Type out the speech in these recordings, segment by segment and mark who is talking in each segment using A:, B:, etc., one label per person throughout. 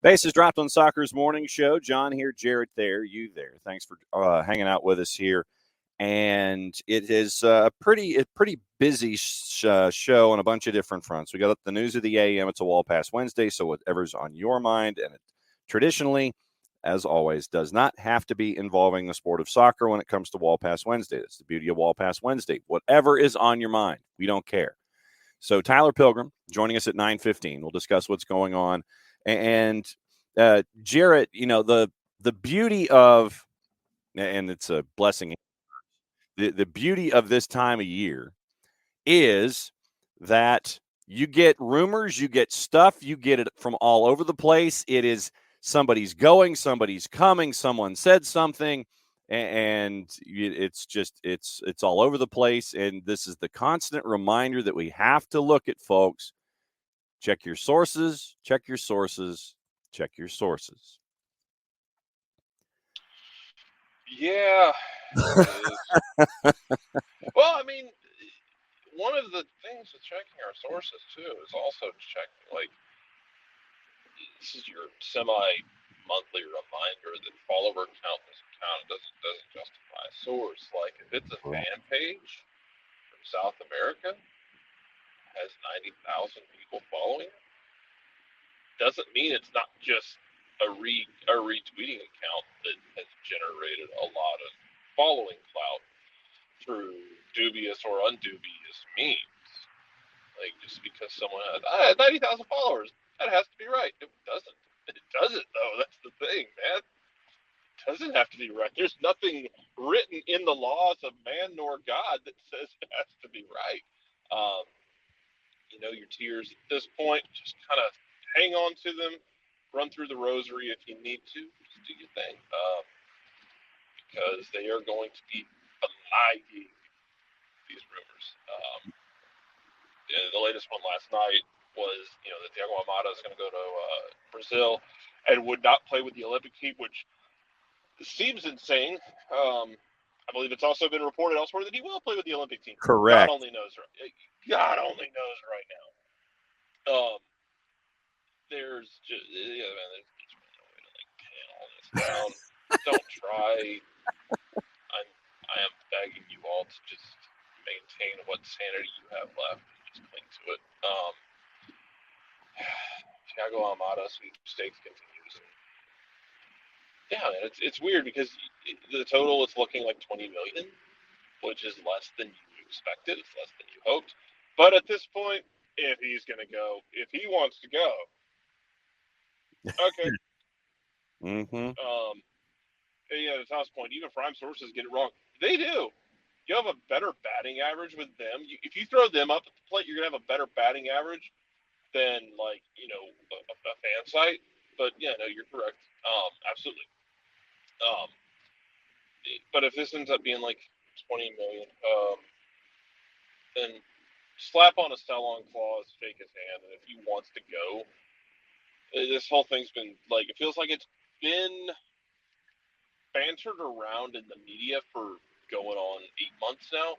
A: Bases dropped on Soccer's morning show. John here, Jarrett there, you there. Thanks for hanging out with us here. And it is a pretty busy show on a bunch of different fronts. We got the news of the AM. It's a Wall Pass Wednesday, so whatever's on your mind, and it traditionally, as always, does not have to be involving the sport of soccer when it comes to Wall Pass Wednesday. That's the beauty of Wall Pass Wednesday. Whatever is on your mind, we don't care. So Tyler Pilgrim joining us at 9:15. We'll discuss what's going on. And Jarrett, you know, the beauty of, and it's a blessing, the beauty of this time of year is that you get rumors, you get stuff, you get it from all over the place. It is somebody's going, somebody's coming, someone said something, and it's just it's all over the place. And this is the constant reminder that we have to look at, folks. Check your sources, check your sources, check your sources.
B: Yeah. Well, I mean, one of the things with checking our sources too is also checking, like, this is your semi-monthly reminder that follower count doesn't count. It doesn't justify a source. Like, if it's a fan page from South America has 90,000 people following it, doesn't mean it's not just a retweeting account that has generated a lot of following clout through dubious or undubious means. Like, just because someone has 90,000 followers, that has to be right. It doesn't. It doesn't, though. That's the thing, man. It doesn't have to be right. There's nothing written in the laws of man nor God that says it has to be right. Your tiers at this point, just kind of hang on to them, run through the rosary if you need to, just do your thing, because they are going to be belying these rumors. The latest one last night was, that Thiago Almada is going to go to Brazil and would not play with the Olympic team, which seems insane. I believe it's also been reported elsewhere that he will play with the Olympic team.
A: Correct.
B: God only knows right now. There's just, yeah, man, there's no way to pin all this down. Don't try. I am begging you all to just maintain what sanity you have left and just cling to it. Thiago Almada sweepstakes continues. Yeah, man, it's weird because the total is looking like 20 million, which is less than you expected. It's less than you hoped. But at this point, if he's going to go, if he wants to go, okay. To Tom's point, even Prime sources get it wrong. They do. You have a better batting average with them. If you throw them up at the plate, you're going to have a better batting average than, like, a fan site. But, yeah, no, you're correct. Absolutely. But if this ends up being like 20 million, then slap on a sell-on clause, shake his hand, and if he wants to go, this whole thing's been, like, it feels like it's been bantered around in the media for going on 8 months now.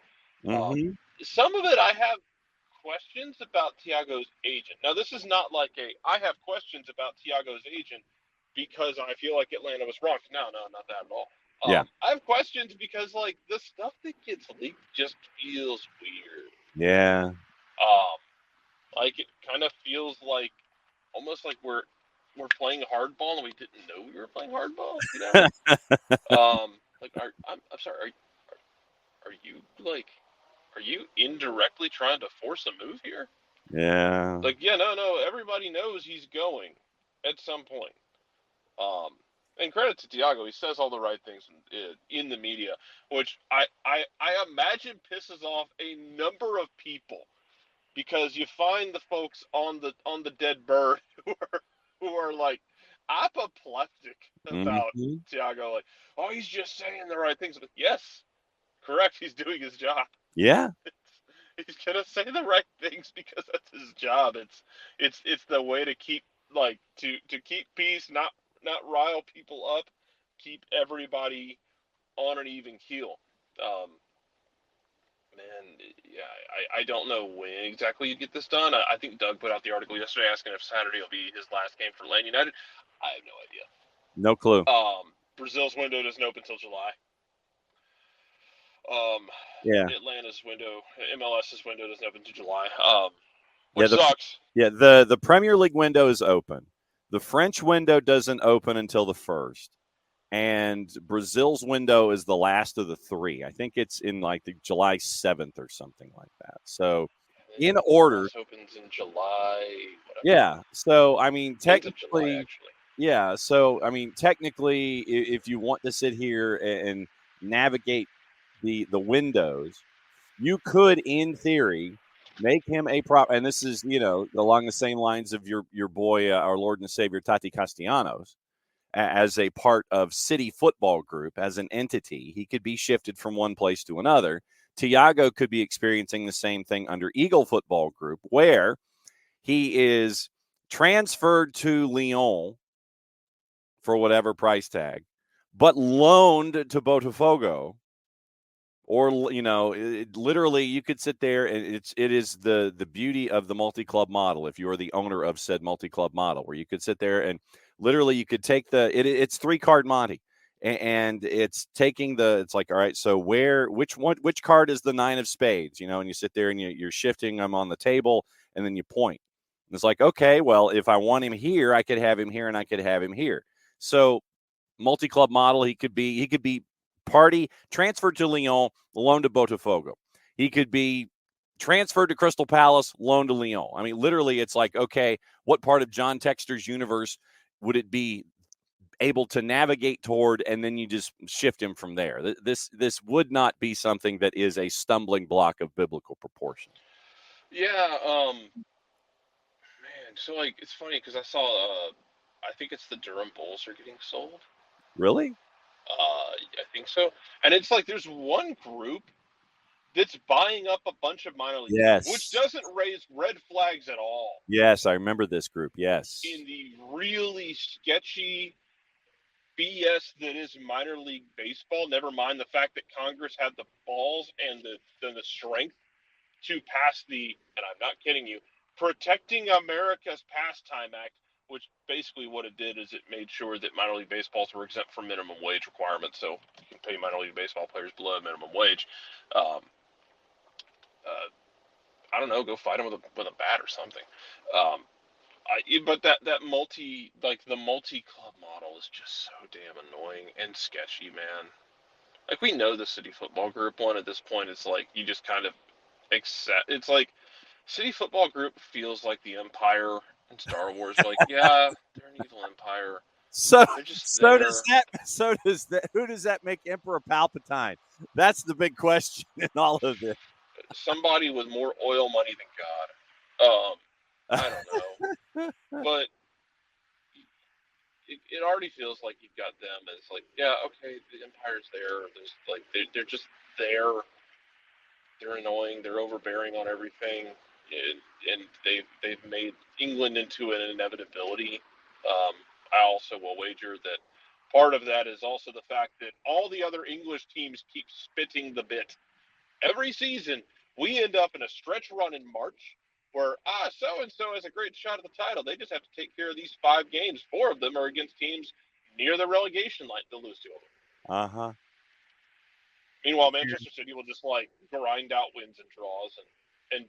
B: Some of it I have questions about Thiago's agent. Now, this is not like I have questions about Thiago's agent because I feel like Atlanta was wrong. No, not that at all. I have questions because, like, the stuff that gets leaked just feels weird.
A: Yeah.
B: Like, it kind of feels like almost like we're playing hardball and we didn't know we were playing hardball. Like, I'm sorry. Are you indirectly trying to force a move here?
A: Yeah.
B: Like, yeah, no. Everybody knows he's going at some point. And credit to Thiago, he says all the right things in the media, which I imagine pisses off a number of people, because you find the folks on the dead bird who are like apoplectic about Thiago, like, oh, he's just saying the right things. But yes, correct, he's doing his job.
A: Yeah.
B: He's gonna say the right things because that's his job. It's the way to keep, like, to keep peace, not rile people up, keep everybody on an even keel. Man, yeah, I don't know when exactly you get this done. I think Doug put out the article yesterday asking if Saturday will be his last game for Land United. I have no idea.
A: No clue.
B: Brazil's window doesn't open until July.
A: Yeah.
B: Atlanta's window, MLS's window doesn't open until July.
A: Yeah,
B: Which sucks.
A: Yeah, the Premier League window is open. The French window doesn't open until the 1st. And Brazil's window is the last of the 3. I think it's in like the July 7th or something like that. So in order.
B: Opens in July. Whatever.
A: Yeah. So, I mean, technically.
B: July, actually.
A: Yeah. So, I mean, technically, if you want to sit here and navigate the windows, you could, in theory, make him a prop. And this is, along the same lines of your boy, our Lord and Savior, Tati Castellanos, as a part of City Football Group, as an entity. He could be shifted from one place to another. Thiago could be experiencing the same thing under Eagle Football Group, where he is transferred to Lyon for whatever price tag, but loaned to Botafogo. Or, literally you could sit there, and it is the beauty of the multi-club model. If you're the owner of said multi-club model, where you could sit there and literally you could take it's 3-card Monty, and it's taking it's like, all right, so which card is the 9 of spades, and you sit there and you're shifting them on the table, and then you point. And it's like, okay, well, if I want him here, I could have him here and I could have him here. So multi-club model, he could be party transferred to Lyon, loaned to Botafogo. He could be transferred to Crystal Palace, loaned to Lyon. I mean, literally, it's like, okay, what part of John Texter's universe would it be able to navigate toward, and then you just shift him from there? This would not be something that is a stumbling block of biblical proportion.
B: Yeah, man. So like, it's funny because I saw, I think it's the Durham Bulls are getting sold.
A: Really?
B: I think so. And it's like there's one group that's buying up a bunch of minor league teams, which doesn't raise red flags at all.
A: Yes, I remember this group. Yes.
B: In the really sketchy BS that is minor league baseball, never mind the fact that Congress had the balls and the strength to pass and I'm not kidding you, Protecting America's Pastime Act, which basically what it did is it made sure that minor league baseballs were exempt from minimum wage requirements, so you can pay minor league baseball players below minimum wage. I don't know, go fight them with a bat or something. But the multi-club model is just so damn annoying and sketchy, man. Like, we know the City Football Group one at this point. It's like you just kind of accept. It's like City Football Group feels like the Empire in Star Wars. Like, yeah, they're an evil empire.
A: Who does that make Emperor Palpatine? That's the big question in all of this.
B: Somebody with more oil money than God. I don't know, but it already feels like you've got them as like, yeah, okay, the Empire's there. There's like they're just there. They're annoying. They're overbearing on everything, and they've made England into an inevitability. I also will wager that part of that is also the fact that all the other English teams keep spitting the bit. Every season, we end up in a stretch run in March where, so-and-so has a great shot at the title. They just have to take care of these 5 games. 4 of them are against teams near the relegation line. They'll lose 2 of them.
A: Uh-huh.
B: Meanwhile, Manchester City will just, like, grind out wins and draws. And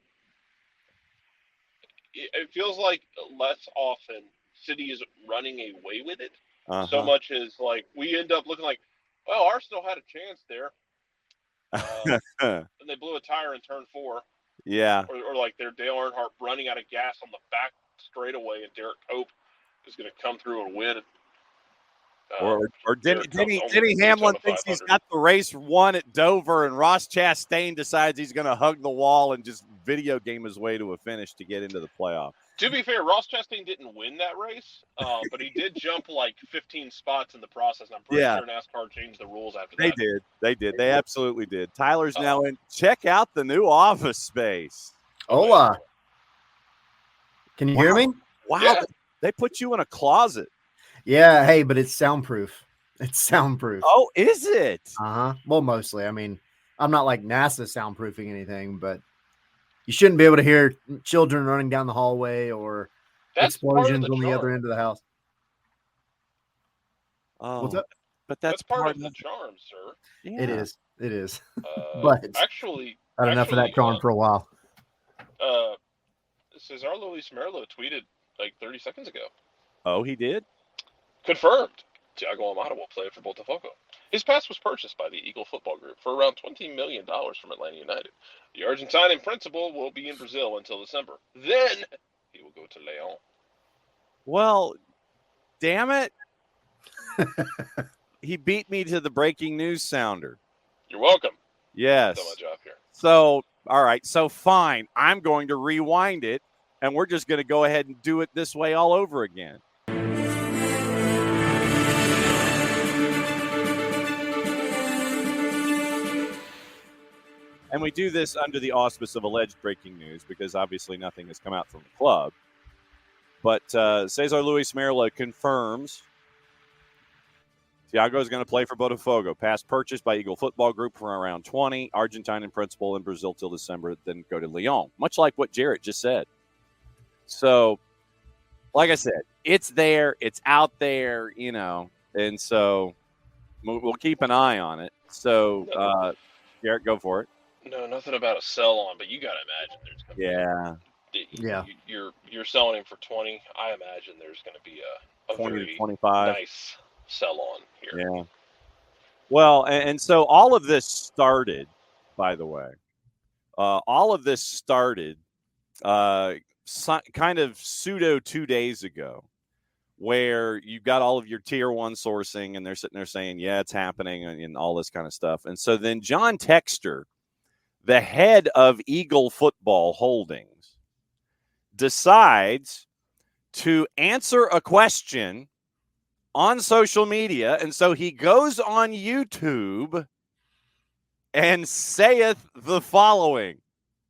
B: it feels like less often City is running away with it. Uh-huh. So much as, like, we end up looking like, well, Arsenal had a chance there. And they blew a tire in turn 4.
A: Yeah.
B: Or like their Dale Earnhardt running out of gas on the back straightaway, and Derek Cope is going to come through and win.
A: Or Denny Hamlin thinks he's got the race won at Dover, and Ross Chastain decides he's going to hug the wall and just video game his way to a finish to get into the playoff.
B: To be fair, Ross Chastain didn't win that race, but he did jump like 15 spots in the process. And I'm pretty sure NASCAR changed the rules after that.
A: They did. They absolutely did. Tyler's now in. Check out the new office space.
C: Hola. Can you hear me?
A: Wow. Yeah. They put you in a closet.
C: Yeah. Hey, but it's soundproof. It's soundproof.
A: Oh, is it?
C: Uh-huh. Well, mostly. I mean, I'm not like NASA soundproofing anything, but you shouldn't be able to hear children running down the hallway or explosions on the other end of the house.
A: Oh,
C: What's up?
A: But
B: that's part of the charm, sir.
A: Yeah.
C: It is. It is. But
B: actually,
C: had enough of that charm for a while.
B: Cesar Luis Merlo tweeted like 30 seconds ago.
A: Oh, he did?
B: Confirmed. Thiago Almada will play for Botafogo. His pass was purchased by the Eagle Football Group for around $20 million from Atlanta United. The Argentine in principle will be in Brazil until December. Then he will go to Leon.
A: Well, damn it. He beat me to the breaking news sounder.
B: You're welcome.
A: Yes.
B: I've done my job here.
A: So, all right. So, fine. I'm going to rewind it, and we're just going to go ahead and do it this way all over again. And we do this under the auspice of alleged breaking news because obviously nothing has come out from the club. But Cesar Luis Merlo confirms Thiago is going to play for Botafogo. Pass purchased by Eagle Football Group for around 20. Argentine in principle in Brazil till December, then go to Lyon. Much like what Jarrett just said. So, like I said, it's there. It's out there, you know. And so we'll keep an eye on it. So, Jarrett, go for it.
B: No, nothing about a sell on, but you got to imagine there's going to be. You're selling him for 20. I imagine there's going to be a
A: 20
B: very
A: to 25.
B: nice sell on here.
A: Yeah. Well, and so all of this started, by the way, all of this started kind of pseudo 2 days ago, where you've got all of your tier one sourcing and they're sitting there saying, yeah, it's happening and all this kind of stuff. And so then John Texter, the head of Eagle Football Holdings, decides to answer a question on social media. And so he goes on YouTube and saith the following,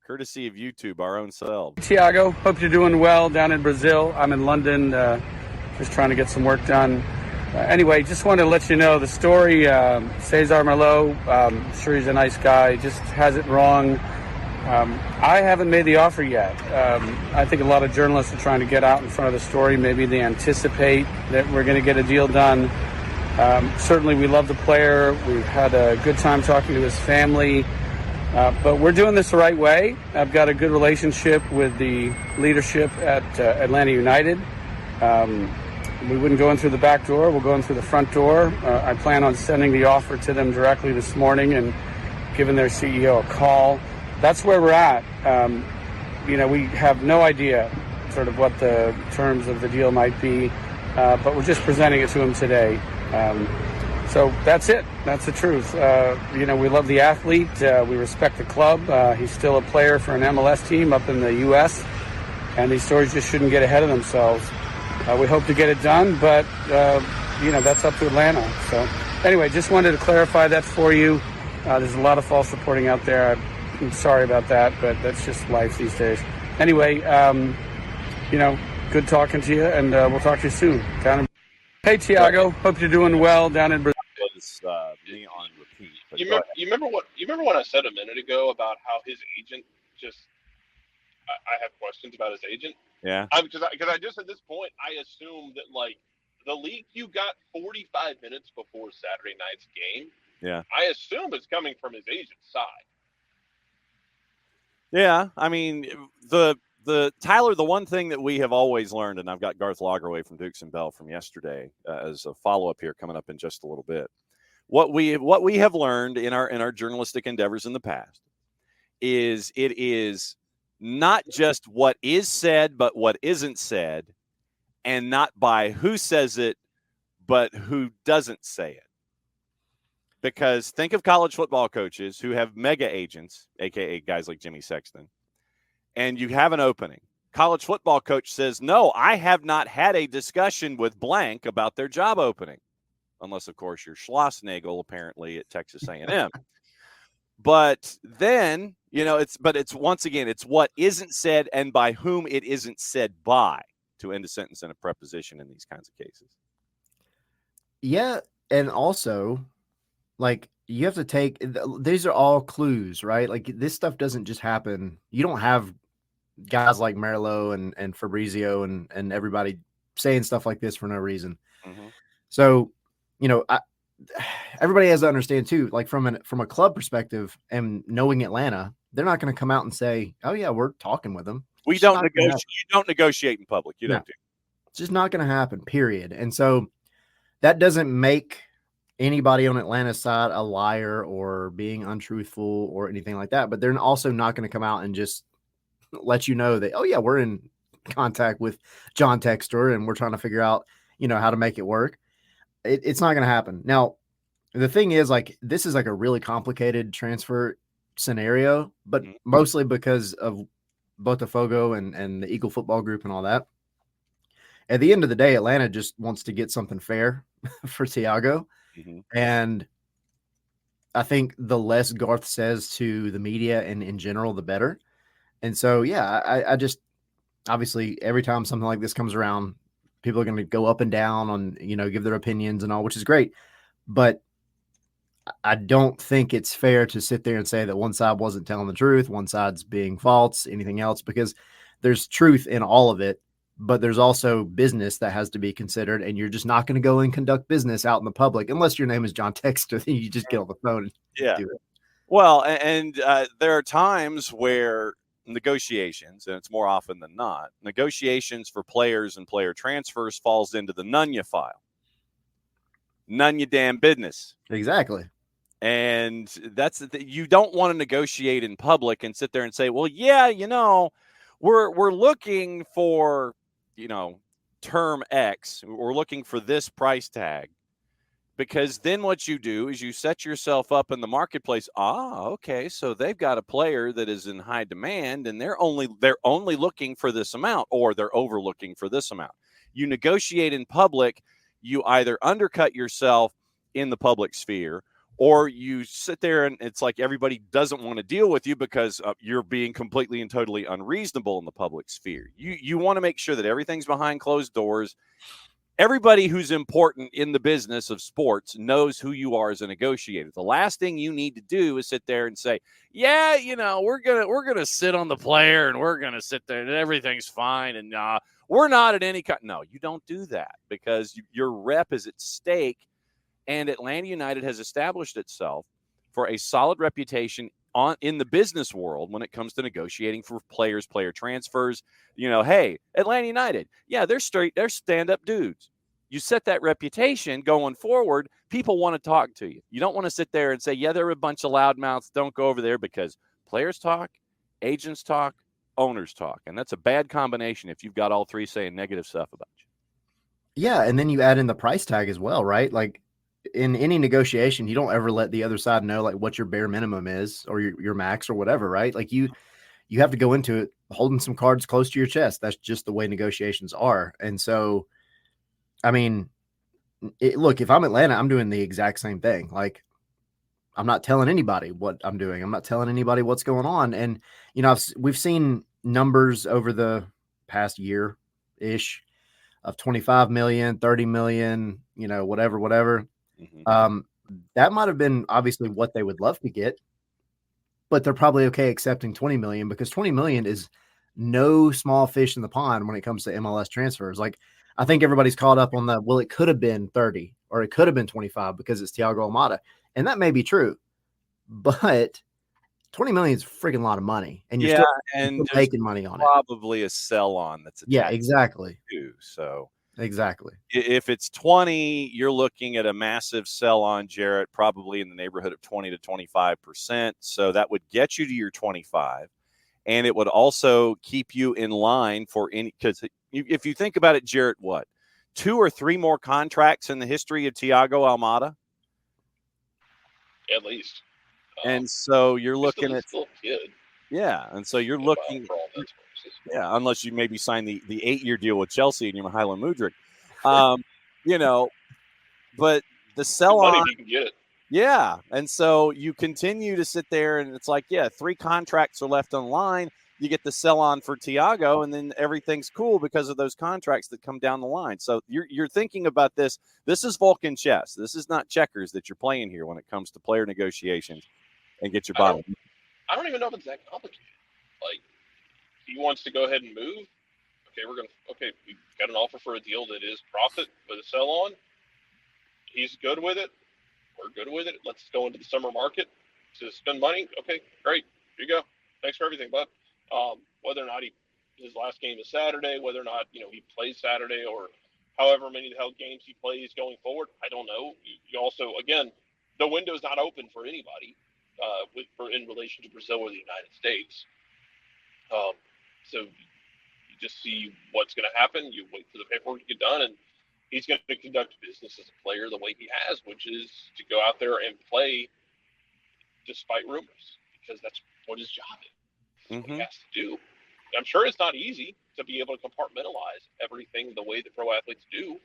A: courtesy of YouTube, our own selves.
D: Thiago, hope you're doing well down in Brazil. I'm in London, just trying to get some work done. Anyway, just wanted to let you know the story. Cesar Merlo, sure he's a nice guy, just has it wrong. I haven't made the offer yet. I think a lot of journalists are trying to get out in front of the story. Maybe they anticipate that we're going to get a deal done. Certainly we love the player. We've had a good time talking to his family. But we're doing this the right way. I've got a good relationship with the leadership at Atlanta United. We wouldn't go in through the back door. We'll go in through the front door. I plan on sending the offer to them directly this morning and giving their CEO a call. That's where we're at. We have no idea sort of what the terms of the deal might be, but we're just presenting it to him today. So that's it. That's the truth. We love the athlete. We respect the club. He's still a player for an MLS team up in the U.S., and these stories just shouldn't get ahead of themselves. We hope to get it done, but, that's up to Atlanta. So anyway, just wanted to clarify that for you. There's a lot of false reporting out there. I'm sorry about that, but that's just life these days. Anyway, good talking to you, and we'll talk to you soon. Hey, Thiago, hope you're doing well down in Brazil.
A: Me on repeat.
B: You remember what I said a minute ago about how his agent just? I have questions about his agent.
A: Yeah.
B: Because I just at this point I assume that like the leak you got 45 minutes before Saturday night's game.
A: Yeah.
B: I assume it's coming from his agent's side.
A: Yeah, I mean the Tyler, the one thing that we have always learned, and I've got Garth Lagerway from Dukes and Bell from yesterday as a follow-up here coming up in just a little bit. What we have learned in our journalistic endeavors in the past is it is not just what is said, but what isn't said, and not by who says it, but who doesn't say it. Because think of college football coaches who have mega agents, a.k.a. guys like Jimmy Sexton, and you have an opening. College football coach says, no, I have not had a discussion with blank about their job opening. Unless, of course, you're Schlossnagel, apparently, at Texas A&M. But then, it's once again, it's what isn't said and by whom it isn't said by to end a sentence in a preposition in these kinds of cases.
C: Yeah, and also, like, you have to take these are all clues, right? Like this stuff doesn't just happen. You don't have guys like Merlo and Fabrizio and everybody saying stuff like this for no reason.
A: Mm-hmm.
C: So, everybody has to understand too, like from a club perspective and knowing Atlanta, they're not going to come out and say, "Oh yeah, we're talking with them."
A: We don't negotiate. You don't negotiate in public. You don't do.
C: It's just not going to happen. Period. And so that doesn't make anybody on Atlanta's side a liar or being untruthful or anything like that. But they're also not going to come out and just let you know that, oh yeah, we're in contact with John Textor and we're trying to figure out, how to make it work. It's not going to happen. Now, the thing is, like, this is like a really complicated transfer scenario, but mostly because of Botafogo and the Eagle Football Group and all that. At the end of the day, Atlanta just wants to get something fair for Thiago. Mm-hmm. And I think the less Garth says to the media and in general, the better. And so, yeah, I just obviously every time something like this comes around, people are going to go up and down on, give their opinions and all, which is great. But I don't think it's fair to sit there and say that one side wasn't telling the truth, one side's being false, anything else, because there's truth in all of it. But there's also business that has to be considered, and you're just not going to go and conduct business out in the public unless your name is John Textor. Then you just get on the phone and do it.
A: Well, and there are times where negotiations, and it's more often than not, negotiations for players and player transfers falls into the none ya file. None ya damn business.
C: Exactly.
A: And that's you don't want to negotiate in public and sit there and say, well, yeah, we're looking for, term X. We're looking for this price tag. Because then what you do is you set yourself up in the marketplace. Okay, so they've got a player that is in high demand, and they're only looking for this amount, or they're overlooking for this amount. You negotiate in public, you either undercut yourself in the public sphere, or you sit there and it's like everybody doesn't want to deal with you because you're being completely and totally unreasonable in the public sphere. You want to make sure that everything's behind closed doors. Everybody who's important in the business of sports knows who you are as a negotiator. The last thing you need to do is sit there and say, yeah, we're gonna sit on the player and we're gonna sit there and everything's fine and we're not at any cut. No, you don't do that because your rep is at stake, and Atlanta United has established itself for a solid reputation in the business world when it comes to negotiating for player transfers. Hey, Atlanta United, yeah, they're stand-up dudes. You set that reputation going forward, people want to talk to you. You don't want to sit there and say, yeah, they're a bunch of loudmouths, don't go over there, because players talk, agents talk, owners talk. And that's a bad combination if you've got all three saying negative stuff about you.
C: Yeah, and then you add in the price tag as well, right? Like, in any negotiation, you don't ever let the other side know like what your bare minimum is or your max or whatever, right? Like you have to go into it holding some cards close to your chest. That's just the way negotiations are. And so, I mean, look, if I'm Atlanta, I'm doing the exact same thing. Like, I'm not telling anybody what I'm doing. I'm not telling anybody what's going on. And, we've seen numbers over the past year-ish of 25 million, 30 million, whatever. Mm-hmm. That might have been obviously what they would love to get, but they're probably okay accepting 20 million because 20 million is no small fish in the pond when it comes to MLS transfers. Like, I think everybody's caught up on it could have been 30 or it could have been 25 because it's Thiago Almada. And that may be true, but 20 million is a freaking lot of money. And you're still making money on
A: probably a sell on that's
C: attached
A: exactly. To, so
C: exactly.
A: If it's 20, you're looking at a massive sell on, Jarrett, probably in the neighborhood of 20 to 25%. So that would get you to your 25. And it would also keep you in line for any, because if you think about it, Jarrett, what? 2 or 3 more contracts in the history of Thiago Almada?
B: At least.
A: And so you're looking at
B: still a kid.
A: Yeah, and so you're looking. Yeah, unless you maybe sign the 8-year deal with Chelsea and you're Mihailo Mudryk, but the sell on.
B: You can get it.
A: Yeah, and so you continue to sit there, and it's like, 3 contracts are left on the line. you get the sell on for Thiago, and then everything's cool because of those contracts that come down the line. So you're thinking about this. This is Vulcan chess. This is not checkers that you're playing here when it comes to player negotiations and get your bottom.
B: I don't even know if it's that complicated. Like, he wants to go ahead and move. Okay, we got an offer for a deal that is profit with a sell on. He's good with it. We're good with it. Let's go into the summer market to spend money. Okay, great. Here you go. Thanks for everything, bud. Whether or not his last game is Saturday, whether or not he plays Saturday, or however many the hell games he plays going forward, I don't know. You also, again, the window's not open for anybody in relation to Brazil or the United States. So you just see what's going to happen. You wait for the paperwork to get done, and he's going to conduct business as a player the way he has, which is to go out there and play despite rumors, because that's what his job is. What he has to do. I'm sure it's not easy to be able to compartmentalize everything the way that pro athletes do,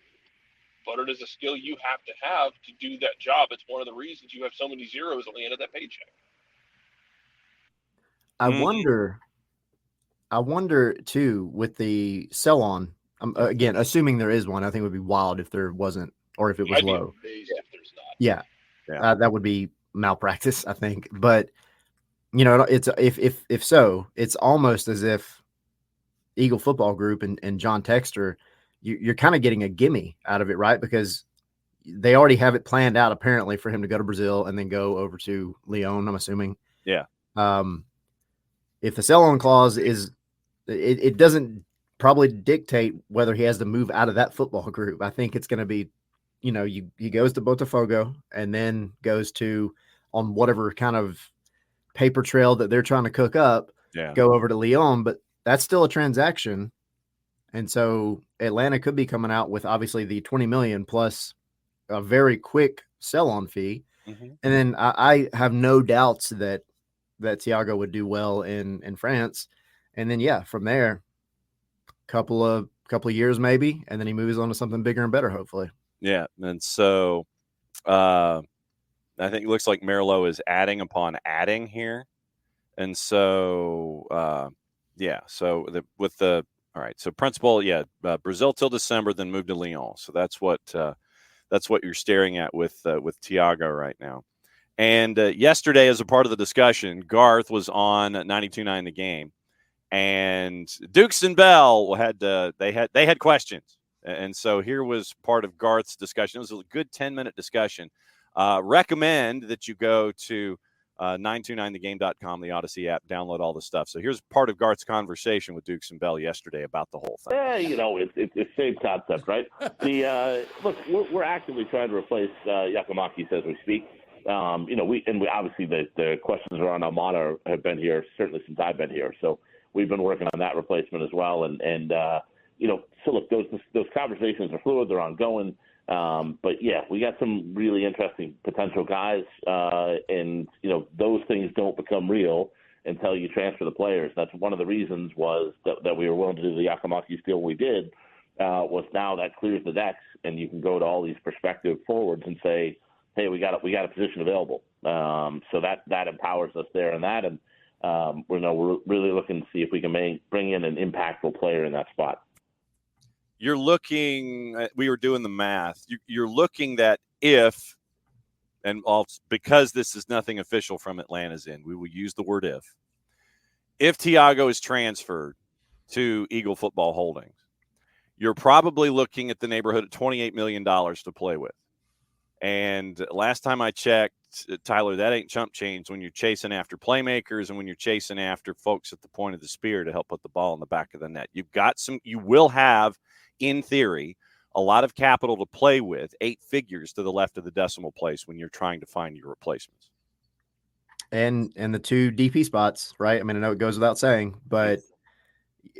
B: but it is a skill you have to do that job. It's one of the reasons you have so many zeros at the end of that paycheck.
C: I wonder too, with the sell on, again, assuming there is one. I think it would be wild if there wasn't, or if it was low.
B: If there's not.
C: Yeah. That would be malpractice, I think. But it's if so, it's almost as if Eagle Football Group and John Texter, you're kind of getting a gimme out of it, right? Because they already have it planned out, apparently, for him to go to Brazil and then go over to Lyon, I'm assuming.
A: Yeah.
C: If the sell-on clause it doesn't probably dictate whether he has to move out of that football group. I think it's going to be, he goes to Botafogo and then goes to, on whatever kind of paper trail that they're trying to cook up, go over to Lyon, but that's still a transaction. And so Atlanta could be coming out with obviously the 20 million plus a very quick sell-on fee. And then I have no doubts that Thiago would do well in France. And then, from there, couple of years maybe, and then he moves on to something bigger and better, hopefully. Yeah.
A: And so I think it looks like Merlot is adding upon adding here. And so, all right. So principal, Brazil till December, then move to Lyon. So that's what you're staring at with Thiago right now. And yesterday, as a part of the discussion, Garth was on 92.9 The Game, and Dukes and Bell they had questions. And so here was part of Garth's discussion. It was a good 10-minute discussion. Recommend that you go to 929thegame.com, the Odyssey app, download all the stuff. So here's part of Garth's conversation with Dukes and Bell yesterday about the whole thing.
E: It's the same concept, right? Look, we're actively trying to replace Giacomakis as we speak. We obviously the questions around Almada have been here certainly since I've been here. So we've been working on that replacement as well. So look, those conversations are fluid, they're ongoing. But we got some really interesting potential guys, and those things don't become real until you transfer the players. That's one of the reasons was that we were willing to do the Giacomakis deal we did, was now that clears the decks, and you can go to all these prospective forwards and say, hey, we got a position available. So that empowers us there and that, and we're really looking to see if we can bring in an impactful player in that spot.
A: You're looking, we were doing the math. You're looking that because this is nothing official from Atlanta's end, we will use the word if Thiago is transferred to Eagle Football Holdings, you're probably looking at the neighborhood of $28 million to play with. And last time I checked, Tyler, that ain't chump change when you're chasing after playmakers and when you're chasing after folks at the point of the spear to help put the ball in the back of the net. You will have, in theory, a lot of capital to play with, 8 figures to the left of the decimal place when you're trying to find your replacements.
C: And the 2 DP spots, right? I mean, I know it goes without saying, but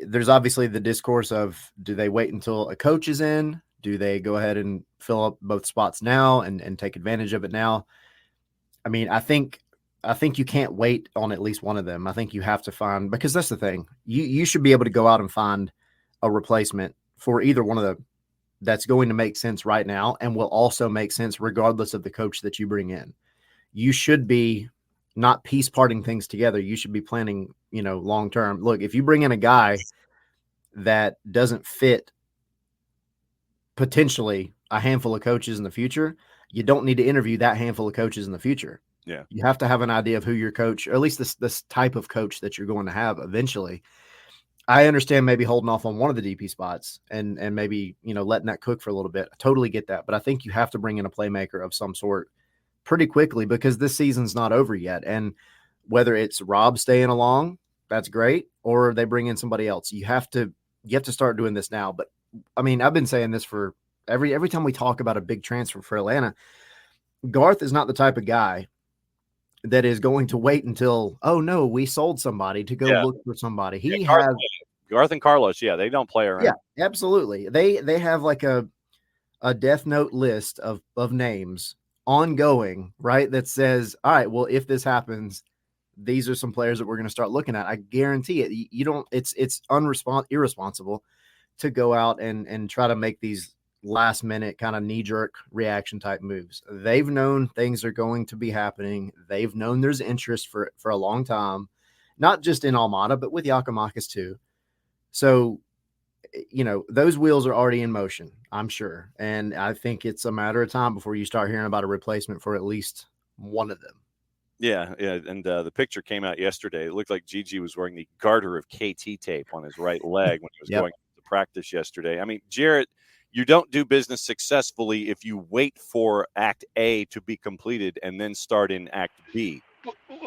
C: there's obviously the discourse of, do they wait until a coach is in? Do they go ahead and fill up both spots now and take advantage of it now? I mean, I think you can't wait on at least one of them. I think you have to find, because that's the thing. You should be able to go out and find a replacement for either one of them that's going to make sense right now and will also make sense regardless of the coach that you bring in. You should be not piece parting things together. You should be planning long term. Look, if you bring in a guy that doesn't fit potentially a handful of coaches in the future, you don't need to interview that handful of coaches in the future.
A: Yeah.
C: You have to have an idea of who your coach, or at least this type of coach that you're going to have eventually. I understand maybe holding off on one of the DP spots and maybe, letting that cook for a little bit. I totally get that. But I think you have to bring in a playmaker of some sort pretty quickly because this season's not over yet. And whether it's Rob staying along, that's great, or they bring in somebody else. You have to start doing this now. But I mean, I've been saying this for every time we talk about a big transfer for Atlanta. Garth is not the type of guy that is going to wait until, oh no, we sold somebody to go look for somebody. He has
A: Garth and Carlos. Yeah, they don't play around.
C: Yeah, absolutely. They have like a Death Note list of names ongoing, right? That says, all right, well, if this happens, these are some players that we're going to start looking at. I guarantee it. You don't. It's irresponsible to go out and try to make these last minute kind of knee jerk reaction type moves. They've known things are going to be happening. They've known there's interest for a long time, not just in Almada, but with Giakoumakis too. So, those wheels are already in motion, I'm sure. And I think it's a matter of time before you start hearing about a replacement for at least one of them.
A: Yeah. And the picture came out yesterday. It looked like Gigi was wearing the garter of KT tape on his right leg when he was going to practice yesterday. I mean, Jarrett, you don't do business successfully if you wait for Act A to be completed and then start in Act B.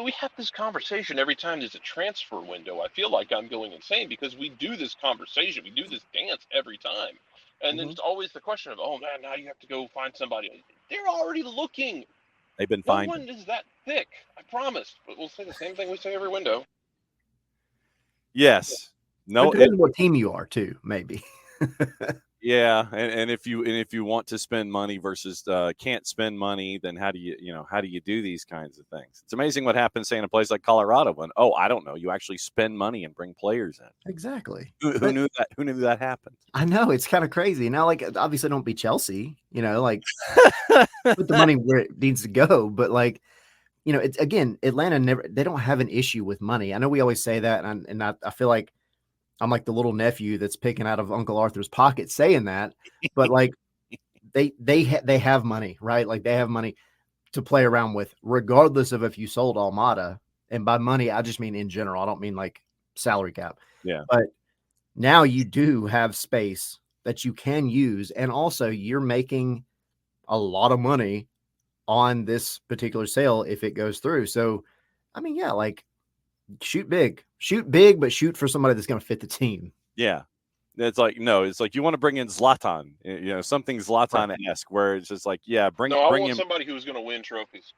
B: We have this conversation every time there's a transfer window. I feel like I'm going insane because we do this conversation. We do this dance every time. And then it's always the question of, oh, man, now you have to go find somebody. They're already looking.
A: They've been
B: No
A: fine.
B: one is that thick. I promise. But we'll say the same thing we say every window.
A: Yes. No.
C: Depends on what team you are too, maybe.
A: Yeah, and if you want to spend money versus can't spend money, then how do you do these kinds of things? It's amazing what happens, say, in a place like Colorado when I don't know, you actually spend money and bring players in.
C: Exactly.
A: Who knew that? Who knew that happened?
C: I know, it's kind of crazy. Now, like, obviously, don't be Chelsea. Like put the money where it needs to go. But like, it's again, Atlanta they don't have an issue with money. I know we always say that, and I feel like I'm like the little nephew that's picking out of Uncle Arthur's pocket saying that, but like they have money, right? Like they have money to play around with, regardless of if you sold Almada. And by money, I just mean in general. I don't mean like salary cap.
A: Yeah.
C: But now you do have space that you can use, and also you're making a lot of money on this particular sale if it goes through. So, I mean, yeah, like. Shoot big, but shoot for somebody that's going to fit the team.
A: Yeah. It's like you want to bring in Zlatan, something Zlatan-esque where it's just like, yeah, bring him.
B: Somebody who's going to win trophies.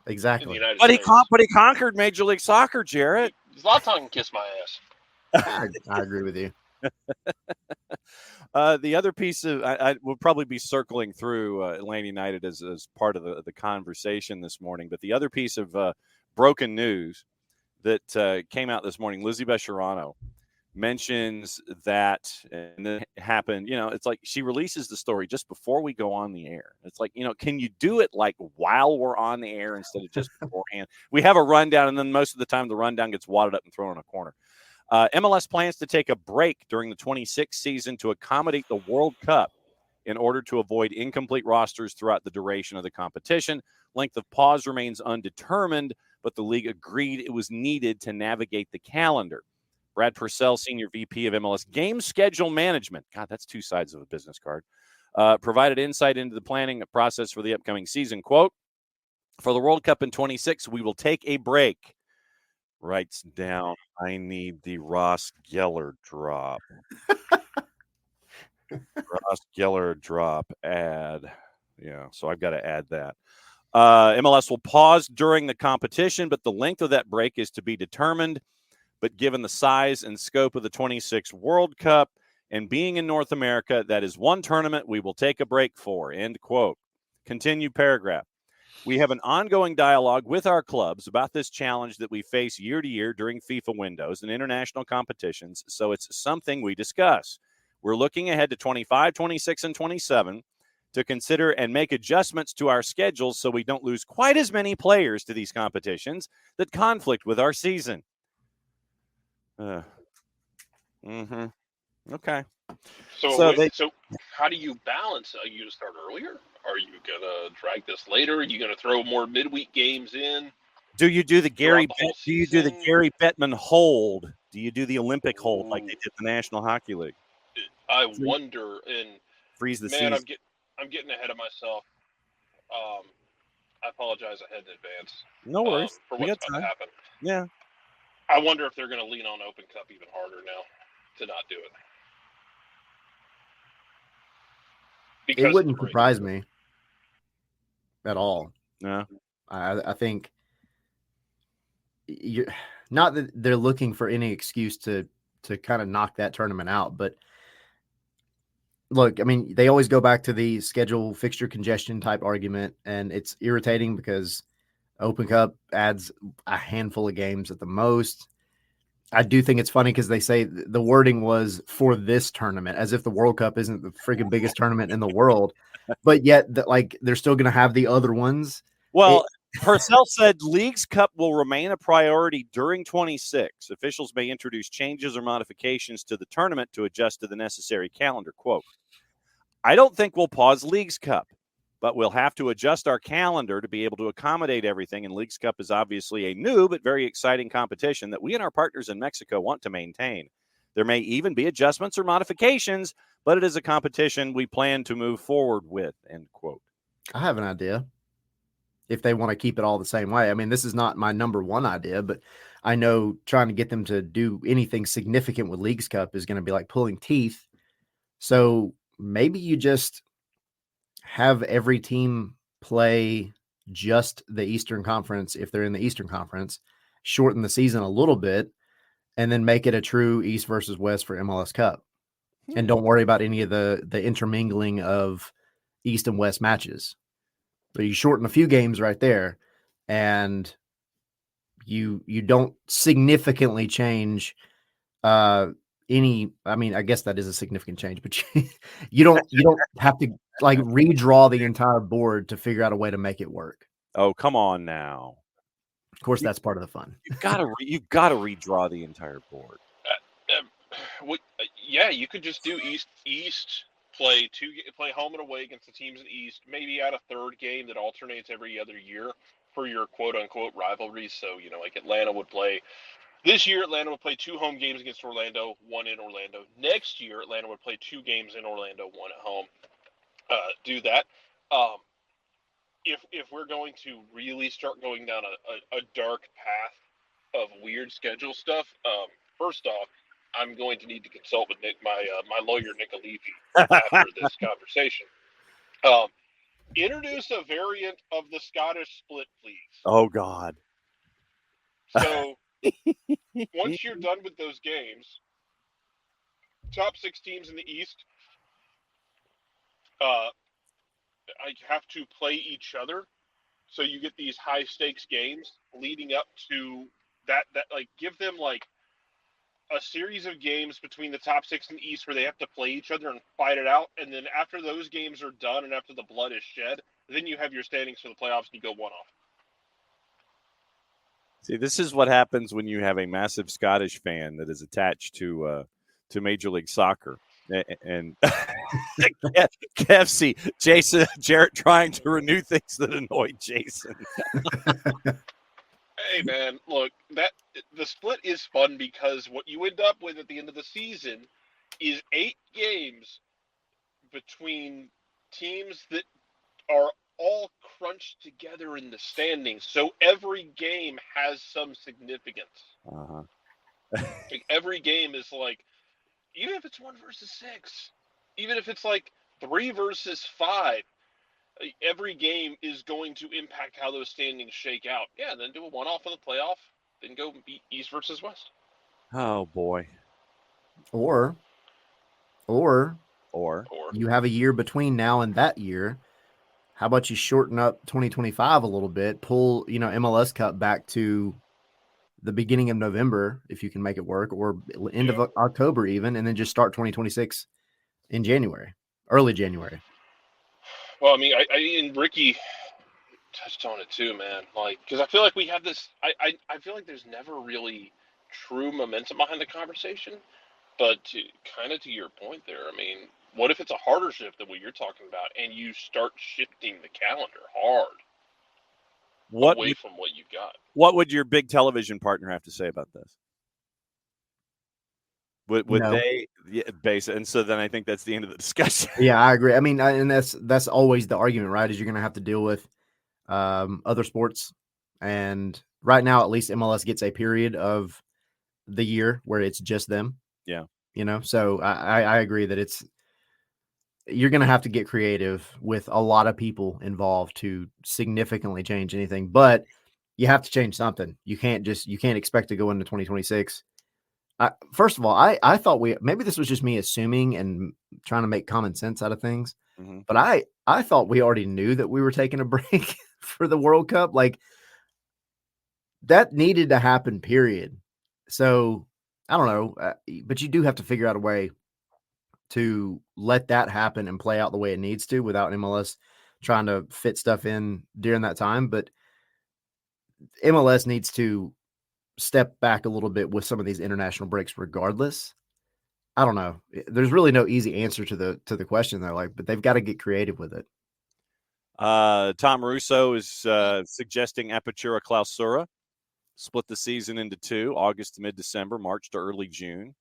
C: Exactly.
A: But he conquered Major League Soccer, Jarrett.
B: Zlatan can kiss my ass.
C: I agree with you.
A: The other piece of I will probably be circling through Atlanta United as part of the conversation this morning, but the other piece of broken news that came out this morning, Lizzie Bescherano mentions that, and it happened, it's like she releases the story just before we go on the air. It's like, can you do it like while we're on the air instead of just beforehand? We have a rundown, and then most of the time the rundown gets wadded up and thrown in a corner. MLS plans to take a break during the 26th season to accommodate the World Cup in order to avoid incomplete rosters throughout the duration of the competition. Length of pause remains undetermined, but the league agreed it was needed to navigate the calendar. Brad Purcell, Senior VP of MLS Game Schedule Management, God, that's two sides of a business card, provided insight into the planning process for the upcoming season. Quote, for the World Cup in 26, we will take a break. Writes down, I need the Ross Geller drop. Ross Geller drop ad. Yeah, so I've got to add that. MLS will pause during the competition, but the length of that break is to be determined. But given the size and scope of the 26 World Cup and being in North America, that is one tournament we will take a break for. End quote. Continue paragraph. We have an ongoing dialogue with our clubs about this challenge that we face year to year during FIFA windows and international competitions, so it's something we discuss. We're looking ahead to 25, 26, and 27 to consider and make adjustments to our schedules so we don't lose quite as many players to these competitions that conflict with our season. Mm-hmm. Okay.
B: So how do you balance? Are you going to start earlier? Are you going to drag this later? Are you going to throw more midweek games in?
A: Do you do the Gary?
B: throughout the
A: Do you do the
B: season?
A: Gary Bettman hold? Do you do the Olympic hold like they
B: Ooh.
A: did the National Hockey League?
B: I wonder. And
A: Freeze the
B: man,
A: season.
B: I'm getting ahead of myself. I apologize ahead in advance.
A: No worries.
B: For
A: We
B: what's
A: got
B: about
A: time.
B: to happen.
A: Yeah.
B: I wonder if they're going to lean on Open Cup even harder now to not do it. Because
C: it wouldn't surprise me at all.
A: No.
C: I think you not that they're looking for any excuse to kind of knock that tournament out, but look, I mean, they always go back to the schedule fixture congestion type argument, and it's irritating because Open Cup adds a handful of games at the most. I do think it's funny because they say the wording was for this tournament, as if the World Cup isn't the freaking biggest tournament in the world, but yet like they're still going to have the other ones.
A: Well, Purcell said Leagues Cup will remain a priority during 26. Officials may introduce changes or modifications to the tournament to adjust to the necessary calendar. Quote, I don't think we'll pause Leagues Cup, but we'll have to adjust our calendar to be able to accommodate everything. And Leagues Cup is obviously a new but very exciting competition that we and our partners in Mexico want to maintain. There may even be adjustments or modifications, but it is a competition we plan to move forward with, end quote.
C: I have an idea. If they want to keep it all the same way. I mean, this is not my number one idea, but I know trying to get them to do anything significant with Leagues Cup is going to be like pulling teeth. So maybe you just have every team play just the Eastern Conference if they're in the Eastern Conference, shorten the season a little bit, and then make it a true East versus West for MLS Cup. And don't worry about any of the intermingling of East and West matches. So you shorten a few games right there, and you don't significantly change any. I mean, I guess that is a significant change, but you don't have to like redraw the entire board to figure out a way to make it work.
A: Oh, come on now.
C: Of course, that's part of the fun.
A: You gotta redraw the entire board.
B: Yeah, you could just do East play home and away against the teams in the East. Maybe add a third game that alternates every other year for your quote unquote rivalries. So like Atlanta would play. This year, Atlanta would play 2 home games against Orlando, 1 in Orlando. Next year, Atlanta would play 2 games in Orlando, 1 at home. Do that. If we're going to really start going down a dark path of weird schedule stuff, first off, I'm going to need to consult with my lawyer, Nick Alifi, after this conversation. Introduce a variant of the Scottish split, please.
A: Oh, God.
B: So once you're done with those games, top 6 teams in the East I have to play each other. So you get these high stakes games leading up to that like give them like a series of games between the top 6 in the East where they have to play each other and fight it out. And then after those games are done and after the blood is shed, then you have your standings for the playoffs and you go one off.
A: See, this is what happens when you have a massive Scottish fan that is attached to Major League Soccer. And KFC, Jason, Jarrett trying to renew things that annoyed Jason.
B: Hey, man, look, the split is fun because what you end up with at the end of the season is 8 games between teams that are all crunched together in the standings. So every game has some significance.
A: Uh-huh.
B: Like every game is like, even if it's 1 versus 6, even if it's like 3 versus 5, every game is going to impact how those standings shake out. Yeah, then do a one-off in the playoff, then go beat East versus West.
A: Oh, boy.
C: Or you have a year between now and that year. How about you shorten up 2025 a little bit, pull, MLS Cup back to the beginning of November, if you can make it work, or end of October even, and then just start 2026 in January, early January.
B: Well, I mean, and Ricky touched on it too, man. Like, because I feel like we have this. I feel like there's never really true momentum behind the conversation. But to your point there, I mean, what if it's a harder shift than what you're talking about, and you start shifting the calendar hard away from what you've got?
A: What would your big television partner have to say about this? Would
C: No.
A: they base it? And so then I think that's the end of the discussion.
C: Yeah, I agree. I mean, and that's always the argument, right? Is you're going to have to deal with other sports, and right now, at least MLS gets a period of the year where it's just them.
A: Yeah,
C: So I agree that you're going to have to get creative with a lot of people involved to significantly change anything, but you have to change something. You can't expect to go into 2026. First of all, I thought maybe this was just me assuming and trying to make common sense out of things, but I thought we already knew that we were taking a break for the World Cup. Like, that needed to happen, period. So I don't know, but you do have to figure out a way to let that happen and play out the way it needs to without MLS trying to fit stuff in during that time. But MLS needs to step back a little bit with some of these international breaks regardless. I don't know. There's really no easy answer to the question though, but they've got to get creative with it.
A: Tom Russo is suggesting apertura clausura, split the season into two, August to mid-December, March to early June.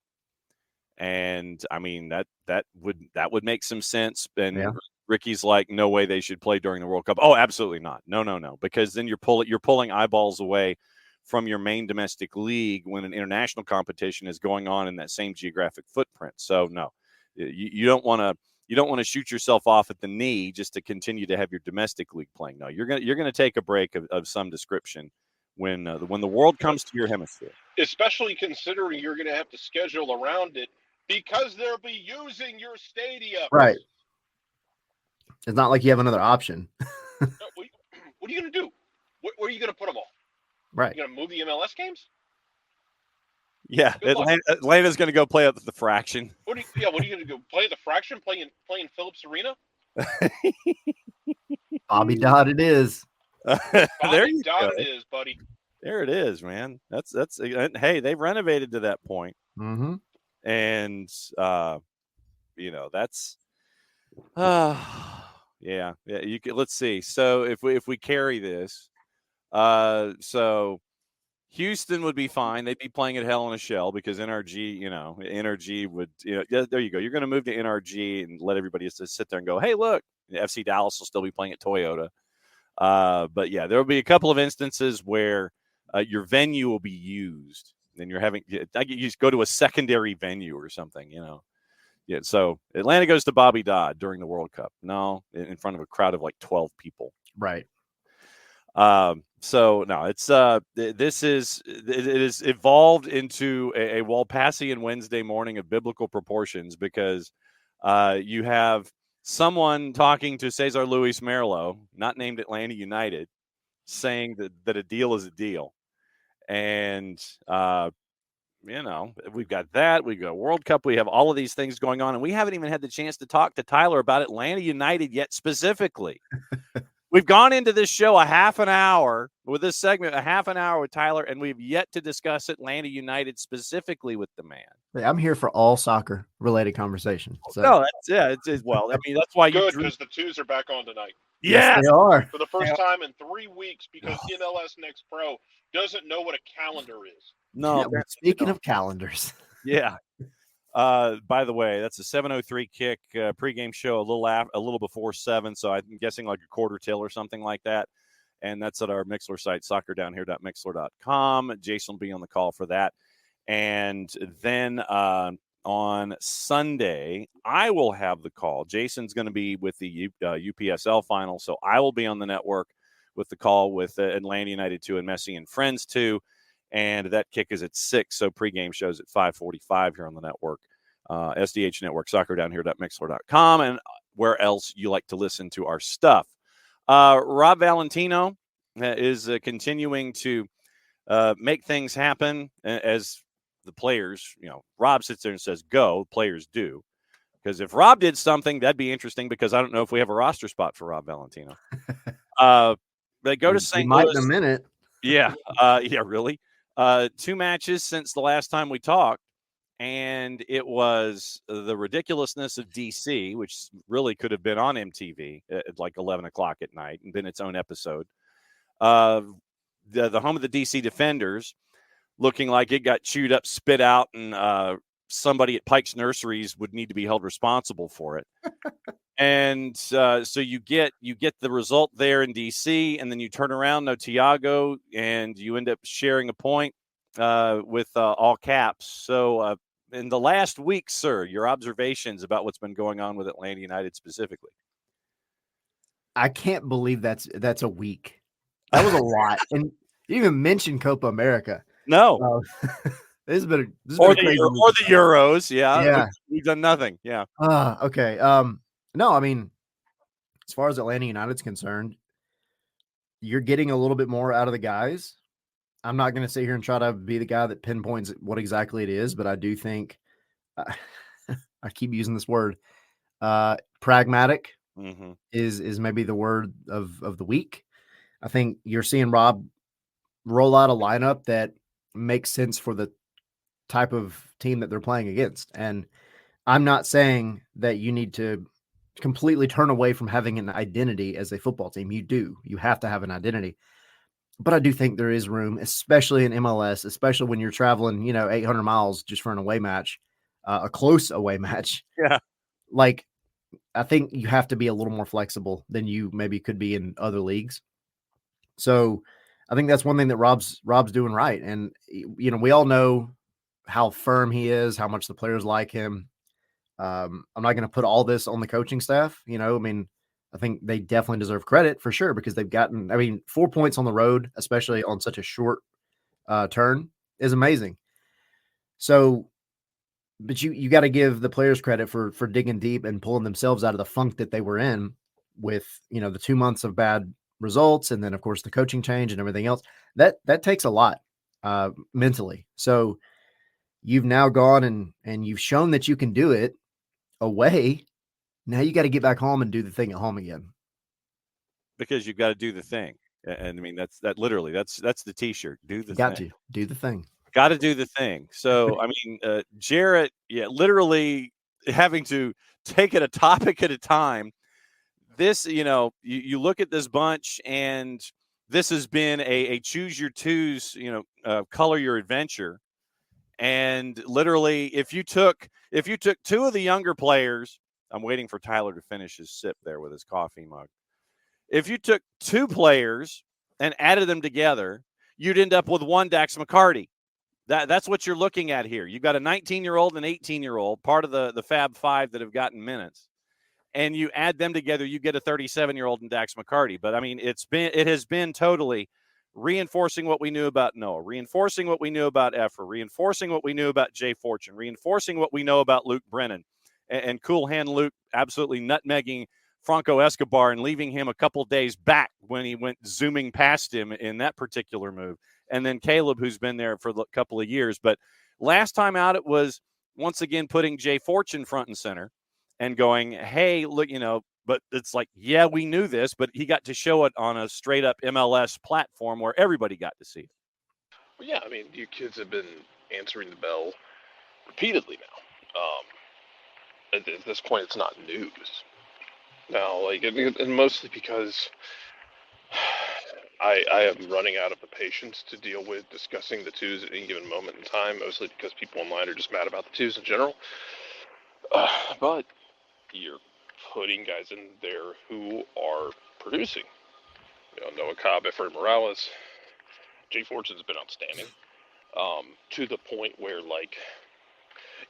A: And I mean, that would make some sense. And yeah. Ricky's like, no way they should play during the World Cup. Oh, absolutely not. No. Because then you're pulling eyeballs away from your main domestic league when an international competition is going on in that same geographic footprint. So no, you don't want to shoot yourself off at the knee just to continue to have your domestic league playing. No, you're gonna take a break of some description when the world comes to your hemisphere.
B: Especially considering you're going to have to schedule around it because they'll be using your stadium.
C: Right. It's not like you have another option.
B: What are you going to do? Where are you going to put them all?
C: Right.
B: You're going to move the MLS games?
A: Yeah, Atlanta's going to go play at the Fraction.
B: What are you going to go play at the Fraction? Play in Phillips Arena?
C: Bobby Dodd, it is.
A: There you go.
B: It is, buddy.
A: There it is, man. That's hey, they've renovated to that point.
C: Mm-hmm.
A: And that's yeah. You can, let's see. So if we carry this, so Houston would be fine. They'd be playing at Hell in a Shell because NRG would, there you go. You're going to move to NRG and let everybody just sit there and go, hey, look, FC Dallas will still be playing at Toyota. But yeah, there will be a couple of instances where your venue will be used and you just go to a secondary venue or something, Yeah. So Atlanta goes to Bobby Dodd during the World Cup. No, in front of a crowd of like 12 people.
C: Right.
A: So no, it's it is evolved into a Walpassian Wednesday morning of biblical proportions because you have someone talking to Cesar Luis Merlo, not named Atlanta United, saying that a deal is a deal. And, we've got that. We've got World Cup. We have all of these things going on. And we haven't even had the chance to talk to Tyler about Atlanta United yet specifically. We've gone into this show a half an hour with Tyler, and we've yet to discuss Atlanta United specifically with the man.
C: Hey, I'm here for all soccer-related conversation. So.
A: No, that's well. I mean, that's why
B: good because the twos are back on tonight.
C: Yes, they are
B: for the first time in 3 weeks because MLS Next Pro doesn't know what a calendar is.
A: No,
C: yeah, speaking of calendars,
A: yeah. By the way, that's a 7:03 kick pregame show, a little before 7, so I'm guessing like a quarter till or something like that. And that's at our Mixler site, soccerdownhere.mixler.com. Jason will be on the call for that. And then on Sunday, I will have the call. Jason's going to be with the UPSL final, so I will be on the network with the call with Atlanta United 2 and Messi and Friends 2. And that kick is at 6, so pregame shows at 5:45 here on the network, SDH Network, soccerdownhere.mixler.com, and where else you like to listen to our stuff. Rob Valentino is continuing to make things happen as the players, Rob sits there and says, go, players do. Because if Rob did something, that'd be interesting because I don't know if we have a roster spot for Rob Valentino. They go to St.
C: Louis.
A: Might
C: in a minute.
A: Yeah. Yeah, really. 2 matches since the last time we talked, and it was the ridiculousness of DC, which really could have been on MTV at like 11 o'clock at night and been its own episode. The home of the DC Defenders, looking like it got chewed up, spit out, and somebody at Pike's Nurseries would need to be held responsible for it. And so you get the result there in DC, and then you turn around, no Thiago, and you end up sharing a point with all caps. So in the last week, sir, your observations about what's been going on with Atlanta United specifically.
C: I can't believe that's a week. That was a lot. And you even mentioned Copa America.
A: No.
C: This has been
A: or
C: crazy
A: the Euros.
C: Yeah.
A: We've done nothing. Yeah.
C: Okay. No, I mean, as far as Atlanta United's concerned, you're getting a little bit more out of the guys. I'm not going to sit here and try to be the guy that pinpoints what exactly it is, but I do think I keep using this word. Pragmatic is maybe the word of the week. I think you're seeing Rob roll out a lineup that makes sense for the type of team that they're playing against. And I'm not saying that you need to completely turn away from having an identity as a football team. You have to have an identity. But I do think there is room, especially in MLS, especially when you're traveling, 800 miles just for an away match, a close away match.
A: Yeah.
C: Like, I think you have to be a little more flexible than you maybe could be in other leagues. So I think that's one thing that Rob's doing right. And, we all know how firm he is, how much the players like him. I'm not going to put all this on the coaching staff. I think they definitely deserve credit for sure, because they've gotten, 4 points on the road, especially on such a short turn, is amazing. So, but you got to give the players credit for digging deep and pulling themselves out of the funk that they were in with, the 2 months of bad results. And then of course the coaching change and everything else that takes a lot mentally. So you've now gone and you've shown that you can do it away. Now you got to get back home and do the thing at home again.
A: Because you've got to do the thing. And that's the t-shirt. Do the
C: got
A: thing.
C: to do the thing. Got
A: to do the thing. So, Jarrett, literally having to take it a topic at a time. This, you look at this bunch, and this has been a choose your twos, color your adventure. And literally, if you took 2 of the younger players, I'm waiting for Tyler to finish his sip there with his coffee mug. If you took 2 players and added them together, you'd end up with 1 Dax McCarty. That's what you're looking at here. You've got a 19-year-old and 18-year-old, part of the Fab Five that have gotten minutes. And you add them together, you get a 37-year-old in Dax McCarty. But, it has been totally reinforcing what we knew about Noah, reinforcing what we knew about Efra, reinforcing what we knew about Jay Fortune, reinforcing what we know about Luke Brennan. And Cool Hand Luke absolutely nutmegging Franco Escobar and leaving him a couple days back when he went zooming past him in that particular move. And then Caleb, who's been there for a couple of years. But last time out, it was once again putting Jay Fortune front and center and going, hey, look, but it's like, yeah, we knew this, but he got to show it on a straight up MLS platform where everybody got to see it.
B: Well, yeah, you kids have been answering the bell repeatedly now. At this point, it's not news now, and mostly because I am running out of the patience to deal with discussing the twos at any given moment in time, mostly because people online are just mad about the twos in general. But you're putting guys in there who are producing. Noah Cobb, Efrain Morales, Jay Fortune's been outstanding, to the point where,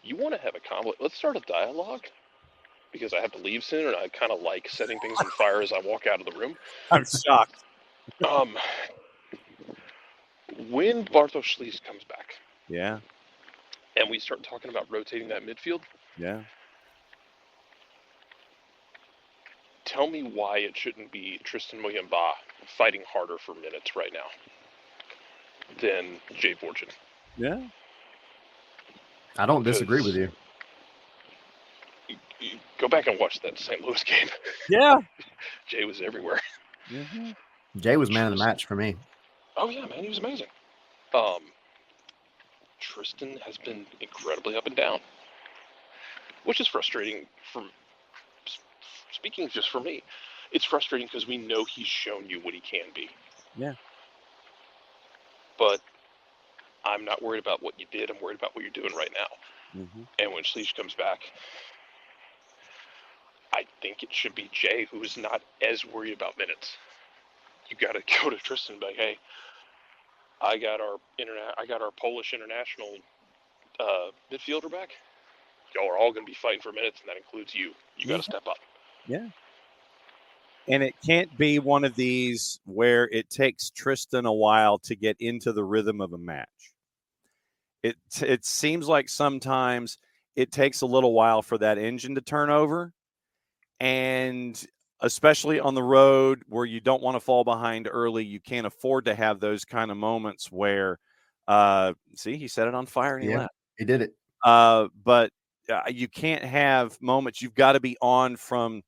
B: you want to have a conflict. Let's start a dialogue, because I have to leave soon, and I kind of like setting things on fire as I walk out of the room.
A: I'm shocked.
B: When Bartosz Schließ comes back,
A: yeah,
B: and we start talking about rotating that midfield,
A: yeah,
B: tell me why it shouldn't be Tristan Muyamba fighting harder for minutes right now than Jay Fortune.
A: Yeah,
C: I don't disagree with you.
B: Go back and watch that St. Louis game.
A: Yeah,
B: Jay was everywhere.
A: Mm-hmm.
C: Jay was man of the match for me.
B: Oh yeah, man, he was amazing. Tristan has been incredibly up and down, which is frustrating. Speaking just for me, it's frustrating because we know he's shown you what he can be.
A: Yeah.
B: But I'm not worried about what you did. I'm worried about what you're doing right now.
A: Mm-hmm.
B: And when Sleech comes back, I think it should be Jay who is not as worried about minutes. You got to go to Tristan and be like, hey, I got our Polish international midfielder back. Y'all are all going to be fighting for minutes, and that includes you. You got to step up.
A: Yeah. And it can't be one of these where it takes Tristan a while to get into the rhythm of a match. It seems like sometimes it takes a little while for that engine to turn over, and especially on the road where you don't want to fall behind early, you can't afford to have those kind of moments where, see, he set it on fire and he left.
C: He did it.
A: But you can't have moments. You've got to be on from,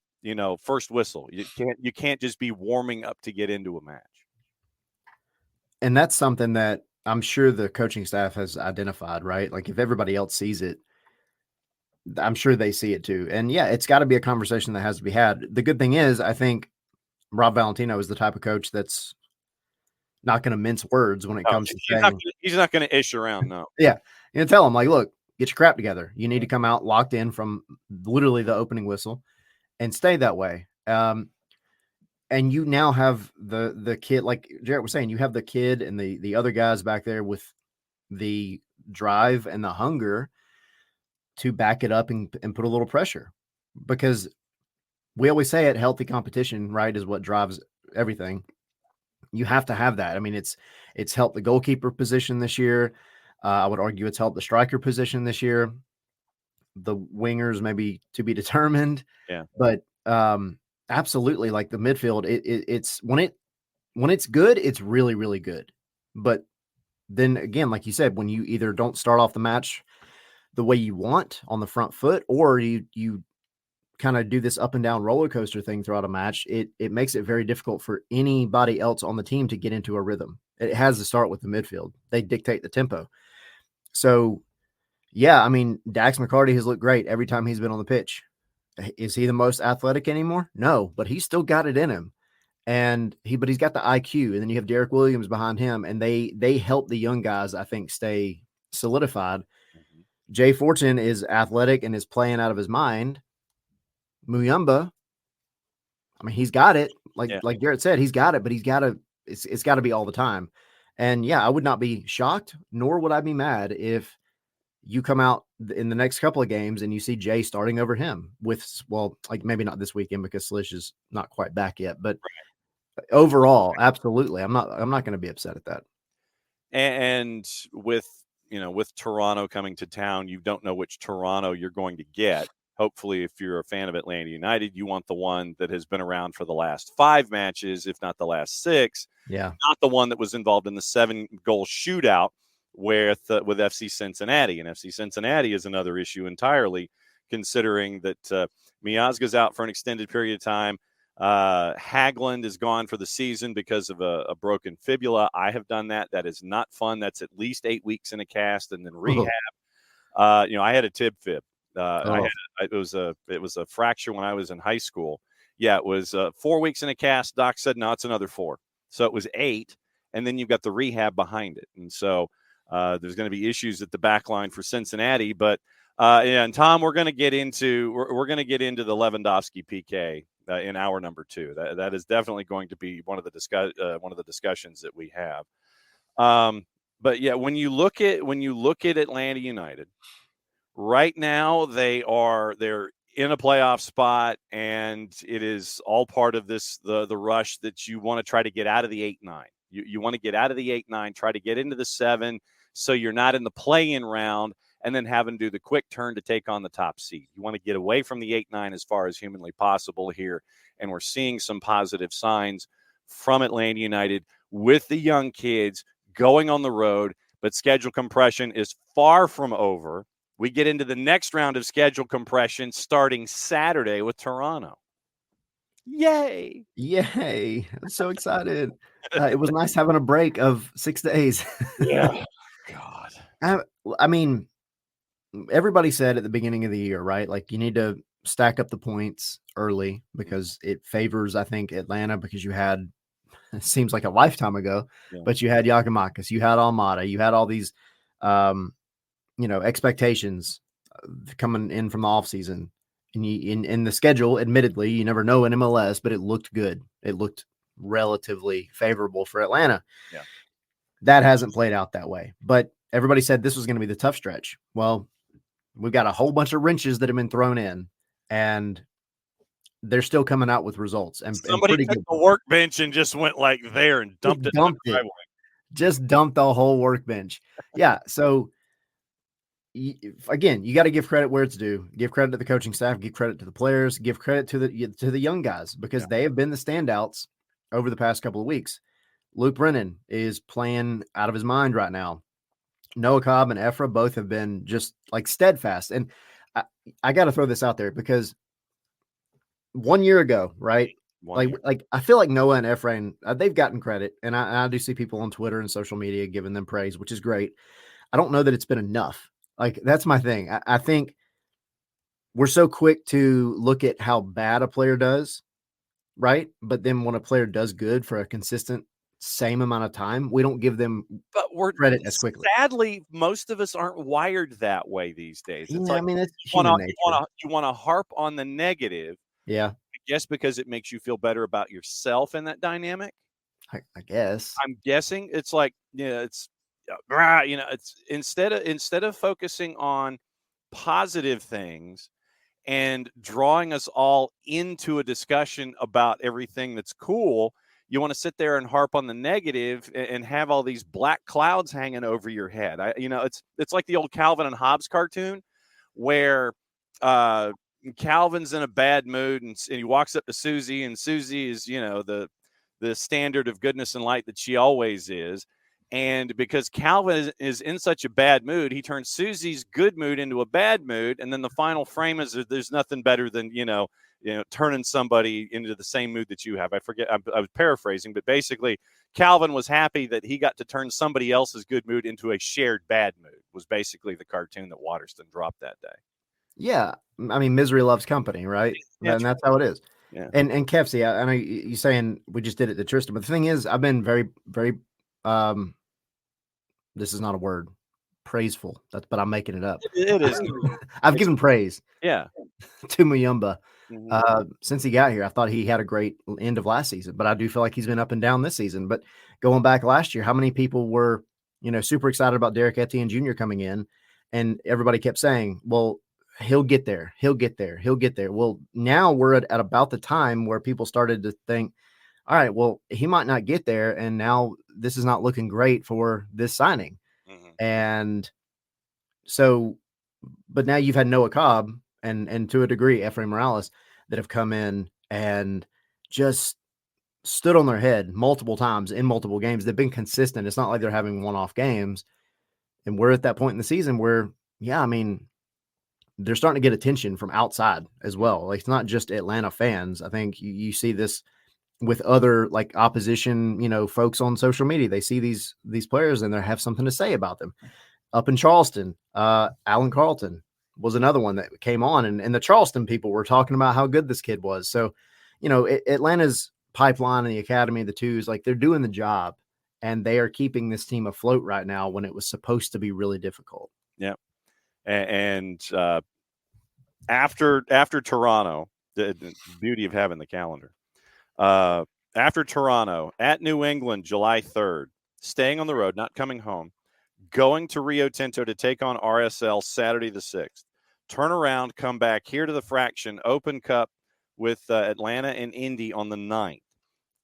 A: first whistle. You can't just be warming up to get into a match.
C: And that's something that I'm sure the coaching staff has identified, right? Like if everybody else sees it, I'm sure they see it too. And yeah, it's got to be a conversation that has to be had. The good thing is, I think Rob Valentino is the type of coach that's not going to mince words when it comes to saying
A: he's not going to ish around. No.
C: Yeah. You tell him like, look, get your crap together. You need to come out locked in from literally the opening whistle and stay that way. And you now have the kid, like Jarrett was saying, you have the kid and the other guys back there with the drive and the hunger to back it up and put a little pressure, because we always say it, healthy competition, right, is what drives everything. You have to have that. I mean, it's helped the goalkeeper position this year. I would argue it's helped the striker position this year. The wingers maybe to be determined.
A: Yeah.
C: But absolutely, like the midfield, it's when it's good, it's really, really good. But then again, like you said, when you either don't start off the match the way you want on the front foot, or you kind of do this up and down roller coaster thing throughout a match, it makes it very difficult for anybody else on the team to get into a rhythm. It has to start with the midfield. They dictate the tempo. So, yeah, I mean, Dax McCarty has looked great every time he's been on the pitch. Is he the most athletic anymore? No, but he's still got it in him. But he's got the IQ, and then you have Derek Williams behind him, and they help the young guys, I think, stay solidified. Mm-hmm. Jay Fortune is athletic and is playing out of his mind. Muyumba, I mean, he's got it. Like Jarrett said, he's got it, but it's got to be all the time. And yeah, I would not be shocked, nor would I be mad if you come out in the next couple of games and you see Jay starting over him like maybe not this weekend because Slish is not quite back yet, but overall, absolutely. I'm not going to be upset at that.
A: And with Toronto coming to town, you don't know which Toronto you're going to get. Hopefully, if you're a fan of Atlanta United, you want the one that has been around for the last 5 matches, if not the last 6.
C: Yeah.
A: Not the one that was involved in the 7-goal shootout with FC Cincinnati. And FC Cincinnati is another issue entirely, considering that Miazga's out for an extended period of time. Hagland is gone for the season because of a broken fibula. I have done that. That is not fun. That's at least 8 weeks in a cast and then rehab. I had a tib fib. It was a fracture when I was in high school. Yeah, it was 4 weeks in a cast. Doc said, no, it's another 4. So it was 8. And then you've got the rehab behind it. And so there's going to be issues at the back line for Cincinnati. But and Tom, we're going to get into the Lewandowski PK in hour number 2. That is definitely going to be one of the discussions that we have. But yeah, when you look at Atlanta United, right now they're in a playoff spot, and it is all part of the rush that you want to try to get out of the 8-9. You want to get out of the 8-9, try to get into the 7, so you're not in the play-in round and then having to do the quick turn to take on the top seed. You want to get away from the 8-9 as far as humanly possible here, and we're seeing some positive signs from Atlanta United with the young kids going on the road, but schedule compression is far from over. We get into the next round of schedule compression starting Saturday with Toronto. Yay!
C: Yay! I'm so excited. It was nice having a break of 6 days.
A: Yeah. God.
C: I mean, everybody said at the beginning of the year, right? Like you need to stack up the points early because it favors, I think, Atlanta because you had, it seems like a lifetime ago, but you had Giakoumakis, you had Almada, you had all these, expectations coming in from the offseason. And in the schedule, admittedly, you never know in MLS, but it looked good. It looked relatively favorable for Atlanta.
A: Yeah.
C: That hasn't played out that way. But everybody said this was going to be the tough stretch. Well, we've got a whole bunch of wrenches that have been thrown in, and they're still coming out with results. And
A: Somebody
C: pretty
A: took
C: good.
A: the workbench and just went like there and dumped it in the driveway.
C: Just dumped the whole workbench. Yeah. So again, you got to give credit where it's due. Give credit to the coaching staff, give credit to the players, give credit to the young guys because they have been the standouts over the past couple of weeks. Luke Brennan is playing out of his mind right now. Noah Cobb and Ephra both have been just like steadfast. And I got to throw this out there because 1 year ago, right? Like I feel like Noah and Ephraim, they've gotten credit. And I do see people on Twitter and social media giving them praise, which is great. I don't know that it's been enough. Like, that's my thing. I think we're so quick to look at how bad a player does, right? But then when a player does good for a consistent same amount of time, we don't give them credit as quickly.
A: Sadly, most of us aren't wired that way these days. It's
C: I mean, it's
A: you want to harp on the negative.
C: Yeah.
A: Just because it makes you feel better about yourself in that dynamic.
C: I guess.
A: I'm guessing it's like, it's instead of focusing on positive things and drawing us all into a discussion about everything that's cool, you want to sit there and harp on the negative and have all these black clouds hanging over your head. It's like the old Calvin and Hobbes cartoon where Calvin's in a bad mood and he walks up to Susie, and Susie is, the standard of goodness and light that she always is. And because Calvin is in such a bad mood, he turns Susie's good mood into a bad mood. And then the final frame is there's nothing better than, turning somebody into the same mood that you have. I forget, I was paraphrasing, but basically Calvin was happy that he got to turn somebody else's good mood into a shared bad mood, was basically the cartoon that Waterston dropped that day.
C: Yeah. I mean, misery loves company, right?
A: Yeah,
C: and that's how it is.
A: Yeah.
C: And Kefsey, I know you're saying we just did it to Tristan, but the thing is, I've been very, very, this is not a word, praiseful. But I'm making it up.
A: It is.
C: I've given praise.
A: Yeah.
C: To Muyumba. Since he got here. I thought he had a great end of last season, but I do feel like he's been up and down this season. But going back last year, how many people were, super excited about Derek Etienne Jr. coming in, and everybody kept saying, well, he'll get there. He'll get there. He'll get there. Well, now we're at about the time where people started to think, all right, well, he might not get there. And now this is not looking great for this signing. And so, but now you've had Noah Cobb and to a degree, Ephraim Morales that have come in and just stood on their head multiple times in multiple games. They've been consistent. It's not like they're having one-off games. And we're at that point in the season where, they're starting to get attention from outside as well. Like, it's not just Atlanta fans. I think you see this with other like opposition, folks on social media. They see these players and they have something to say about them. Up in Charleston, Alan Carlton was another one that came on, and the Charleston people were talking about how good this kid was. So, Atlanta's pipeline and the academy, the twos, like, they're doing the job, and they are keeping this team afloat right now when it was supposed to be really difficult.
A: Yeah. And after Toronto, the beauty of having the calendar, after Toronto, at New England, July 3rd, staying on the road, not coming home, going to Rio Tinto to take on RSL Saturday the 6th, turn around, come back here to the Fraction, Open Cup with Atlanta and Indy on the 9th,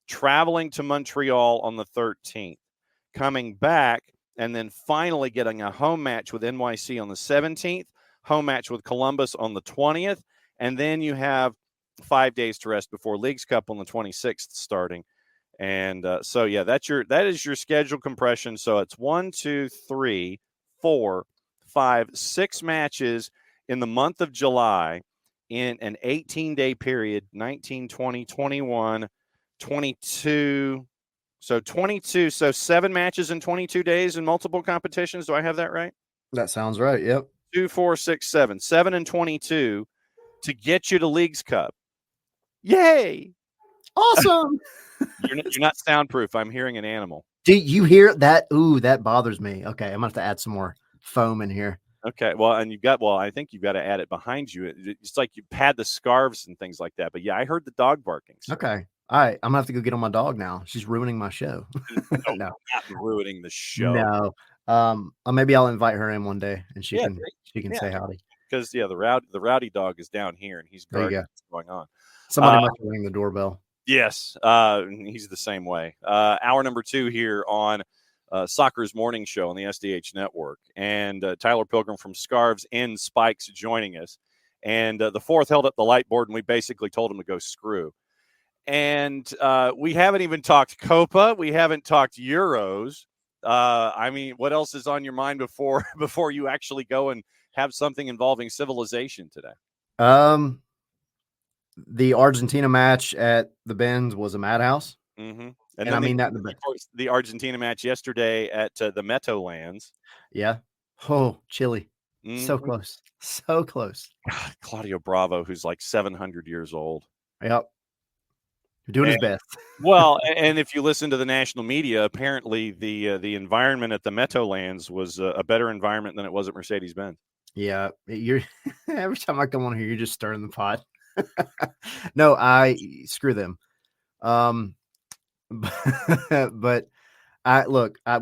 A: traveling to Montreal on the 13th, coming back, and then finally getting a home match with NYC on the 17th, home match with Columbus on the 20th, and then you have 5 days to rest before Leagues Cup on the 26th starting. And that is your schedule compression. So it's 1, 2, 3, 4, 5, 6 matches in the month of July in an 18-day period, 19, 20, 21, 22. So 22, so 7 matches in 22 days in multiple competitions. Do I have that right?
C: That sounds right. Yep.
A: 2, 4, 6, 7, 7 and 22 to get you to Leagues Cup. Yay!
C: Awesome.
A: You're not soundproof. I'm hearing an animal.
C: Do you hear that? Ooh, that bothers me. Okay, I'm gonna have to add some more foam in here.
A: Okay, well, and I think you've got to add it behind you. It's like you pad the scarves and things like that. But yeah, I heard the dog barking. So.
C: Okay, all right. I'm gonna have to go get on my dog now. She's ruining my show.
A: No,
C: No,
A: not ruining the show.
C: No. Maybe I'll invite her in one day and she can
A: yeah.
C: say howdy.
A: Because the rowdy dog is down here and he's guarding what's going on.
C: Somebody must ring the doorbell.
A: Yes, he's the same way. Hour number 2 here on Soccer's Morning Show on the SDH Network, and Tyler Pilgrim from Scarves N Spikes joining us. And the fourth held up the light board, and we basically told him to go screw. And we haven't even talked Copa. We haven't talked Euros. I mean, what else is on your mind before you actually go and have something involving civilization today?
C: The Argentina match at the Benz was a madhouse.
A: Mm-hmm.
C: And I mean that
A: the Argentina match yesterday at the Meadowlands.
C: Yeah. Oh, chilly.
A: Mm-hmm.
C: So close. So close.
A: God, Claudio Bravo, who's like 700 years old.
C: Yep. Doing his best.
A: Well, and if you listen to the national media, apparently the environment at the Meadowlands was a better environment than it was at Mercedes-Benz.
C: Yeah. You're every time I come on here, you're just stirring the pot. No, screw them. But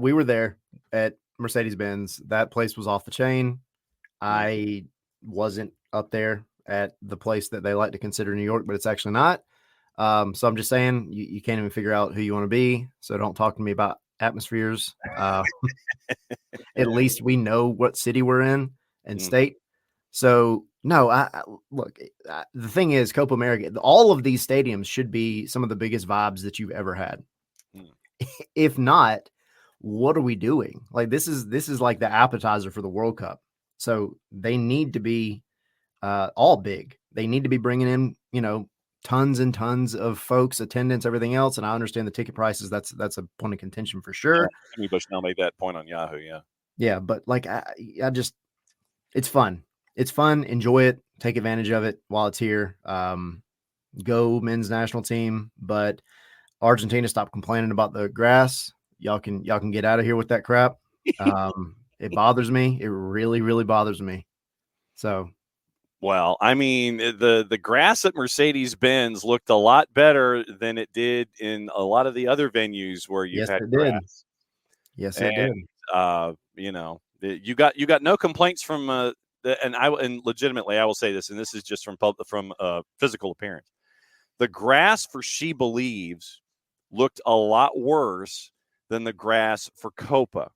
C: we were there at Mercedes-Benz. That place was off the chain. I wasn't up there at the place that they like to consider New York, but it's actually not. So I'm just saying you can't even figure out who you want to be. So don't talk to me about atmospheres. At least we know what city we're in and state. So no, look, the thing is Copa America, all of these stadiums should be some of the biggest vibes that you've ever had. If not, what are we doing? Like this is like the appetizer for the World Cup. So they need to be all big. They need to be bringing in, tons and tons of folks, attendance, everything else. And I understand the ticket prices. That's a point of contention for sure.
A: Jimmy Bushnell made that point on Yahoo. Yeah.
C: Yeah. But like, it's fun. It's fun. Enjoy it. Take advantage of it while it's here. Go men's national team, but Argentina, stop complaining about the grass. Y'all can get out of here with that crap. It bothers me. It really, really bothers me. So.
A: Well, I mean, the grass at Mercedes-Benz looked a lot better than it did in a lot of the other venues where you've had grass.
C: Yes, it did.
A: You got no complaints from and legitimately, I will say this, and this is just from physical appearance. The grass for She Believes looked a lot worse than the grass for Copa.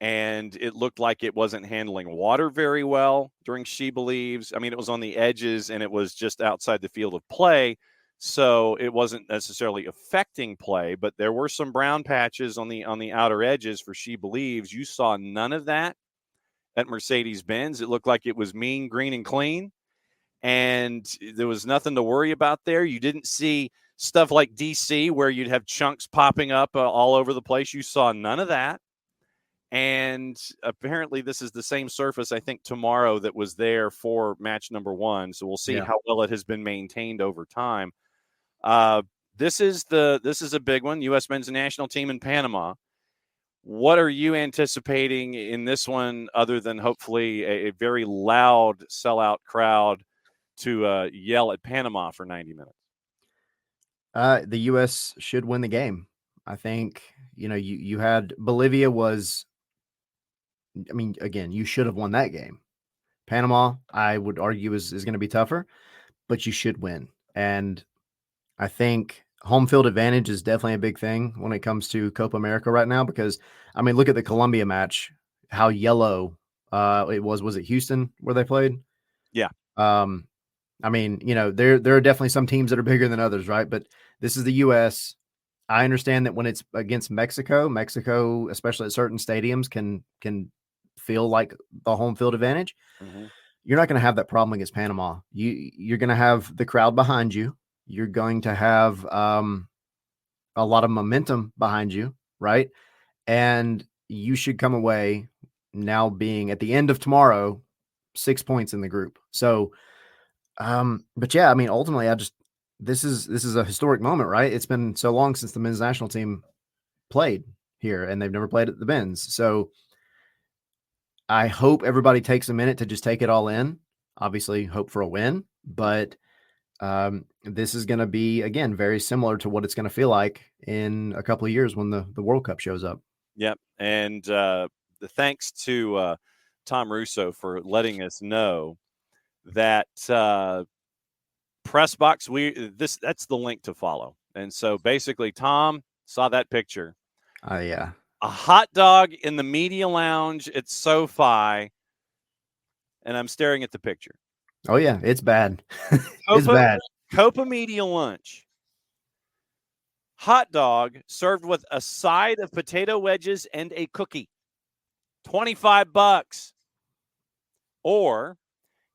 A: And it looked like it wasn't handling water very well during She Believes. I mean, it was on the edges and it was just outside the field of play. So it wasn't necessarily affecting play, but there were some brown patches on the outer edges for She Believes. You saw none of that at Mercedes-Benz. It looked like it was mean, green, and clean. And there was nothing to worry about there. You didn't see stuff like DC where you'd have chunks popping up all over the place. You saw none of that. And apparently this is the same surface, I think, tomorrow that was there for match number 1. So we'll see how well it has been maintained over time. This is a big one, U.S. men's national team in Panama. What are you anticipating in this one other than hopefully a very loud sellout crowd to yell at Panama for 90 minutes?
C: The U.S. should win the game. I think, you had Bolivia was, I mean, again, you should have won that game. Panama, I would argue, is going to be tougher, but you should win. And I think home field advantage is definitely a big thing when it comes to Copa America right now, because, I mean, look at the Colombia match, how yellow it was. Was it Houston where they played?
A: Yeah.
C: I mean, there are definitely some teams that are bigger than others, right? But this is the U.S. I understand that when it's against Mexico, especially at certain stadiums, can feel like the home field advantage. Mm-hmm. You're not going to have that problem against Panama. You're going to have the crowd behind you. You're going to have a lot of momentum behind you, right? And you should come away now being at the end of tomorrow, 6 points in the group. So, but yeah, I mean, ultimately, this is a historic moment, right? It's been so long since the men's national team played here, and they've never played at the Benz. So I hope everybody takes a minute to just take it all in. Obviously, hope for a win, but this is going to be, again, very similar to what it's going to feel like in a couple of years when the World Cup shows up.
A: Yep. And the thanks to Tom Russo for letting us know that press box, that's the link to follow. And so basically, Tom saw that picture.
C: Yeah.
A: A hot dog in the media lounge at SoFi, and I'm staring at the picture.
C: Oh, yeah, it's bad. It's bad.
A: Copa Media Lunch. Hot dog served with a side of potato wedges and a cookie. $25. Or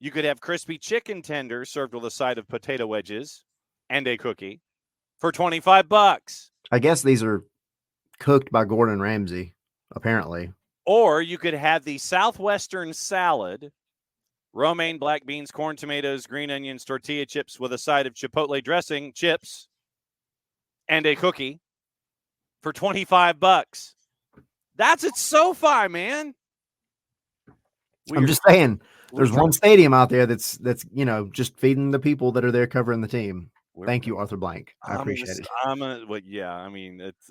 A: you could have crispy chicken tenders served with a side of potato wedges and a cookie for $25.
C: I guess these are cooked by Gordon Ramsay, apparently.
A: Or you could have the Southwestern salad, romaine, black beans, corn, tomatoes, green onions, tortilla chips with a side of chipotle dressing, chips, and a cookie for $25. That's at SoFi, man.
C: I'm just saying, there's one stadium out there that's just feeding the people that are there covering the team. Thank you, Arthur Blank. I appreciate it.
A: I mean, it's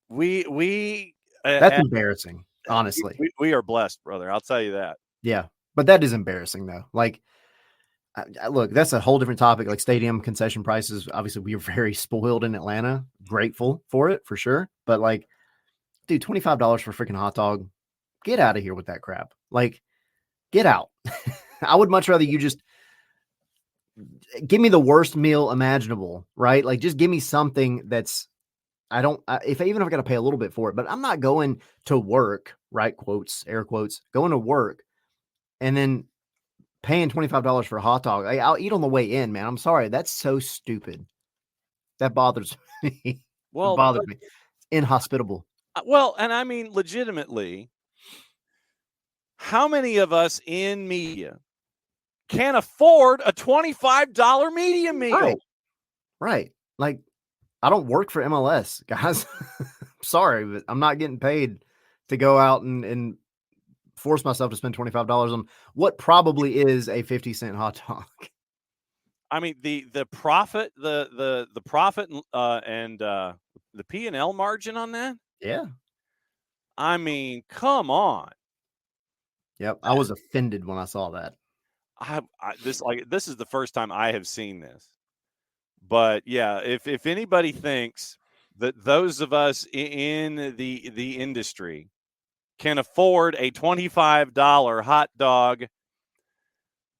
A: we.
C: That's embarrassing, honestly.
A: We are blessed, brother. I'll tell you that.
C: Yeah, but that is embarrassing, though. Like, look, that's a whole different topic. Like stadium concession prices. Obviously, we are very spoiled in Atlanta. Grateful for it, for sure. But like, dude, $25 for a freaking hot dog. Get out of here with that crap. Like, get out. I would much rather you just give me the worst meal imaginable, right? Like, just give me something that's, even if I got to pay a little bit for it, but I'm not going to work, right? Quotes, air quotes, going to work and then paying $25 for a hot dog. I'll eat on the way in, man. I'm sorry. That's so stupid. That bothers me.
A: Well,
C: it bothers me. Inhospitable.
A: Well, and I mean, legitimately, how many of us in media can afford a $25 media meal?
C: Right. Like, I don't work for MLS, guys. Sorry, but I'm not getting paid to go out and force myself to spend $25 on what probably is a 50-cent hot dog.
A: I mean, the profit, the profit and the P&L margin on that.
C: Yeah.
A: I mean, come on.
C: Yep, I was offended when I saw that.
A: This is the first time I have seen this. But yeah, if anybody thinks that those of us in the industry can afford a $25 hot dog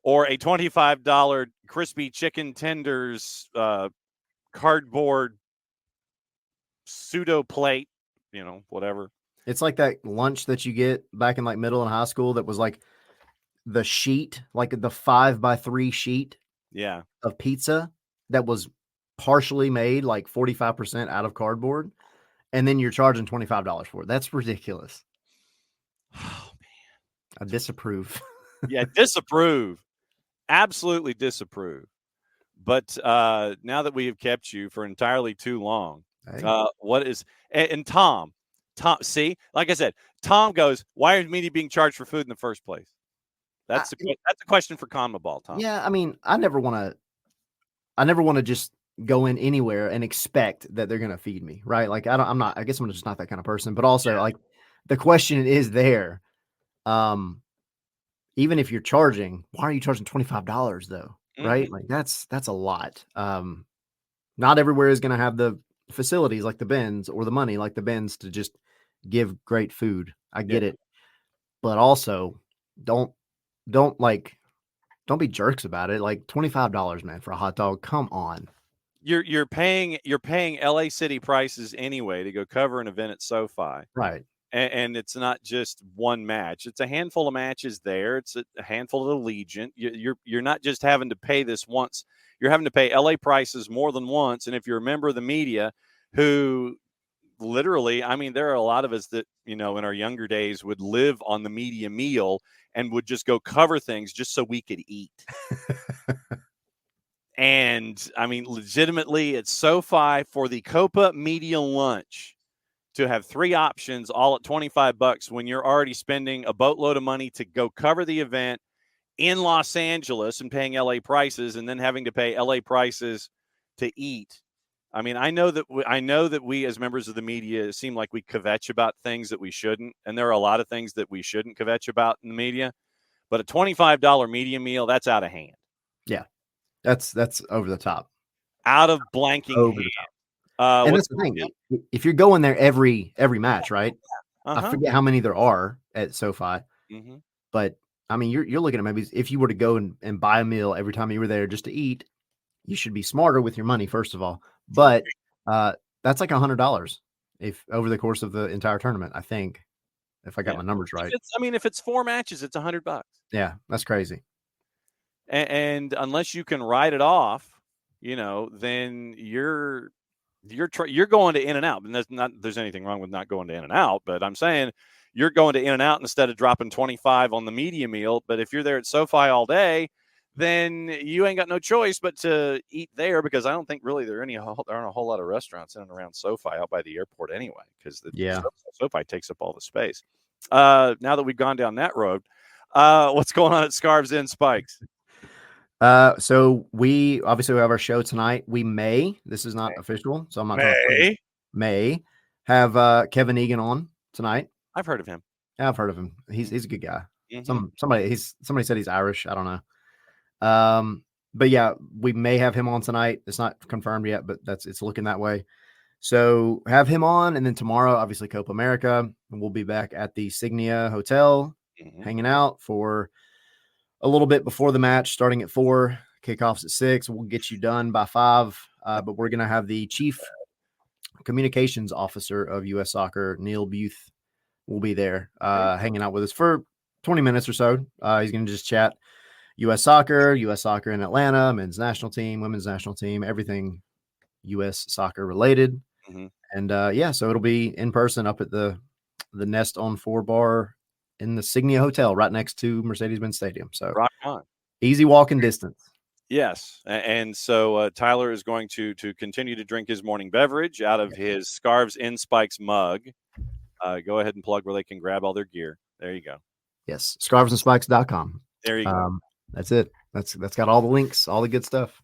A: or a $25 crispy chicken tenders cardboard pseudo plate, whatever.
C: It's like that lunch that you get back in like middle and high school that was like the sheet, like the 5x3 sheet of pizza that was partially made, like 45% out of cardboard, and then you're charging $25 for it. That's ridiculous.
A: Oh man,
C: I disapprove.
A: Yeah, disapprove. Absolutely disapprove. But now that we have kept you for entirely too long, what is and Tom, see, like I said, Tom goes, why is media being charged for food in the first place? That's a question for CONMEBOL, Tom.
C: Yeah, I mean, I never want to just go in anywhere and expect that they're going to feed me, right? Like I guess I'm just not that kind of person, but also like the question is there. Even if you're charging, why are you charging $25 though? Right?
A: Mm-hmm.
C: Like that's a lot. Not everywhere is going to have the facilities like the Benz or the money like the Benz to just give great food. I get it. But also don't be jerks about it. Like $25, man, for a hot dog. Come on.
A: You're paying LA City prices anyway to go cover an event at SoFi.
C: Right.
A: And it's not just one match. It's a handful of matches there. It's a handful of Allegiant. You're not just having to pay this once. You're having to pay LA prices more than once. And if you're a member of the media who literally, I mean, there are a lot of us that, in our younger days would live on the media meal and would just go cover things just so we could eat. And I mean, legitimately, at SoFi for the Copa media lunch to have 3 options all at $25 when you're already spending a boatload of money to go cover the event in Los Angeles and paying LA prices and then having to pay LA prices to eat. I mean, I know that we as members of the media seem like we kvetch about things that we shouldn't. And there are a lot of things that we shouldn't kvetch about in the media, but a $25 media meal, that's out of hand.
C: Yeah. That's over the top.
A: Out of blanking
C: Over
A: hand.
C: the top. And that's the thing. If you're going there every match, right? I forget how many there are at SoFi, but I mean, you're looking at maybe if you were to go and buy a meal every time you were there just to eat, you should be smarter with your money, first of all. But that's like $100 if over the course of the entire tournament, I think, if I got my numbers right.
A: If it's 4 matches, it's $100.
C: Yeah, that's crazy.
A: And unless you can write it off, then you're going to In-N-Out. And there's anything wrong with not going to In-N-Out, but I'm saying you're going to In-N-Out instead of dropping 25 on the media meal. But if you're there at SoFi all day, then you ain't got no choice but to eat there, because I don't think really there aren't a whole lot of restaurants in and around SoFi out by the airport anyway, because SoFi takes up all the space. Now that we've gone down that road, what's going on at Scarves N Spikes?
C: So we obviously have our show tonight. This is not official, so I'm not may have Kevin Egan on tonight.
A: I've heard of him.
C: Yeah, I've heard of him. He's a good guy. Somebody said he's Irish. I don't know. But yeah, we may have him on tonight. It's not confirmed yet, but it's looking that way. So have him on, and then tomorrow, obviously Copa America, and we'll be back at the Signia Hotel, hanging out for a little bit before the match, starting at 4, kickoffs at 6. We'll get you done by 5. But we're going to have the chief communications officer of U.S. Soccer, Neil Buth, will be there hanging out with us for 20 minutes or so. He's going to just chat U.S. Soccer in Atlanta, men's national team, women's national team, everything U.S. Soccer related. And so it'll be in person up at the Nest on 4 bar in the Signia Hotel right next to Mercedes-Benz Stadium. So
A: rock on.
C: Easy walking distance.
A: Yes. And so Tyler is going to continue to drink his morning beverage out of his Scarves N Spikes mug. Go ahead and plug where they can grab all their gear. There you go.
C: Yes. Scarvesandspikes.com.
A: There you go.
C: That's it. That's got all the links, all the good stuff.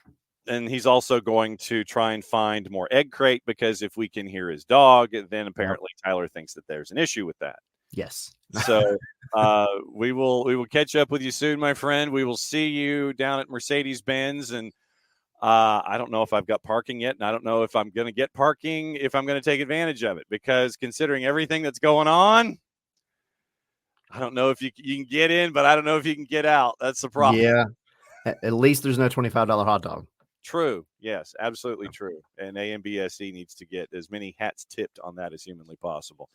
A: And he's also going to try and find more egg crate, because if we can hear his dog, then apparently Tyler thinks that there's an issue with that.
C: Yes.
A: So we will catch up with you soon, my friend. We will see you down at Mercedes-Benz. And I don't know if I've got parking yet, and I don't know if I'm going to get parking, if I'm going to take advantage of it, because considering everything that's going on, I don't know if you can get in, but I don't know if you can get out. That's the problem.
C: Yeah. At least there's no $25 hot dog.
A: True. Yes, absolutely true. And AMBSE needs to get as many hats tipped on that as humanly possible.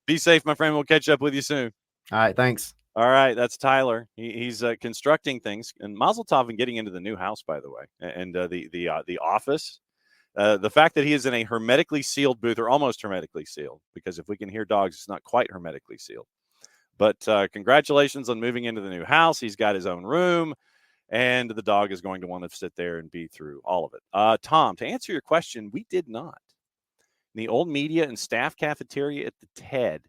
A: Be safe, my friend. We'll catch up with you soon.
C: All right. Thanks.
A: All right. That's Tyler. He's constructing things. And Mazel Tov and getting into the new house, by the way. And the office. The fact that he is in a hermetically sealed booth, or almost hermetically sealed, because if we can hear dogs, it's not quite hermetically sealed. But congratulations on moving into the new house. He's got his own room, and the dog is going to want to sit there and be through all of it. Tom, to answer your question, we did not. In the old media and staff cafeteria at the TED,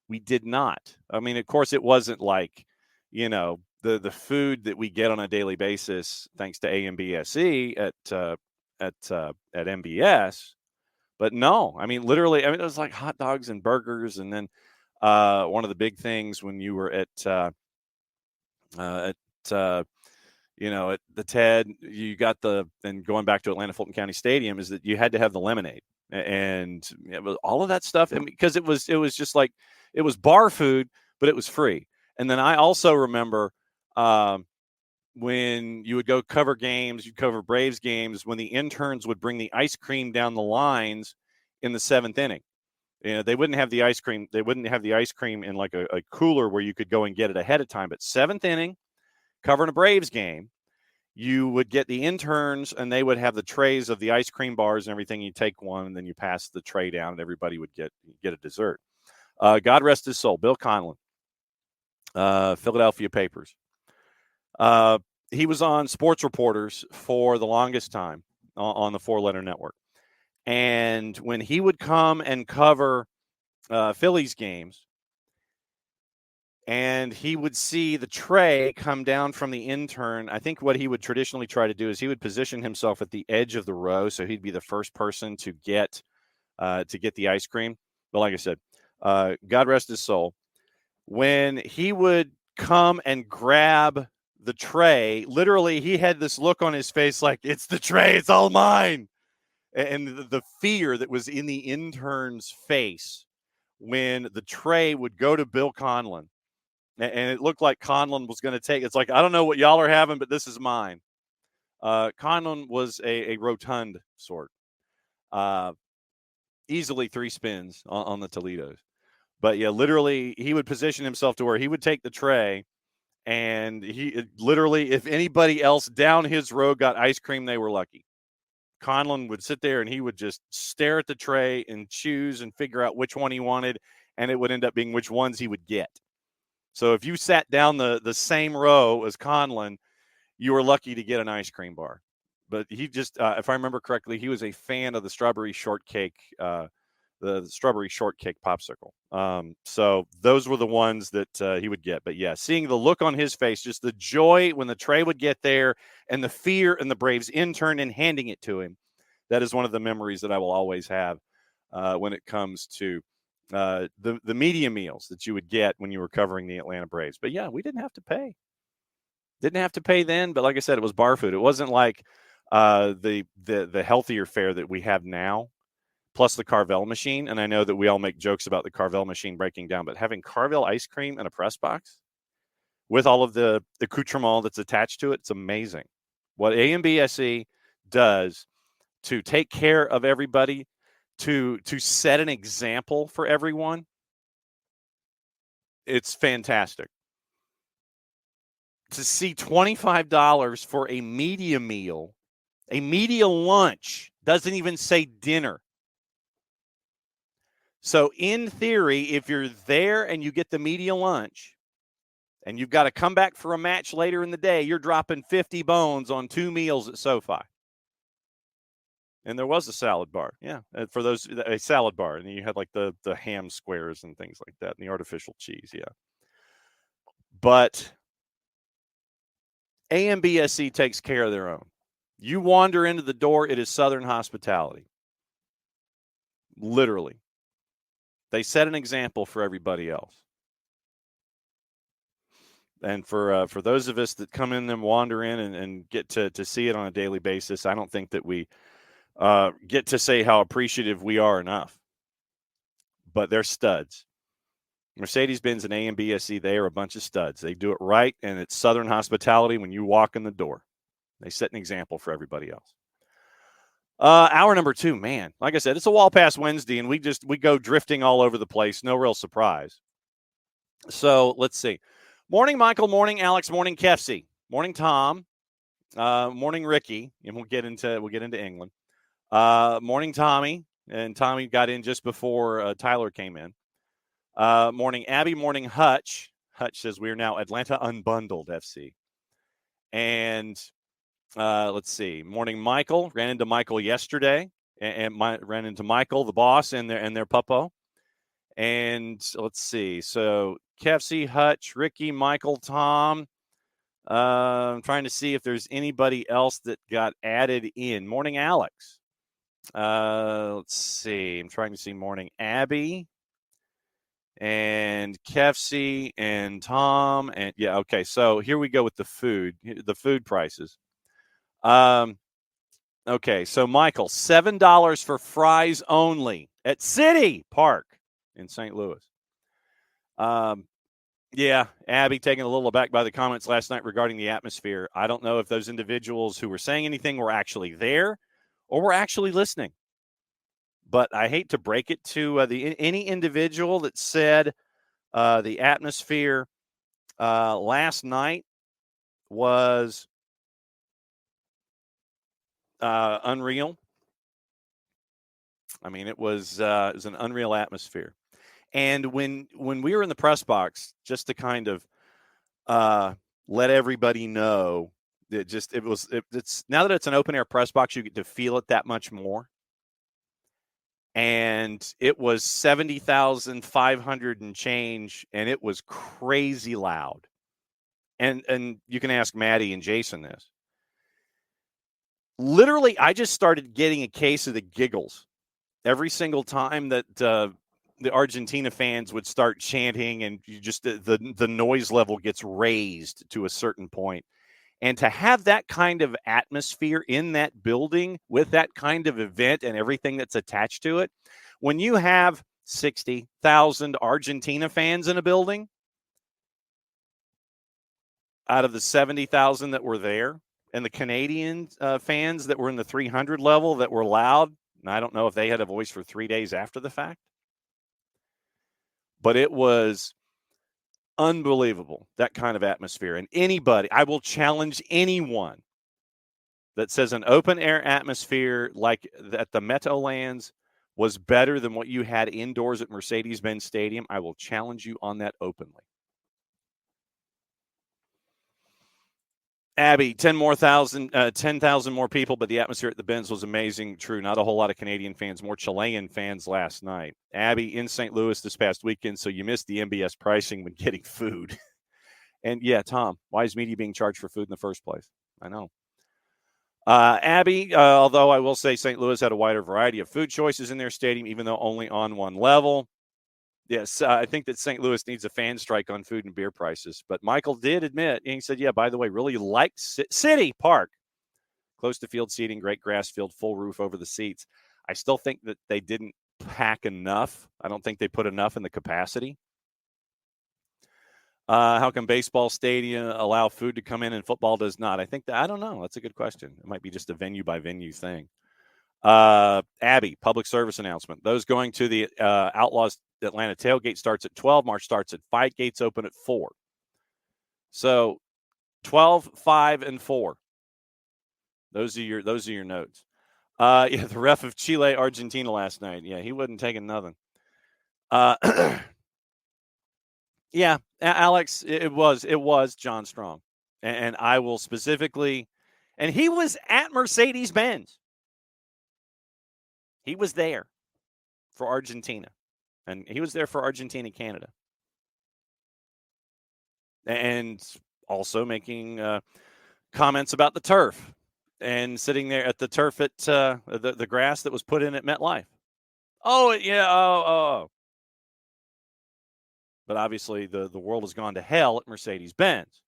A: we did not. I mean, of course, it wasn't like, the food that we get on a daily basis, thanks to AMBSE at MBS. But no, I mean, literally, it was like hot dogs and burgers. And then one of the big things when you were at the TED, you got and going back to Atlanta Fulton County Stadium, is that you had to have the lemonade, and it was all of that stuff. And because it was just like, it was bar food, but it was free. And then I also remember when you would go cover games, you'd cover Braves games, when the interns would bring the ice cream down the lines in the 7th inning. They wouldn't have the ice cream. They wouldn't have the ice cream in like a cooler where you could go and get it ahead of time. But 7th inning, covering a Braves game, you would get the interns, and they would have the trays of the ice cream bars and everything. You take one, and then you pass the tray down, and everybody would get a dessert. God rest his soul, Bill Conlon, Philadelphia Papers. He was on Sports Reporters for the longest time on the Four Letter Network. And when he would come and cover Phillies games, and he would see the tray come down from the intern, I think what he would traditionally try to do is he would position himself at the edge of the row, so he'd be the first person to get the ice cream. But like I said, God rest his soul. When he would come and grab the tray, literally he had this look on his face like, it's the tray, it's all mine. And the fear that was in the intern's face when the tray would go to Bill Conlon, and it looked like Conlon was going to take. It's like, I don't know what y'all are having, but this is mine. Conlon was a rotund sort. Easily 3 spins on the Toledos. But, yeah, literally he would position himself to where he would take the tray, and he literally, if anybody else down his row got ice cream, they were lucky. Conlon would sit there, and he would just stare at the tray and choose and figure out which one he wanted, and it would end up being which ones he would get. So if you sat down the same row as Conlon, you were lucky to get an ice cream bar. But he just, if I remember correctly, he was a fan of the strawberry shortcake popsicle. So those were the ones that he would get. But, yeah, seeing the look on his face, just the joy when the tray would get there, and the fear in the Braves intern and handing it to him, that is one of the memories that I will always have when it comes to the media meals that you would get when you were covering the Atlanta Braves. But, yeah, we didn't have to pay. Didn't have to pay then, but like I said, it was bar food. It wasn't like the healthier fare that we have now, plus the Carvel machine. And I know that we all make jokes about the Carvel machine breaking down, but having Carvel ice cream in a press box with all of the accoutrement that's attached to it, it's amazing. What AMBSE does to take care of everybody, to set an example for everyone, it's fantastic. To see $25 for a media meal, a media lunch, doesn't even say dinner. So in theory, if you're there and you get the media lunch and you've got to come back for a match later in the day, you're dropping 50 bones on 2 meals at SoFi. And there was a salad bar. Yeah, for those, a salad bar. And then you had like the ham squares and things like that, and the artificial cheese, yeah. But AMBSE takes care of their own. You wander into the door, it is Southern hospitality. Literally. They set an example for everybody else. And for those of us that come in and wander in and get to see it on a daily basis, I don't think that we get to say how appreciative we are enough. But they're studs. Mercedes-Benz and AMBSE, they are a bunch of studs. They do it right, and it's Southern hospitality when you walk in the door. They set an example for everybody else. Hour number 2, man. Like I said, it's a Wall Pass Wednesday, and we go drifting all over the place. No real surprise. So let's see. Morning, Michael. Morning, Alex. Morning, Kefsey. Morning, Tom. Morning, Ricky. And we'll get into England. Morning, Tommy. And Tommy got in just before Tyler came in. Morning, Abby. Morning, Hutch. Hutch says we are now Atlanta Unbundled FC. And let's see. Morning, Michael. Ran into Michael yesterday, and ran into Michael, the boss, and their puppo. And let's see. So Kefsey, Hutch, Ricky, Michael, Tom. I'm trying to see if there's anybody else that got added in. Morning, Alex. Let's see. I'm trying to see. Morning, Abby. And Kefsey and Tom. And yeah, okay. So here we go with the food prices. Okay, so Michael, $7 for fries only at City Park in St. Louis. Yeah, Abby taken a little aback by the comments last night regarding the atmosphere. I don't know if those individuals who were saying anything were actually there or were actually listening. But I hate to break it to any individual that said the atmosphere last night was unreal. I mean, it was an unreal atmosphere. And when we were in the press box, just to kind of let everybody know that it's now that it's an open air press box, you get to feel it that much more. And it was 70,500 and change, and it was crazy loud. And you can ask Maddie and Jason this. Literally, I just started getting a case of the giggles every single time that the Argentina fans would start chanting, and you just the noise level gets raised to a certain point. And to have that kind of atmosphere in that building with that kind of event and everything that's attached to it, when you have 60,000 Argentina fans in a building out of the 70,000 that were there, and the Canadian fans that were in the 300 level that were loud, and I don't know if they had a voice for 3 days after the fact, but it was unbelievable, that kind of atmosphere. And anybody, I will challenge anyone that says an open air atmosphere like at the Meadowlands was better than what you had indoors at Mercedes-Benz Stadium. I will challenge you on that openly. Abby, 10,000 more people, but the atmosphere at the Benz was amazing. True, not a whole lot of Canadian fans, more Chilean fans last night. Abby, in St. Louis this past weekend, so you missed the MBS pricing when getting food. And yeah, Tom, why is media being charged for food in the first place? I know. Abby, although I will say St. Louis had a wider variety of food choices in their stadium, even though only on one level. Yes, I think that St. Louis needs a fan strike on food and beer prices. But Michael did admit, and he said, yeah, by the way, really liked City Park. Close to field seating, great grass field, full roof over the seats. I still think that they didn't pack enough. I don't think they put enough in the capacity. How can baseball stadium allow food to come in and football does not? I don't know. That's a good question. It might be just a venue by venue thing. Abby, public service announcement. Those going to the Outlaws Atlanta tailgate starts at 12. March starts at 5. Gates open at 4. So 12, 5, and 4. Those are your notes. Yeah, the ref of Chile, Argentina last night. Yeah, he wasn't taking nothing. Yeah, Alex, it was John Strong. And I will specifically, and he was at Mercedes-Benz. He was there for Argentina. And he was there for Argentina, Canada. And also making comments about the turf and sitting there at the turf at the grass that was put in at MetLife. Oh, yeah. Oh. But obviously the world has gone to hell at Mercedes-Benz.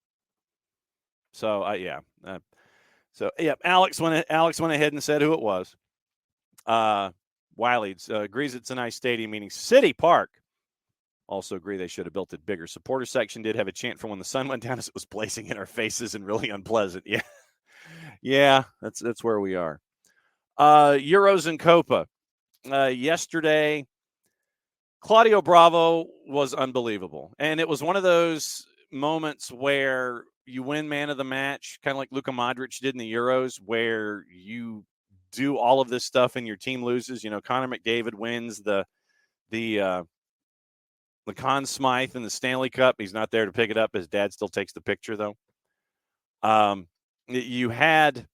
A: So, yeah. Alex went ahead and said who it was. Wiley agrees it's a nice stadium, meaning City Park. Also agree they should have built it bigger. Supporter section did have a chant for when the sun went down as it was blazing in our faces and really unpleasant. Yeah. Yeah, that's where we are. Euros and Copa. Yesterday, Claudio Bravo was unbelievable. And it was one of those moments where you win man of the match, kind of like Luka Modric did in the Euros, where you do all of this stuff and your team loses. You know, Connor McDavid wins the Conn Smythe in the Stanley Cup. He's not there to pick it up. His dad still takes the picture, though. You had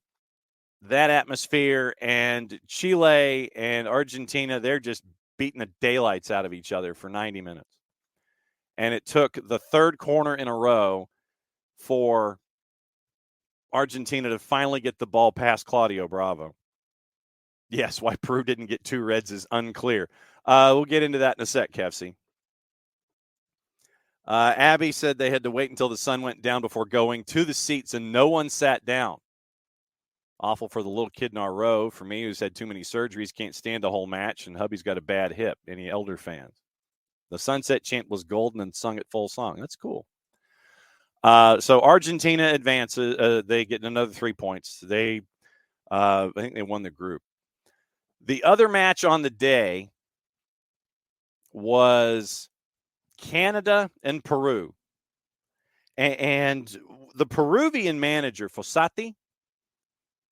A: that atmosphere, and Chile and Argentina, they're just beating the daylights out of each other for 90 minutes. And it took the third corner in a row for Argentina to finally get the ball past Claudio Bravo. Yes, why Peru didn't get 2 reds is unclear. We'll get into that in a sec, Kevsey. Abby said they had to wait until the sun went down before going to the seats, and no one sat down. Awful for the little kid in our row. For me, who's had too many surgeries, can't stand a whole match, and hubby's got a bad hip. Any elder fans? The sunset chant was golden and sung at full song. That's cool. So Argentina advances. They get another 3 points. I think they won the group. The other match on the day was Canada and Peru. And the Peruvian manager, Fossati,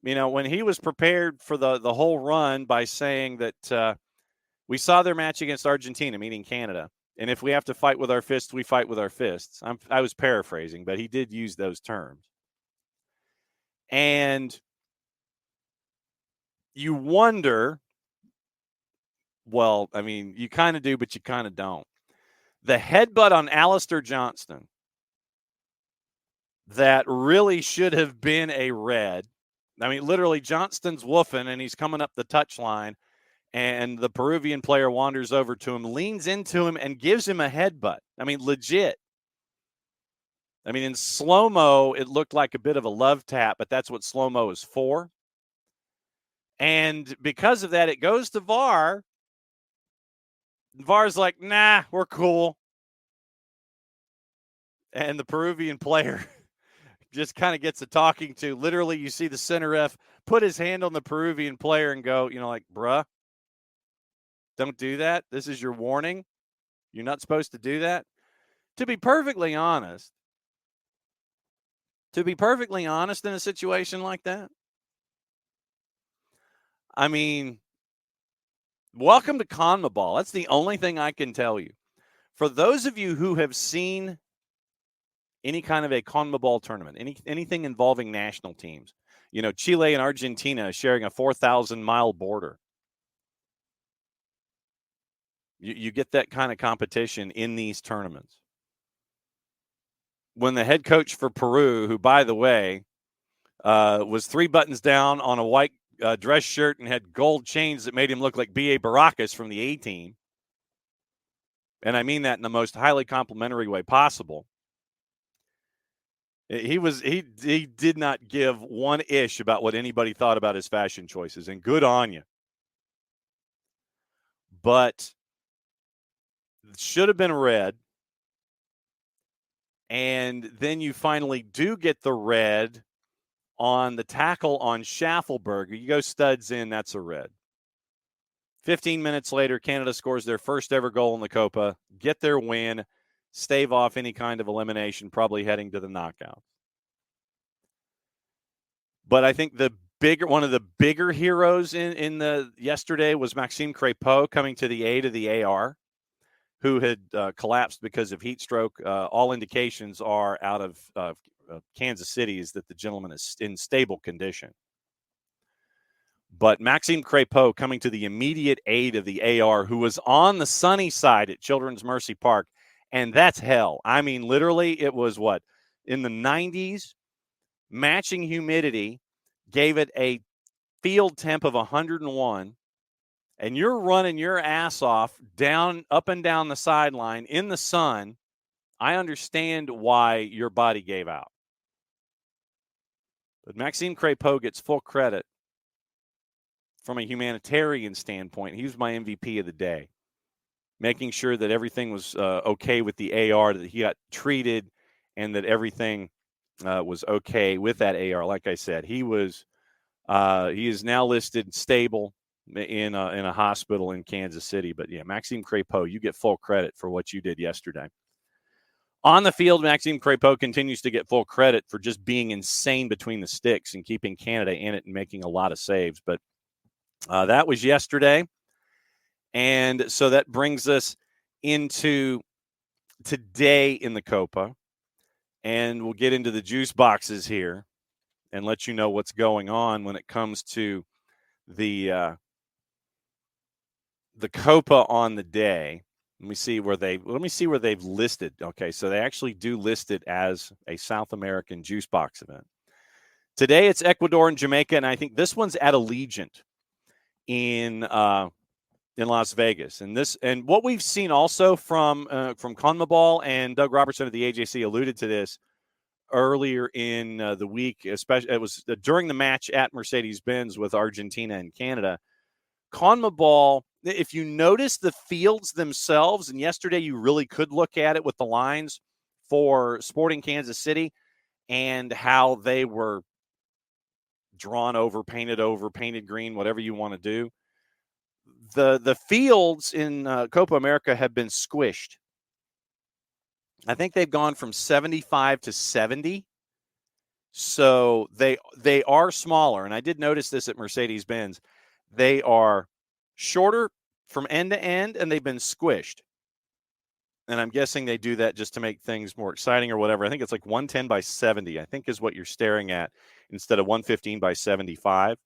A: when he was prepared for the whole run by saying that we saw their match against Argentina, meaning Canada, and if we have to fight with our fists, we fight with our fists. I was paraphrasing, but he did use those terms. And you wonder, well, I mean, you kind of do, but you kind of don't. The headbutt on Alistair Johnston that really should have been a red. I mean, literally, Johnston's woofing, and he's coming up the touchline, and the Peruvian player wanders over to him, leans into him, and gives him a headbutt. I mean, legit. I mean, in slow-mo, it looked like a bit of a love tap, but that's what slow-mo is for. And because of that, it goes to VAR. VAR's like, nah, we're cool. And the Peruvian player just kind of gets a talking to. Literally, you see the center ref put his hand on the Peruvian player and go, like, bruh, don't do that. This is your warning. You're not supposed to do that. To be perfectly honest, in a situation like that, I mean, welcome to CONMEBOL. That's the only thing I can tell you. For those of you who have seen any kind of a CONMEBOL tournament, anything involving national teams, Chile and Argentina sharing a 4,000-mile border. You get that kind of competition in these tournaments. When the head coach for Peru, who, by the way, was 3 buttons down on a white dress shirt and had gold chains that made him look like B.A. Baracus from the A-Team, and I mean that in the most highly complimentary way possible, he did not give one ish about what anybody thought about his fashion choices, and good on you. But it should have been red. And then you finally do get the red on the tackle on Schaffelberger. You go studs in, that's a red. 15 minutes later, Canada scores their first ever goal in the Copa, get their win, stave off any kind of elimination, probably heading to the knockout. But I think one of the bigger heroes in the yesterday was Maxime Crépeau coming to the aid of the AR, who had collapsed because of heat stroke. All indications are out of Kansas City is that the gentleman is in stable condition. But Maxime Crépeau coming to the immediate aid of the AR, who was on the sunny side at Children's Mercy Park, and that's hell. I mean, literally, it was in the 90s, matching humidity, gave it a field temp of 101, and you're running your ass off up and down the sideline in the sun. I understand why your body gave out. But Maxime Crépeau gets full credit from a humanitarian standpoint. He was my MVP of the day, making sure that everything was okay with the AR, that he got treated, and that everything was okay with that AR. Like I said, he is now listed stable in a hospital in Kansas City. But yeah, Maxime Crépeau, you get full credit for what you did yesterday. On the field, Maxime Crépeau continues to get full credit for just being insane between the sticks and keeping Canada in it and making a lot of saves. But that was yesterday. And so that brings us into today in the Copa. And we'll get into the juice boxes here and let you know what's going on when it comes to the Copa on the day. Let me see where they've listed. Okay, so they actually do list it as a South American juice box event. Today it's Ecuador and Jamaica, and I think this one's at Allegiant in Las Vegas. And what we've seen also from CONMEBOL, and Doug Robertson of the AJC alluded to this earlier in the week, especially it was during the match at Mercedes-Benz with Argentina and Canada. CONMEBOL, if you notice the fields themselves, and yesterday you really could look at it with the lines for Sporting Kansas City and how they were drawn over, painted green, whatever you want to do. The fields in Copa America have been squished. I think they've gone from 75 to 70. So they are smaller, and I did notice this at Mercedes-Benz. They are shorter from end to end, and they've been squished. And I'm guessing they do that just to make things more exciting or whatever. I think it's like 110 by 70, I think is what you're staring at instead of 115 by 75.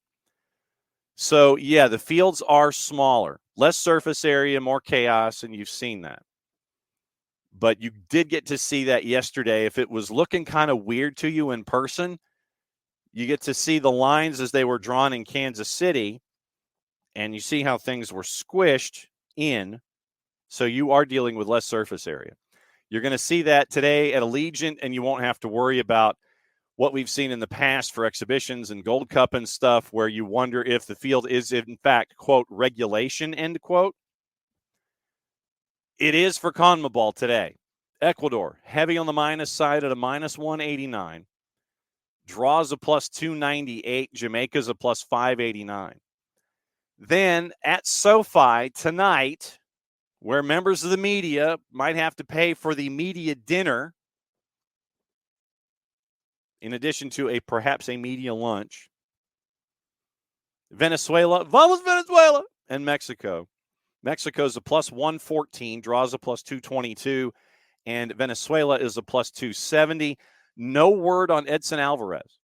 A: So, yeah, the fields are smaller, less surface area, more chaos, and you've seen that. But you did get to see that yesterday. If it was looking kind of weird to you in person, you get to see the lines as they were drawn in Kansas City, and you see how things were squished in. So you are dealing with less surface area. You're going to see that today at Allegiant, and you won't have to worry about what we've seen in the past for exhibitions and Gold Cup and stuff where you wonder if the field is, in fact, quote, regulation, end quote. It is for CONMEBOL today. Ecuador, heavy on the minus side at a minus 189. Draws a plus 298. Jamaica's a plus 589. Then at SoFi tonight, where members of the media might have to pay for the media dinner, in addition to perhaps a media lunch. Venezuela, vamos Venezuela, and Mexico. Mexico's a plus 114, draws a plus 222, and Venezuela is a plus 270. No word on Edson Alvarez.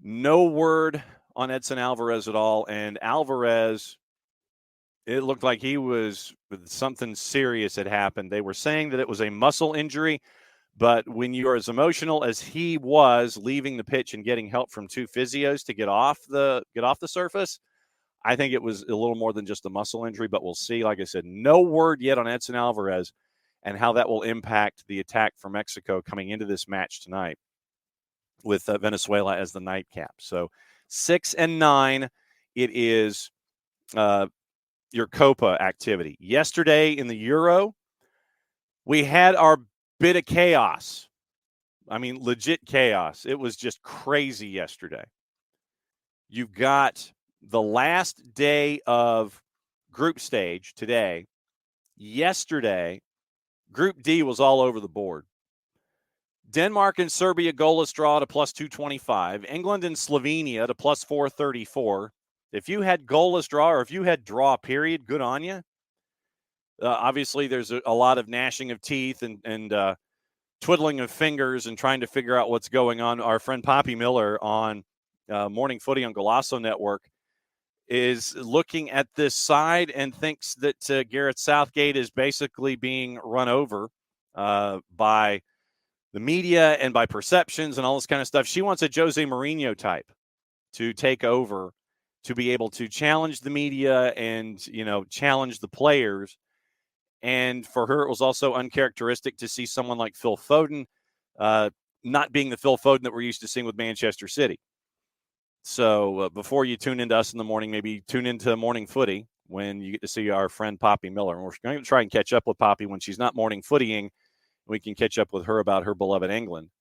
A: No word on Edson Alvarez at all, and Alvarez, it looked like he was something serious had happened. They were saying that it was a muscle injury, but when you're as emotional as he was leaving the pitch and getting help from two physios to get off the surface, I think it was a little more than just a muscle injury, but we'll see. Like I said, no word yet on Edson Alvarez and how that will impact the attack for Mexico coming into this match tonight with Venezuela as the nightcap. So 6 and 9, it is your Copa activity. Yesterday in the Euro, we had our bit of chaos. I mean, legit chaos. It was just crazy yesterday. You've got the last day of group stage today. Yesterday, Group D was all over the board. Denmark and Serbia goalless draw to plus 225. England and Slovenia to plus 434. If you had goalless draw or if you had draw period, good on you. Obviously, there's a lot of gnashing of teeth and twiddling of fingers and trying to figure out what's going on. Our friend Poppy Miller on Morning Footy on Golasso Network is looking at this side and thinks that Gareth Southgate is basically being run over by the media and by perceptions and all this kind of stuff. She wants a Jose Mourinho type to take over, to be able to challenge the media and, challenge the players. And for her, it was also uncharacteristic to see someone like Phil Foden not being the Phil Foden that we're used to seeing with Manchester City. So before you tune into us in the morning, maybe tune into Morning Footy when you get to see our friend Poppy Miller. And we're going to try and catch up with Poppy when she's not morning footying. We can catch up with her about her beloved England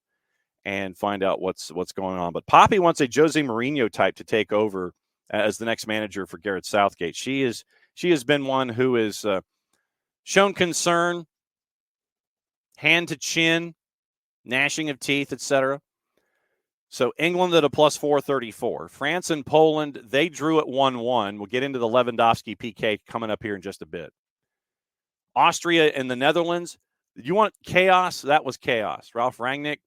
A: and find out what's going on. But Poppy wants a Jose Mourinho type to take over as the next manager for Gareth Southgate. She has been one who has shown concern, hand to chin, gnashing of teeth, etc. So England at a plus 434. France and Poland, they drew at 1-1. We'll get into the Lewandowski PK coming up here in just a bit. Austria and the Netherlands. You want chaos? That was chaos. Ralph Rangnick,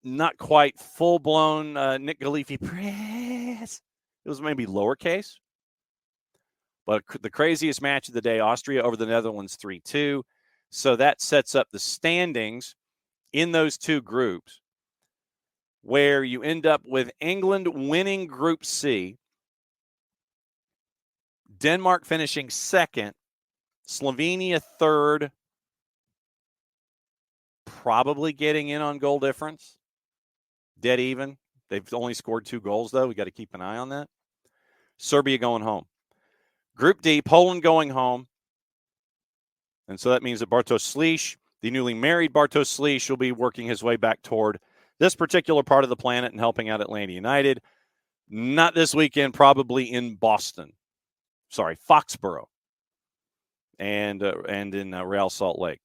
A: not quite full-blown Nick Galifi press. It was maybe lowercase. But the craziest match of the day, Austria over the Netherlands 3-2. So that sets up the standings in those two groups, where you end up with England winning Group C, Denmark finishing second, Slovenia third, probably getting in on goal difference, dead even. They've only scored 2 goals, though. We got to keep an eye on that. Serbia going home. Group D, Poland going home. And so that means that Bartosz Slisz, the newly married Bartosz Slisz, will be working his way back toward this particular part of the planet and helping out Atlanta United. Not this weekend, probably in Foxborough and in Real Salt Lake.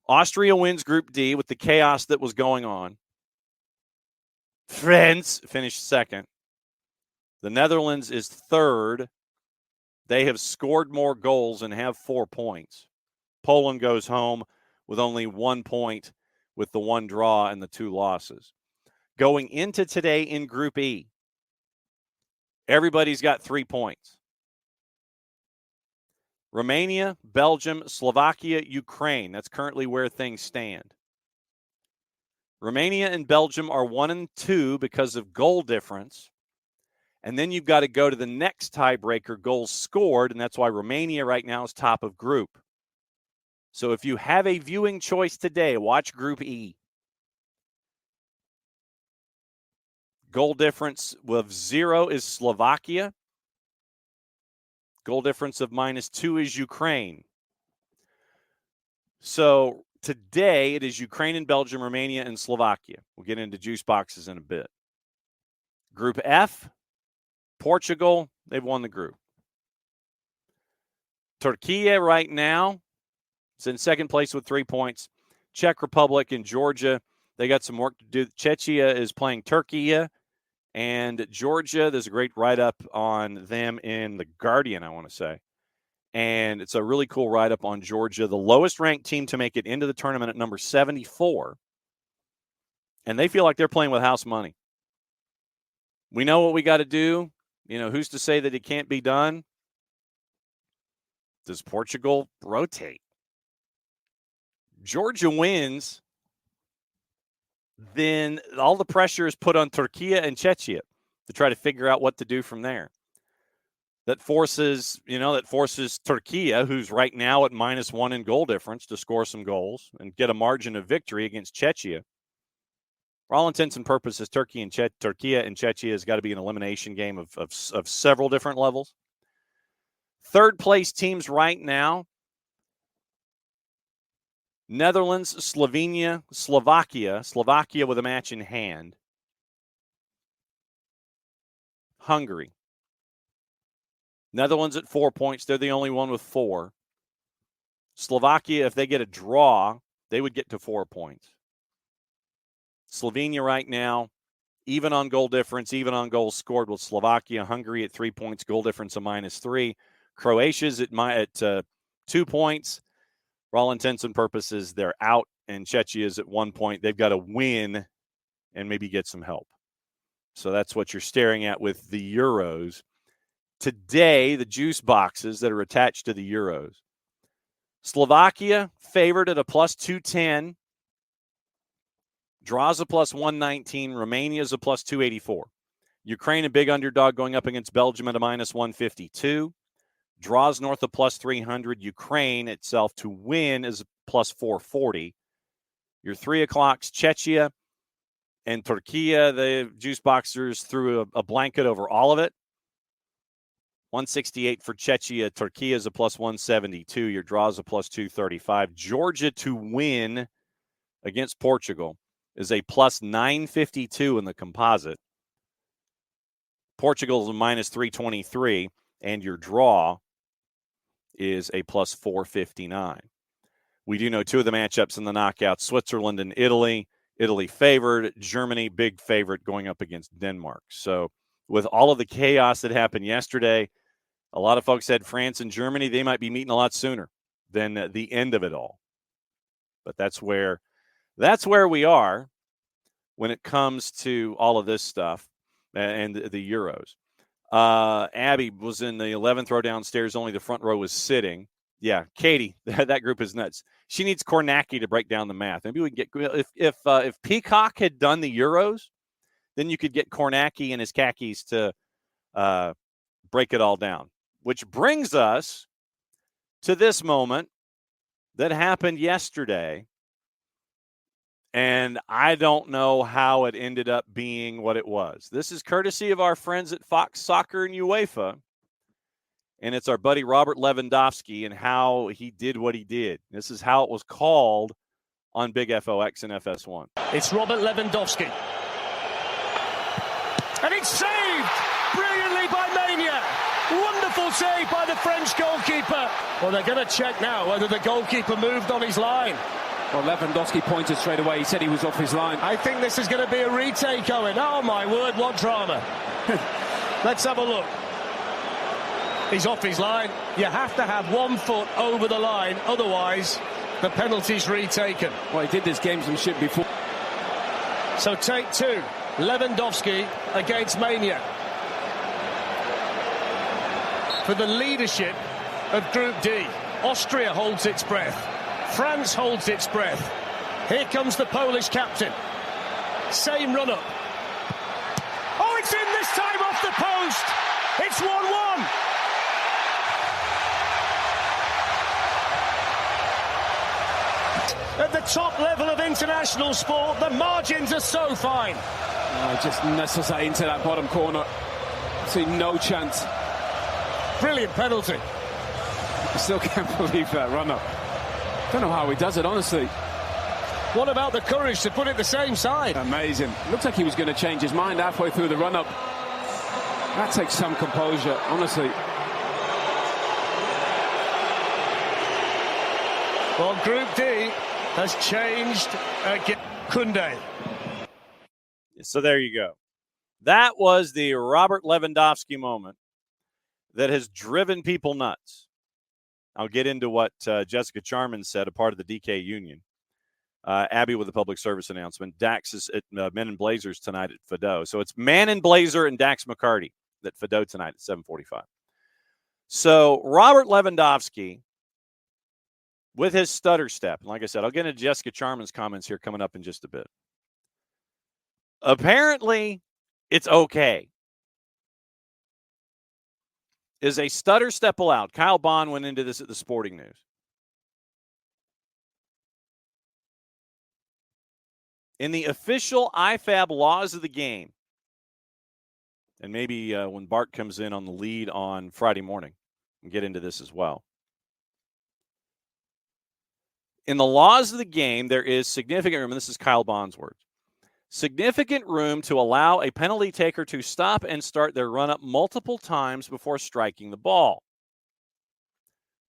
A: Austria wins Group D with the chaos that was going on. France finished second. The Netherlands is third. They have scored more goals and have 4 points. Poland goes home with only 1 point with the 1 draw and the 2 losses. Going into today in Group E, everybody's got 3 points. Romania, Belgium, Slovakia, Ukraine. That's currently where things stand. Romania and Belgium are 1 and 2 because of goal difference. And then you've got to go to the next tiebreaker, goals scored, and that's why Romania right now is top of group. So if you have a viewing choice today, watch Group E. Goal difference of 0 is Slovakia. Goal difference of -2 is Ukraine. So today it is Ukraine and Belgium, Romania, and Slovakia. We'll get into juice boxes in a bit. Group F, Portugal, they've won the group. Turkey right now is in second place with 3 points. Czech Republic and Georgia, they got some work to do. Czechia is playing Turkey. And Georgia, there's a great write-up on them in The Guardian, I want to say. And it's a really cool write-up on Georgia, the lowest-ranked team to make it into the tournament at number 74. And they feel like they're playing with house money. We know what we got to do. Who's to say that it can't be done? Does Portugal rotate? Georgia wins. Then all the pressure is put on Turkey and Czechia to try to figure out what to do from there. That forces Turkey, who's right now at -1 in goal difference, to score some goals and get a margin of victory against Czechia. For all intents and purposes, Turkey and Czechia has got to be an elimination game of several different levels. Third place teams right now: Netherlands, Slovenia, Slovakia with a match in hand. Hungary. Netherlands at 4 points. They're the only one with 4. Slovakia, if they get a draw, they would get to 4 points. Slovenia right now, even on goal difference, even on goals scored with Slovakia. Hungary at 3 points, goal difference of -3. Croatia's at 2 points. For all intents and purposes, they're out, and Czechia is at 1 point. They've got to win and maybe get some help. So that's what you're staring at with the Euros. Today, the juice boxes that are attached to the Euros. Slovakia favored at a +210. Draws a +119. Romania is a +284. Ukraine, a big underdog, going up against Belgium at a -152. Draws north of +300. Ukraine itself to win is +440. Your 3 o'clocks, Czechia and Turkey, the juice boxers threw a blanket over all of it. 168 for Czechia. Turkey is a +172. Your draws a +235. Georgia to win against Portugal is a +952 in the composite. Portugal is a -323, and your draw is a +459. We do know 2 of the matchups in the knockout: Switzerland and Italy. Italy favored, Germany big favorite going up against Denmark. So with all of the chaos that happened yesterday, a lot of folks said France and Germany, they might be meeting a lot sooner than the end of it all. But that's where we are when it comes to all of this stuff and the Euros. Abby was in the 11th row downstairs. Only the front row was sitting. Yeah, Katie, that group is nuts. She needs Kornacki to break down the math. Maybe we can get if Peacock had done the Euros, then you could get Kornacki and his khakis to break it all down. Which brings us to this moment that happened yesterday. And I don't know how it ended up being what it was. This is courtesy of our friends at Fox Soccer and UEFA. And it's our buddy Robert Lewandowski and how he did what he did. This is how it was called on Big FOX and FS1.
F: It's Robert Lewandowski. And it's saved brilliantly by Mania. Wonderful save by the French goalkeeper. Well, they're going to check now whether the goalkeeper moved on his line. Well, Lewandowski pointed straight away. He said he was off his line.
G: I think this is going to be a retake, Owen. Oh, my word, what drama. Let's have a look. He's off his line. You have to have 1 foot over the line, otherwise the penalty's retaken.
F: Well, he did this gamesmanship before.
G: So take 2, Lewandowski against Mania. For the leadership of Group D, Austria holds its breath. France holds its breath. Here comes the Polish captain. Same run-up. Oh, it's in this time off the post. It's 1-1. At the top level of international sport, the margins are so fine.
F: Just nestles that into that bottom corner. See no chance.
G: Brilliant penalty.
F: I still can't believe that run-up. Don't know how he does it, honestly.
G: What about the courage to put it the same side?
F: Amazing. Looks like he was going to change his mind halfway through the run-up. That takes some composure, honestly.
G: Well, Group D has changed again. Kunde.
A: So there you go. That was the Robert Lewandowski moment that has driven people nuts. I'll get into what Jessica Charman said, a part of the DK Union. Abby with a public service announcement. Dax is at Men in Blazers tonight at Fido. So it's Man in Blazer and Dax McCarty at Fido tonight at 7:45. So Robert Lewandowski with his stutter step. And like I said, I'll get into Jessica Charman's comments here coming up in just a bit. Apparently, it's okay. Is a stutter step allowed? Kyle Bond went into this at the Sporting News. In the official IFAB laws of the game, and maybe when Bart comes in on the lead on Friday morning, we'll get into this as well. In the laws of the game, there is significant room, and this is Kyle Bond's words, significant room to allow a penalty taker to stop and start their run-up multiple times before striking the ball.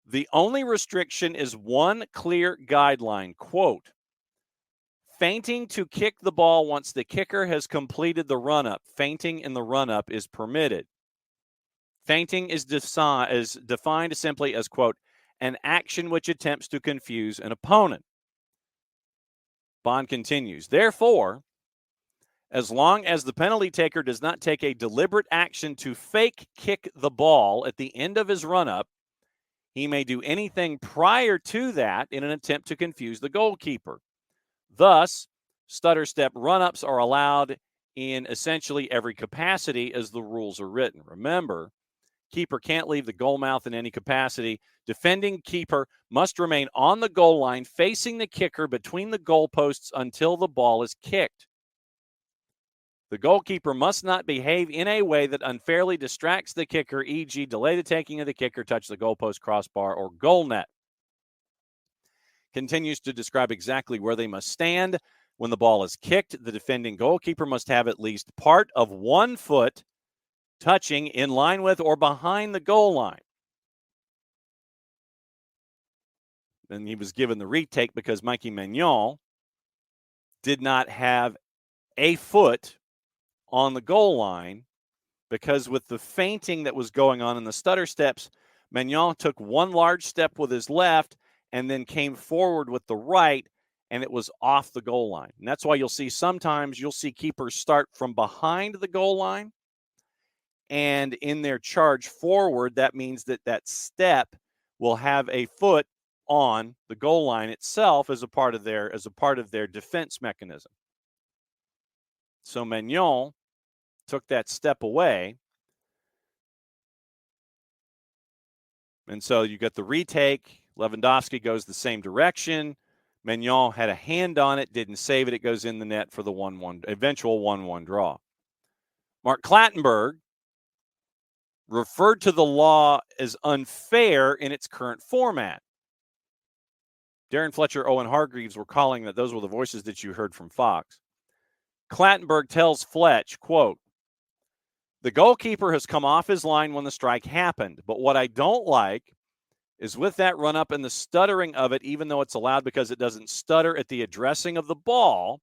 A: The only restriction is one clear guideline, quote, feinting to kick the ball once the kicker has completed the run-up. Feinting in the run-up is permitted. Feinting is defined simply as, quote, an action which attempts to confuse an opponent. Bond continues, therefore, as long as the penalty taker does not take a deliberate action to fake kick the ball at the end of his run-up, he may do anything prior to that in an attempt to confuse the goalkeeper. Thus, stutter step run-ups are allowed in essentially every capacity as the rules are written. Remember, keeper can't leave the goal mouth in any capacity. Defending keeper must remain on the goal line facing the kicker between the goalposts until the ball is kicked. The goalkeeper must not behave in a way that unfairly distracts the kicker, e.g. delay the taking of the kicker, touch the goalpost, crossbar, or goal net. Continues to describe exactly where they must stand when the ball is kicked. The defending goalkeeper must have at least part of 1 foot touching in line with or behind the goal line. And he was given the retake because Mikey Magnon did not have a foot on the goal line, because with the feinting that was going on in the stutter steps, Magnon took one large step with his left and then came forward with the right, and it was off the goal line. And that's why you'll see keepers start from behind the goal line, and in their charge forward, that means that step will have a foot on the goal line itself as a part of their defense mechanism. So Magnon took that step away. And so you got the retake. Lewandowski goes the same direction. Magnon had a hand on it, didn't save it. It goes in the net for the 1-1, eventual 1-1 draw. Mark Clattenburg referred to the law as unfair in its current format. Darren Fletcher, Owen Hargreaves were calling that those were the voices that you heard from Fox. Clattenburg tells Fletch, quote, the goalkeeper has come off his line when the strike happened, but what I don't like is with that run up and the stuttering of it, even though it's allowed because it doesn't stutter at the addressing of the ball,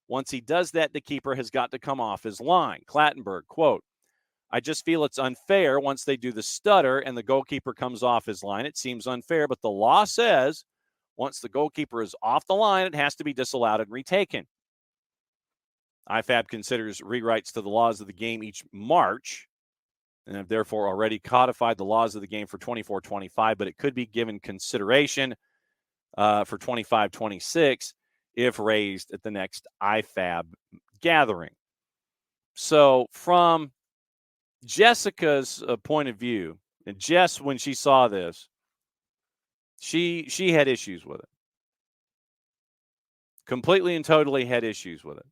A: once he does that, the keeper has got to come off his line. Clattenburg, quote, I just feel it's unfair once they do the stutter and the goalkeeper comes off his line. It seems unfair, but the law says once the goalkeeper is off the line, it has to be disallowed and retaken. IFAB considers rewrites to the laws of the game each March and have therefore already codified the laws of the game for 24-25, but it could be given consideration for 25-26 if raised at the next IFAB gathering. So from Jessica's point of view, and Jess, when she saw this, she had issues with it. Completely and totally had issues with it.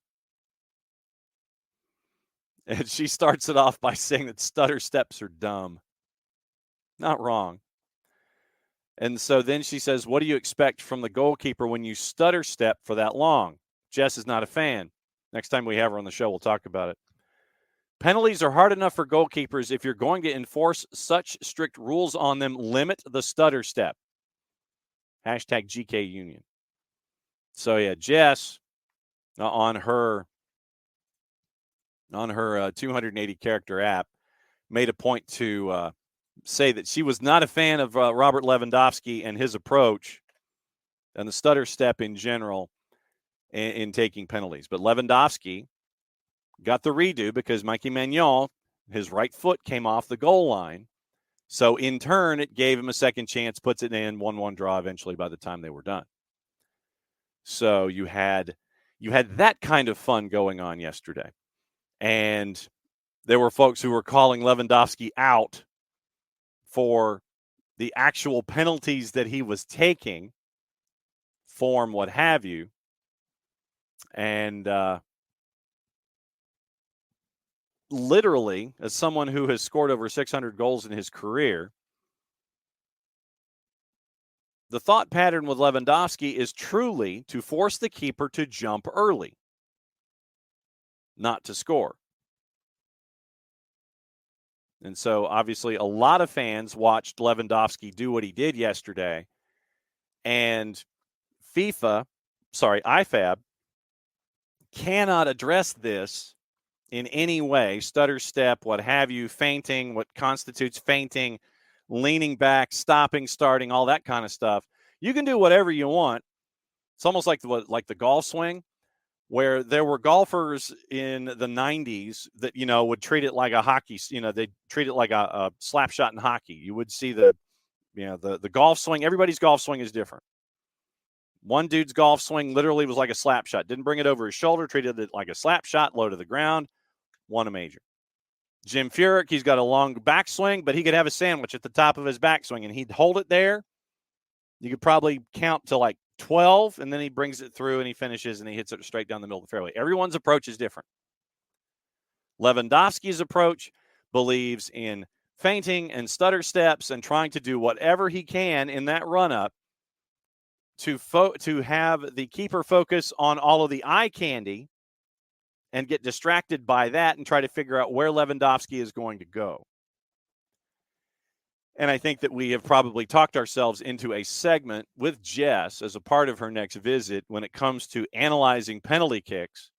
A: And she starts it off by saying that stutter steps are dumb. Not wrong. And so then she says, what do you expect from the goalkeeper when you stutter step for that long? Jess is not a fan. Next time we have her on the show, we'll talk about it. Penalties are hard enough for goalkeepers. If you're going to enforce such strict rules on them, limit the stutter step. Hashtag GK Union. So, yeah, Jess, on her 280 character app, made a point to say that she was not a fan of Robert Lewandowski and his approach and the stutter step in general in taking penalties. But Lewandowski got the redo because Mikey Magnon, his right foot came off the goal line. So in turn, it gave him a second chance, puts it in 1-1 draw eventually by the time they were done. So you had that kind of fun going on yesterday. And there were folks who were calling Lewandowski out for the actual penalties that he was taking, form, what have you. And literally, as someone who has scored over 600 goals in his career, the thought pattern with Lewandowski is truly to force the keeper to jump early, not to score. And so, obviously, a lot of fans watched Lewandowski do what he did yesterday. And IFAB cannot address this in any way. Stutter step, what have you, feinting, what constitutes feinting, leaning back, stopping, starting, all that kind of stuff. You can do whatever you want. It's almost like the golf swing, where there were golfers in the 90s that, would treat it like a hockey, they'd treat it like a slap shot in hockey. You would see the golf swing. Everybody's golf swing is different. One dude's golf swing literally was like a slap shot. Didn't bring it over his shoulder, treated it like a slap shot, low to the ground, won a major. Jim Furyk, he's got a long backswing, but he could have a sandwich at the top of his backswing, and he'd hold it there. You could probably count to like 12, and then he brings it through and he finishes and he hits it straight down the middle of the fairway. Everyone's approach is different. Lewandowski's approach believes in feinting and stutter steps and trying to do whatever he can in that run-up to have the keeper focus on all of the eye candy and get distracted by that and try to figure out where Lewandowski is going to go. And I think that we have probably talked ourselves into a segment with Jess as a part of her next visit when it comes to analyzing penalty kicks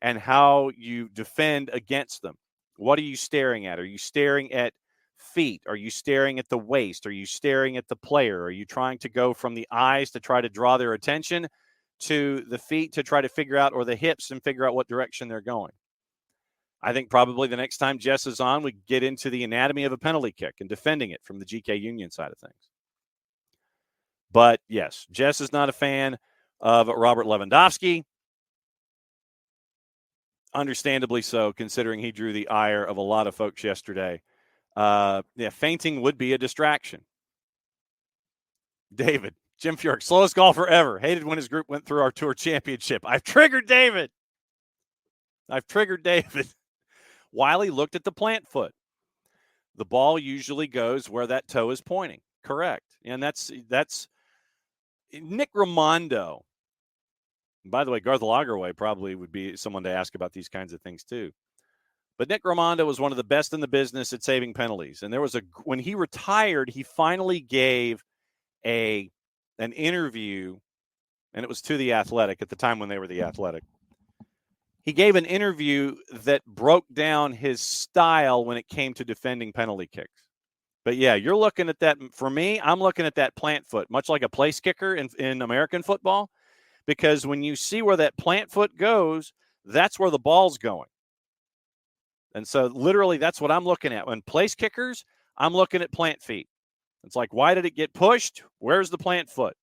A: and how you defend against them. What are you staring at? Are you staring at feet? Are you staring at the waist? Are you staring at the player? Are you trying to go from the eyes to try to draw their attention to the feet to try to figure out, or the hips and figure out what direction they're going? I think probably the next time Jess is on, we get into the anatomy of a penalty kick and defending it from the GK Union side of things. But yes, Jess is not a fan of Robert Lewandowski. Understandably so, considering he drew the ire of a lot of folks yesterday. Feinting would be a distraction. David, Jim Furyk, slowest golfer ever. Hated when his group went through our tour championship. I've triggered David. Wiley looked at the plant foot. The ball usually goes where that toe is pointing. Correct. And that's Nick Raimondo. By the way, Garth Lagerwey probably would be someone to ask about these kinds of things too. But Nick Raimondo was one of the best in the business at saving penalties. And there was when he retired, he finally gave an interview, and it was to The Athletic at the time when they were The Athletic. He gave an interview that broke down his style when it came to defending penalty kicks. But, yeah, you're looking at that. For me, I'm looking at that plant foot, much like a place kicker in American football, because when you see where that plant foot goes, that's where the ball's going. And so, literally, that's what I'm looking at. When place kickers, I'm looking at plant feet. It's like, why did it get pushed? Where's the plant foot?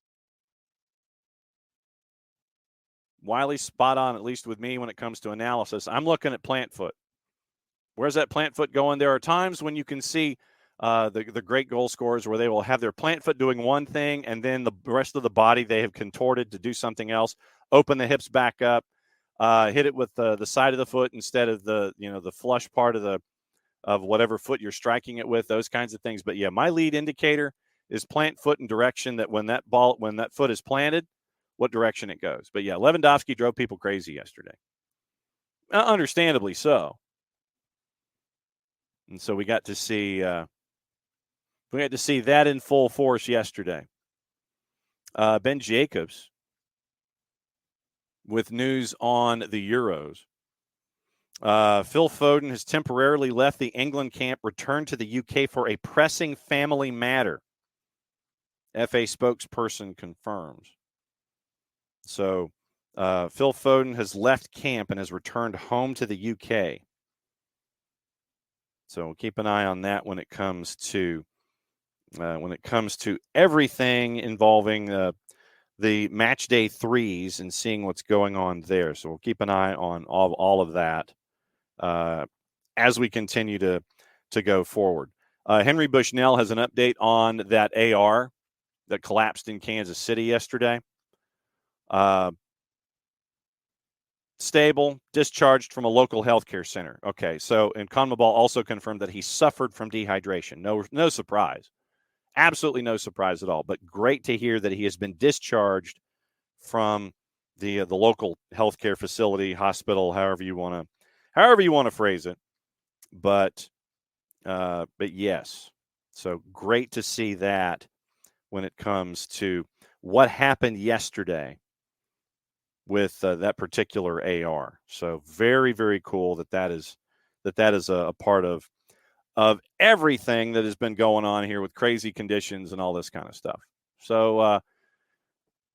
A: Wiley's spot on, at least with me, when it comes to analysis. I'm looking at plant foot. Where's that plant foot going? There are times when you can see the great goal scorers where they will have their plant foot doing one thing, and then the rest of the body they have contorted to do something else. Open the hips back up, hit it with the side of the foot instead of the flush part of whatever foot you're striking it with. Those kinds of things. But yeah, my lead indicator is plant foot and direction. That when that foot is planted, what direction it goes. But yeah, Lewandowski drove people crazy yesterday. Understandably so. And so we got to see that in full force yesterday. Ben Jacobs with news on the Euros. Phil Foden has temporarily left the England camp, returned to the UK for a pressing family matter. FA spokesperson confirms. So Phil Foden has left camp and has returned home to the UK. So we'll keep an eye on that when it comes to everything involving the match day threes and seeing what's going on there. So we'll keep an eye on all of that as we continue to go forward. Henry Bushnell has an update on that AR that collapsed in Kansas City yesterday. Stable, discharged from a local healthcare center. Okay, so and CONMEBOL also confirmed that he suffered from dehydration. No surprise. Absolutely no surprise at all. But great to hear that he has been discharged from the local healthcare facility, hospital, however you want to phrase it. But yes, so great to see that when it comes to what happened yesterday with that particular AR. So very, very cool that is a part of everything that has been going on here with crazy conditions and all this kind of stuff. So,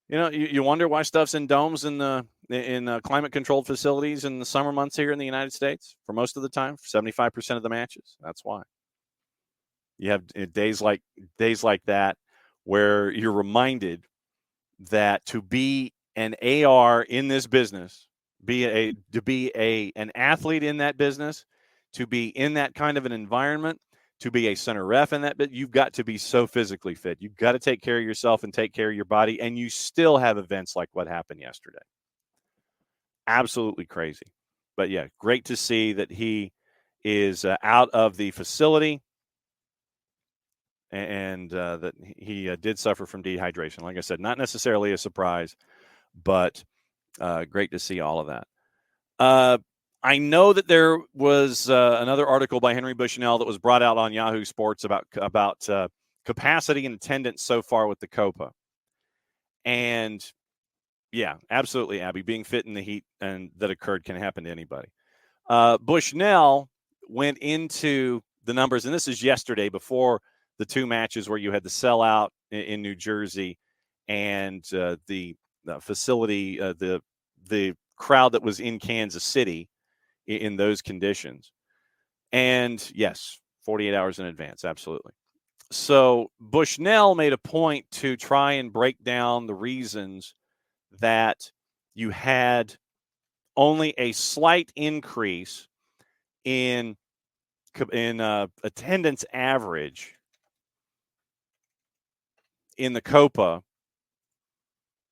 A: you wonder why stuff's in domes in climate controlled facilities in the summer months here in the United States for most of the time, for 75% of the matches. That's why. You have days like that where you're reminded that to be an AR in this business, to be an athlete in that business, to be in that kind of an environment, to be a center ref in that bit, you've got to be so physically fit. You've got to take care of yourself and take care of your body, and you still have events like what happened yesterday. Absolutely crazy. But yeah, great to see that he is out of the facility and that he did suffer from dehydration. Like I said, not necessarily a surprise, but great to see all of that. I know that there was another article by Henry Bushnell that was brought out on Yahoo Sports about capacity and attendance so far with the Copa. And, yeah, absolutely, Abby, being fit in the heat and that occurred can happen to anybody. Bushnell went into the numbers, and this is yesterday before the two matches where you had the sellout in New Jersey and the facility, the crowd that was in Kansas City in those conditions. And yes, 48 hours in advance. Absolutely. So Bushnell made a point to try and break down the reasons that you had only a slight increase in attendance average in the Copa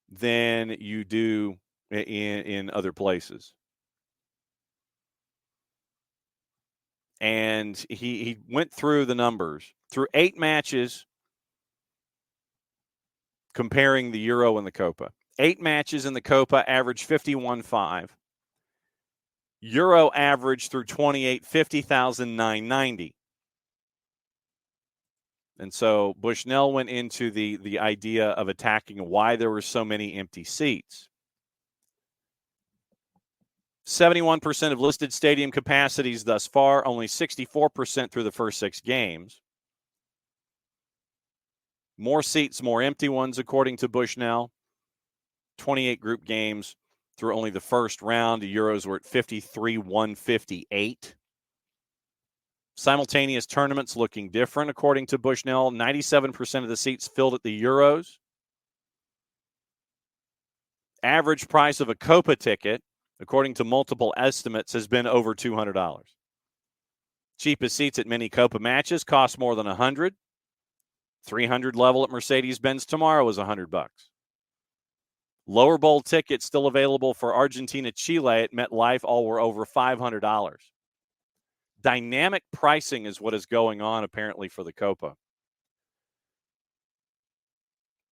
A: than you do in other places. And he went through the numbers. Through 8 matches, comparing the Euro and the Copa. 8 matches in the Copa averaged 51.5. Euro average through 28, 50,990. And so Bushnell went into the idea of attacking why there were so many empty seats. 71% of listed stadium capacities thus far, only 64% through the first 6 games. More seats, more empty ones, according to Bushnell. 28 group games through only the first round. The Euros were at 53-158. Simultaneous tournaments looking different, according to Bushnell. 97% of the seats filled at the Euros. Average price of a Copa ticket, according to multiple estimates, has been over $200. Cheapest seats at many Copa matches cost more than $100. 300 level at Mercedes-Benz tomorrow is $100. Lower bowl tickets still available for Argentina-Chile at MetLife all were over $500. Dynamic pricing is what is going on apparently for the Copa.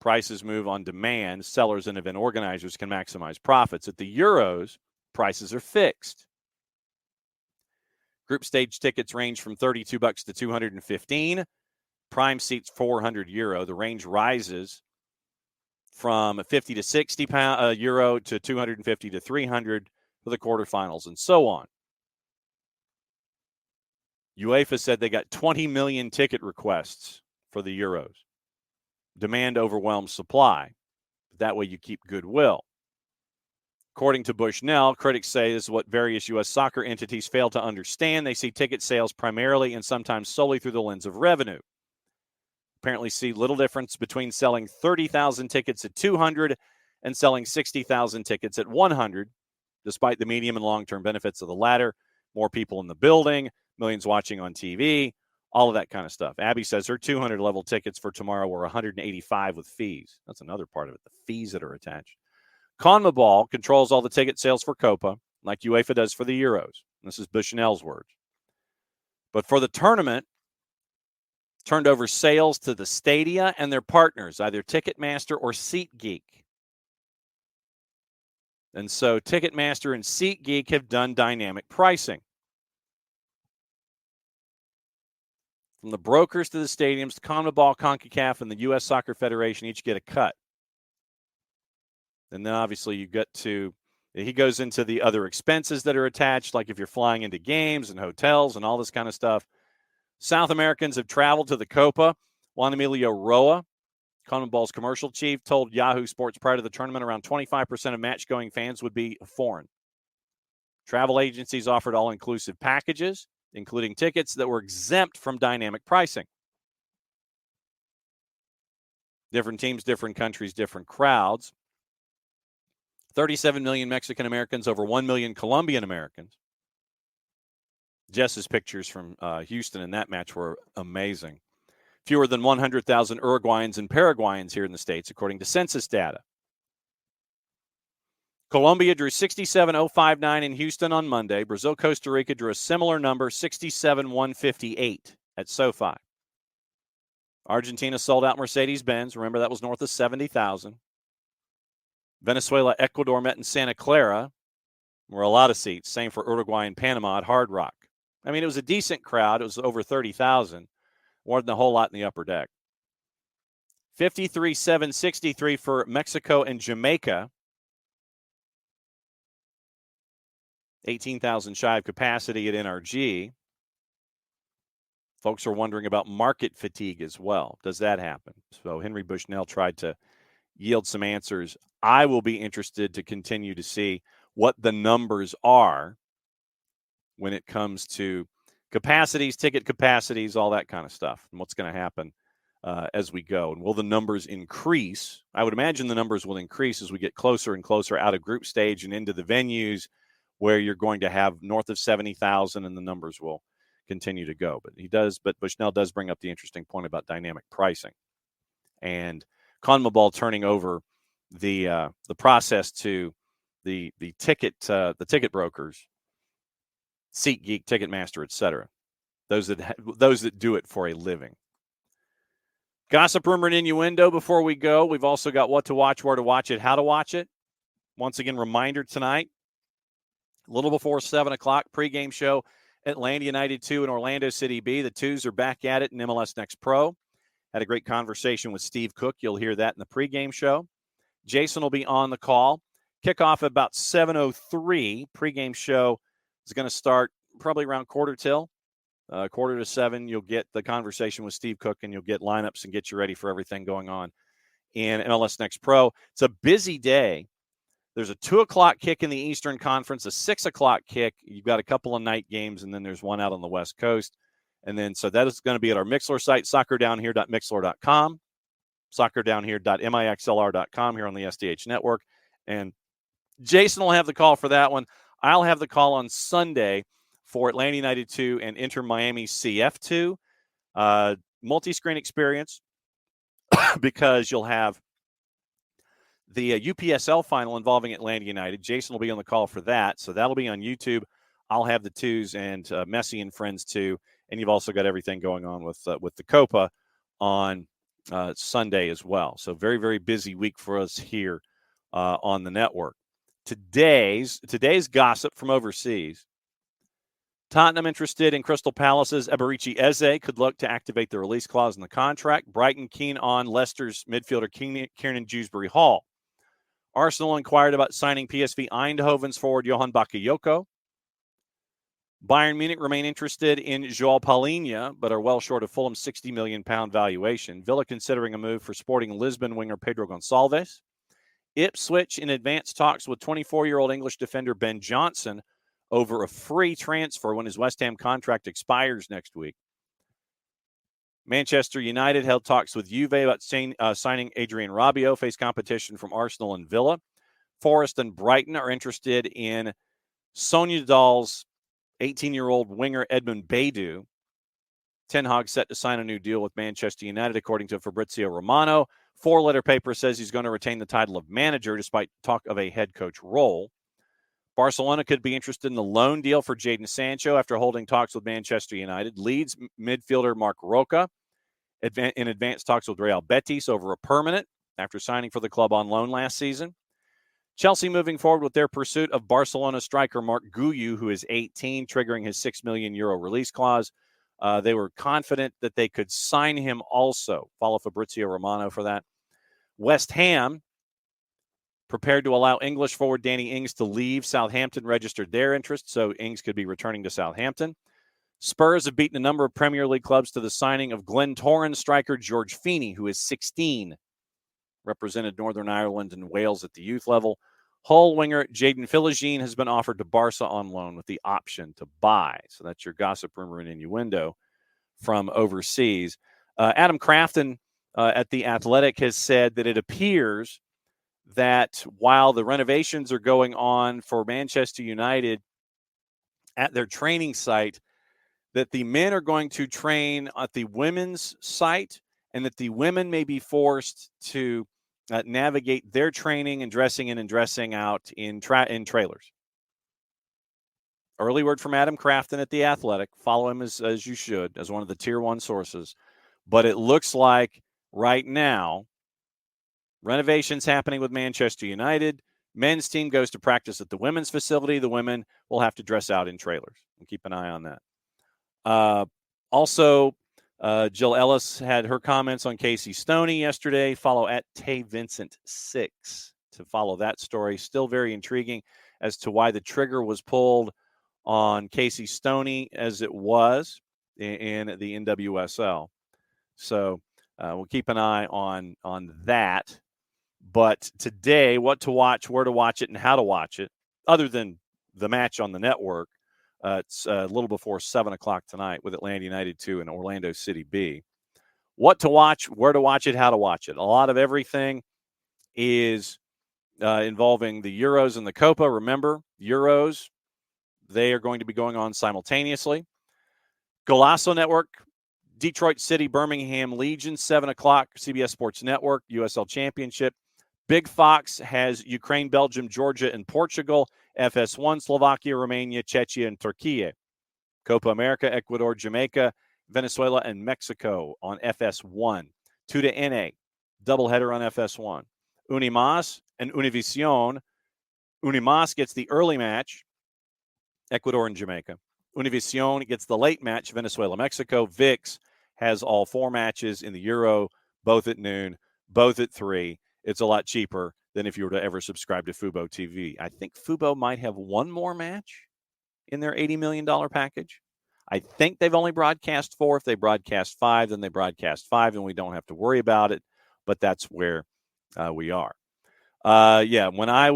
A: Prices move on demand. Sellers and event organizers can maximize profits. At the Euros, prices are fixed. Group stage tickets range from $32 to $215. Prime seats €400. The range rises from 50 to 60 euro to 250 to 300 for the quarterfinals and so on. UEFA said they got 20 million ticket requests for the Euros. Demand overwhelms supply. That way you keep goodwill. According to Bushnell, critics say this is what various U.S. soccer entities fail to understand. They see ticket sales primarily and sometimes solely through the lens of revenue. Apparently see little difference between selling 30,000 tickets at 200 and selling 60,000 tickets at 100, despite the medium and long-term benefits of the latter. More people in the building, millions watching on TV, all of that kind of stuff. Abby says her 200 level tickets for tomorrow were $185 with fees. That's another part of it, the fees that are attached. CONMEBOL controls all the ticket sales for Copa, like UEFA does for the Euros. This is Bushnell's words. But for the tournament, turned over sales to the stadia and their partners, either Ticketmaster or SeatGeek. And so Ticketmaster and SeatGeek have done dynamic pricing. From the brokers to the stadiums, CONMEBOL, CONCACAF, and the U.S. Soccer Federation each get a cut. And then obviously you get to, he goes into the other expenses that are attached, like if you're flying into games and hotels and all this kind of stuff. South Americans have traveled to the Copa. Juan Emilio Roa, CONMEBOL's commercial chief, told Yahoo Sports prior to the tournament around 25% of match-going fans would be foreign. Travel agencies offered all-inclusive packages, including tickets that were exempt from dynamic pricing. Different teams, different countries, different crowds. 37 million Mexican Americans, over 1 million Colombian Americans. Jess's pictures from Houston in that match were amazing. Fewer than 100,000 Uruguayans and Paraguayans here in the States, according to census data. Colombia drew 67,059 in Houston on Monday. Brazil, Costa Rica drew a similar number, 67,158 at SoFi. Argentina sold out Mercedes-Benz. Remember, that was north of 70,000. Venezuela, Ecuador met in Santa Clara. There were a lot of seats. Same for Uruguay and Panama at Hard Rock. I mean, it was a decent crowd. It was over 30,000. More than a whole lot in the upper deck. 53,763 for Mexico and Jamaica. 18,000 shy of capacity at NRG. Folks are wondering about market fatigue as well. Does that happen? So Henry Bushnell tried to yield some answers. I will be interested to continue to see what the numbers are when it comes to capacities, ticket capacities, all that kind of stuff, and what's going to happen as we go. And will the numbers increase? I would imagine the numbers will increase as we get closer and closer out of group stage and into the venues where you're going to have north of 70,000 and the numbers will continue to go. But Bushnell does bring up the interesting point about dynamic pricing and CONMEBOL turning over the process to the ticket brokers, SeatGeek, Ticketmaster, etc. Those that do it for a living. Gossip, rumor, and innuendo before we go. We've also got what to watch, where to watch it, how to watch it. Once again, reminder tonight, A little before 7 o'clock, pregame show, Atlanta United 2 and Orlando City B. The Twos are back at it in MLS Next Pro. Had a great conversation with Steve Cook. You'll hear that in the pregame show. Jason will be on the call. Kickoff at about 7:03. Pregame show is going to start probably around quarter to 7. You'll get the conversation with Steve Cook, and you'll get lineups and get you ready for everything going on in MLS Next Pro. It's a busy day. There's a 2 o'clock kick in the Eastern Conference, a 6 o'clock kick. You've got a couple of night games, and then there's one out on the West Coast. And then, so that is going to be at our Mixlr site, soccerdownhere.mixlr.com, soccerdownhere.mixlr.com here on the SDH network. And Jason will have the call for that one. I'll have the call on Sunday for Atlanta United 2 and Inter Miami CF2. Multi-screen experience because you'll have the UPSL final involving Atlanta United. Jason will be on the call for that, so that'll be on YouTube. I'll have the Twos and Messi and Friends too, and you've also got everything going on with the Copa on Sunday as well. So very, very busy week for us here on the network. Today's gossip from overseas. Tottenham interested in Crystal Palace's Eberici Eze, could look to activate the release clause in the contract. Brighton keen on Leicester's midfielder Kieran Dewsbury-Hall. Arsenal inquired about signing PSV Eindhoven's forward Johan Bakayoko. Bayern Munich remain interested in João Palhinha, but are well short of Fulham's £60 million valuation. Villa considering a move for Sporting Lisbon winger Pedro Gonçalves. Ipswich in advanced talks with 24-year-old English defender Ben Johnson over a free transfer when his West Ham contract expires next week. Manchester United held talks with Juve about signing Adrian Rabiot, face competition from Arsenal and Villa. Forest and Brighton are interested in Sonia Dahl's 18-year-old winger Edmund Baidu. Ten Hag set to sign a new deal with Manchester United, according to Fabrizio Romano. Four-letter paper says he's going to retain the title of manager despite talk of a head coach role. Barcelona could be interested in the loan deal for Jadon Sancho after holding talks with Manchester United. Leeds midfielder Marc Roca in advanced talks with Real Betis over a permanent after signing for the club on loan last season. Chelsea moving forward with their pursuit of Barcelona striker Marc Guiu, who is 18, triggering his €6 million release clause. They were confident that they could sign him also. Follow Fabrizio Romano for that. West Ham prepared to allow English forward Danny Ings to leave. Southampton registered their interest, so Ings could be returning to Southampton. Spurs have beaten a number of Premier League clubs to the signing of Glentoran striker George Feeney, who is 16, represented Northern Ireland and Wales at the youth level. Hull winger Jadon Philogene has been offered to Barca on loan with the option to buy. So that's your gossip, rumor, and innuendo from overseas. Adam Crafton at The Athletic has said that it appears that while the renovations are going on for Manchester United at their training site, that the men are going to train at the women's site and that the women may be forced to navigate their training and dressing in and dressing out in trailers. Early word from Adam Crafton at The Athletic. Follow him as you should, as one of the tier 1 sources. But it looks like right now, renovations happening with Manchester United. Men's team goes to practice at the women's facility. The women will have to dress out in trailers. And keep an eye on that. Also, Jill Ellis had her comments on Casey Stoney yesterday. Follow at TayVincent6 to follow that story. Still very intriguing as to why the trigger was pulled on Casey Stoney as it was in the NWSL. So we'll keep an eye on that. But today, what to watch, where to watch it, and how to watch it, other than the match on the network, it's a little before 7 o'clock tonight with Atlanta United 2 and Orlando City B. What to watch, where to watch it, how to watch it. A lot of everything is involving the Euros and the Copa. Remember, Euros, they are going to be going on simultaneously. Golasso Network, Detroit City, Birmingham Legion, 7 o'clock, CBS Sports Network, USL Championship. Big Fox has Ukraine, Belgium, Georgia, and Portugal. FS1, Slovakia, Romania, Czechia, and Turkey. Copa America, Ecuador, Jamaica, Venezuela, and Mexico on FS1. 2 to NA, doubleheader on FS1. Unimas and Univision. Unimas gets the early match Ecuador and Jamaica. Univision gets the late match, Venezuela-Mexico. VIX has all 4 matches in the Euro, both at noon, both at 3. It's a lot cheaper than if you were to ever subscribe to Fubo TV. I think Fubo might have one more match in their $80 million package. I think they've only broadcast 4. If they broadcast 5, then they broadcast 5, and we don't have to worry about it. But that's where we are. When I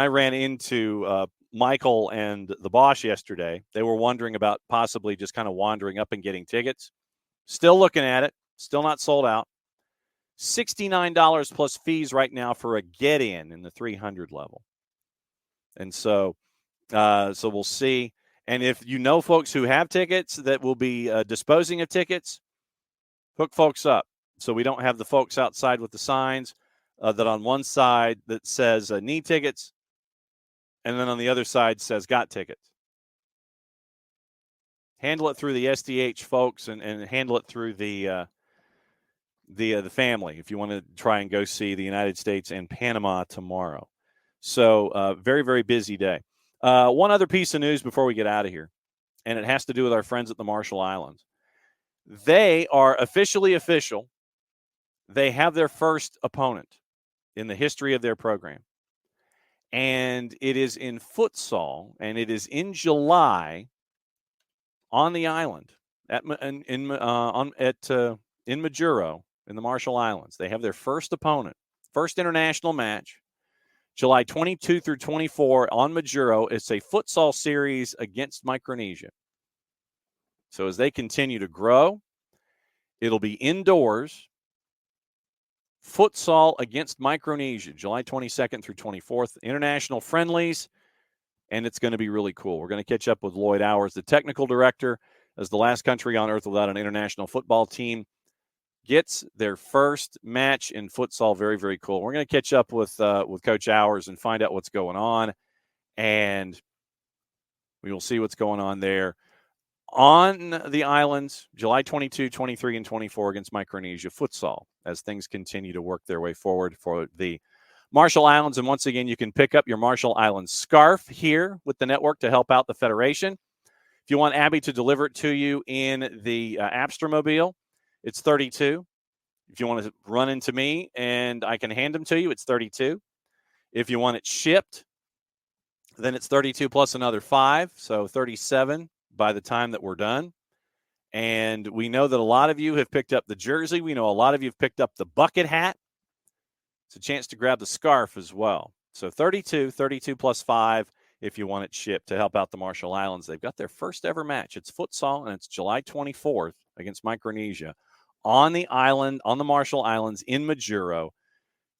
A: ran into Michael and the Bosch yesterday, they were wondering about possibly just kind of wandering up and getting tickets. Still looking at it. Still not sold out. $69 plus fees right now for a get-in the 300 level. And so we'll see. And if you know folks who have tickets that will be disposing of tickets, hook folks up. So we don't have the folks outside with the signs that on one side that says need tickets, and then on the other side says got tickets. Handle it through the SDH folks and handle it through the family if you want to try and go see the United States and Panama tomorrow. So very, very busy day. One other piece of news before we get out of here, and it has to do with our friends at the Marshall Islands. They are officially official. They have their first opponent in the history of their program. And it is in futsal, and it is in July on the island in Majuro in the Marshall Islands. They have their first opponent, first international match, July 22 through 24 on Majuro. It's a futsal series against Micronesia. So as they continue to grow, it'll be indoors. Futsal against Micronesia, July 22nd through 24th. International friendlies, and it's going to be really cool. We're going to catch up with Lloyd Hours, the technical director, as the last country on earth without an international football team gets their first match in futsal. Very, very cool. We're going to catch up with Coach Hours and find out what's going on, and we will see what's going on there. On the islands, July 22, 23, and 24 against Micronesia futsal as things continue to work their way forward for the Marshall Islands. And once again, you can pick up your Marshall Islands scarf here with the network to help out the Federation. If you want Abby to deliver it to you in the Abstermobile, it's $32. If you want to run into me and I can hand them to you, it's $32. If you want it shipped, then it's $32 plus another $5, so $37 by the time that we're done. And we know that a lot of you have picked up the jersey. We know a lot of you have picked up the bucket hat. It's a chance to grab the scarf as well. So $32 plus $5 if you want it shipped to help out the Marshall Islands. They've got their first ever match. It's futsal, and it's July 24th against Micronesia on the island, on the Marshall Islands in Majuro.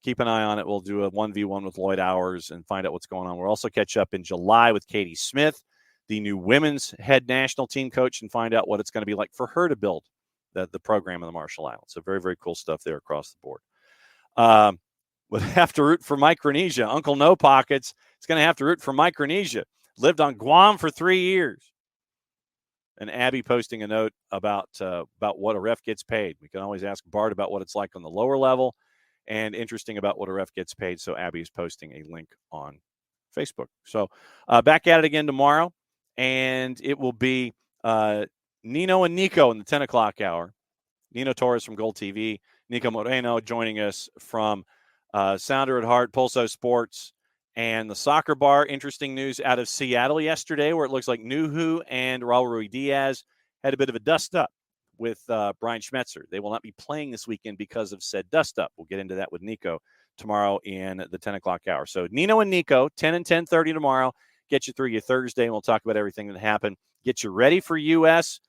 A: Keep an eye on it. We'll do a 1v1 with Lloyd Hours and find out what's going on. We'll also catch up in July with Katie Smith, the new women's head national team coach, and find out what it's going to be like for her to build the program in the Marshall Islands. So very, very cool stuff there across the board. Would have to root for Micronesia. Uncle No Pockets is going to have to root for Micronesia. Lived on Guam for 3 years. And Abby posting a note about what a ref gets paid. We can always ask Bart about what it's like on the lower level, and interesting about what a ref gets paid. So Abby is posting a link on Facebook. So back at it again tomorrow. And it will be Nino and Nico in the 10 o'clock hour. Nino Torres from Gold TV, Nico Moreno joining us from Sounder at Heart, Pulso Sports, and the Soccer Bar. Interesting news out of Seattle yesterday where it looks like Nuhu and Raul Ruiz-Diaz had a bit of a dust-up with Brian Schmetzer. They will not be playing this weekend because of said dust-up. We'll get into that with Nico tomorrow in the 10 o'clock hour. So Nino and Nico, 10 and 10:30 tomorrow. Get you through your Thursday, and we'll talk about everything that happened. Get you ready for U.S.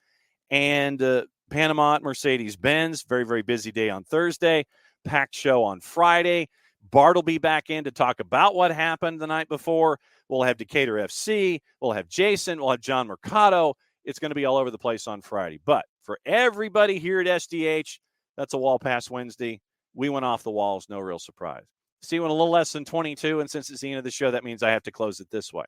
A: and Panama at Mercedes-Benz. Very, very busy day on Thursday. Packed show on Friday. Bart will be back in to talk about what happened the night before. We'll have Decatur FC. We'll have Jason. We'll have John Mercado. It's going to be all over the place on Friday. But for everybody here at SDH, that's a Wall Pass Wednesday. We went off the walls. No real surprise. See you in a little less than 22, and since it's the end of the show, that means I have to close it this way.